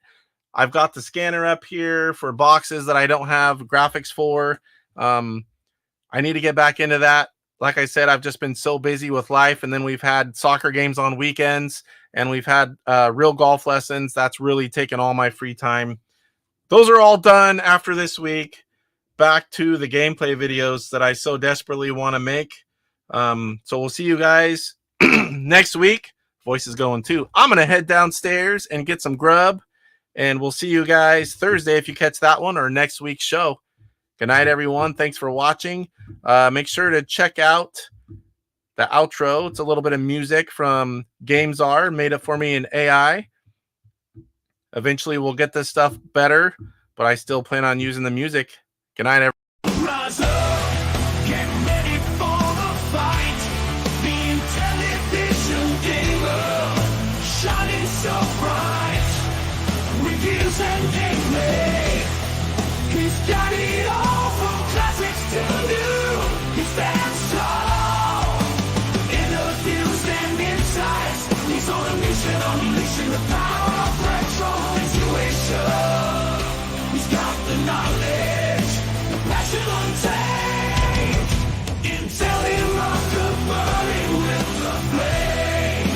[SPEAKER 2] I've got the scanner up here for boxes that I don't have graphics for. I need to get back into that. Like I said, I've just been so busy with life, and then we've had soccer games on weekends, and we've had real golf lessons. That's really taken all my free time. Those are all done after this week. Back to the gameplay videos that I so desperately want to make. So we'll see you guys next week. Voice is going too. I'm going to head downstairs and get some grub, and we'll see you guys Thursday if you catch that one, or next week's show. Good night, everyone. Thanks for watching. Make sure to check out the outro. It's a little bit of music from GamesR, made it for me in AI. Eventually, we'll get this stuff better, but I still plan on using the music. Good night, everyone.
[SPEAKER 3] Rise up, get ready for the fight. The Intellivision gamer, shining so bright. Reviews and gameplay. He's got it all from classics to new. He stands tall. Interviews and insights. He's on a mission, unleashing the power of retro intuition. He's got the knowledge, the passion untamed. Intellivision burning with the flame.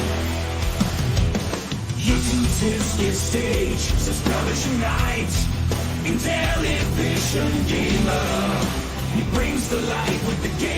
[SPEAKER 3] Uses his stage, subscribers unite. Intellivision gamer, he brings the light with the game.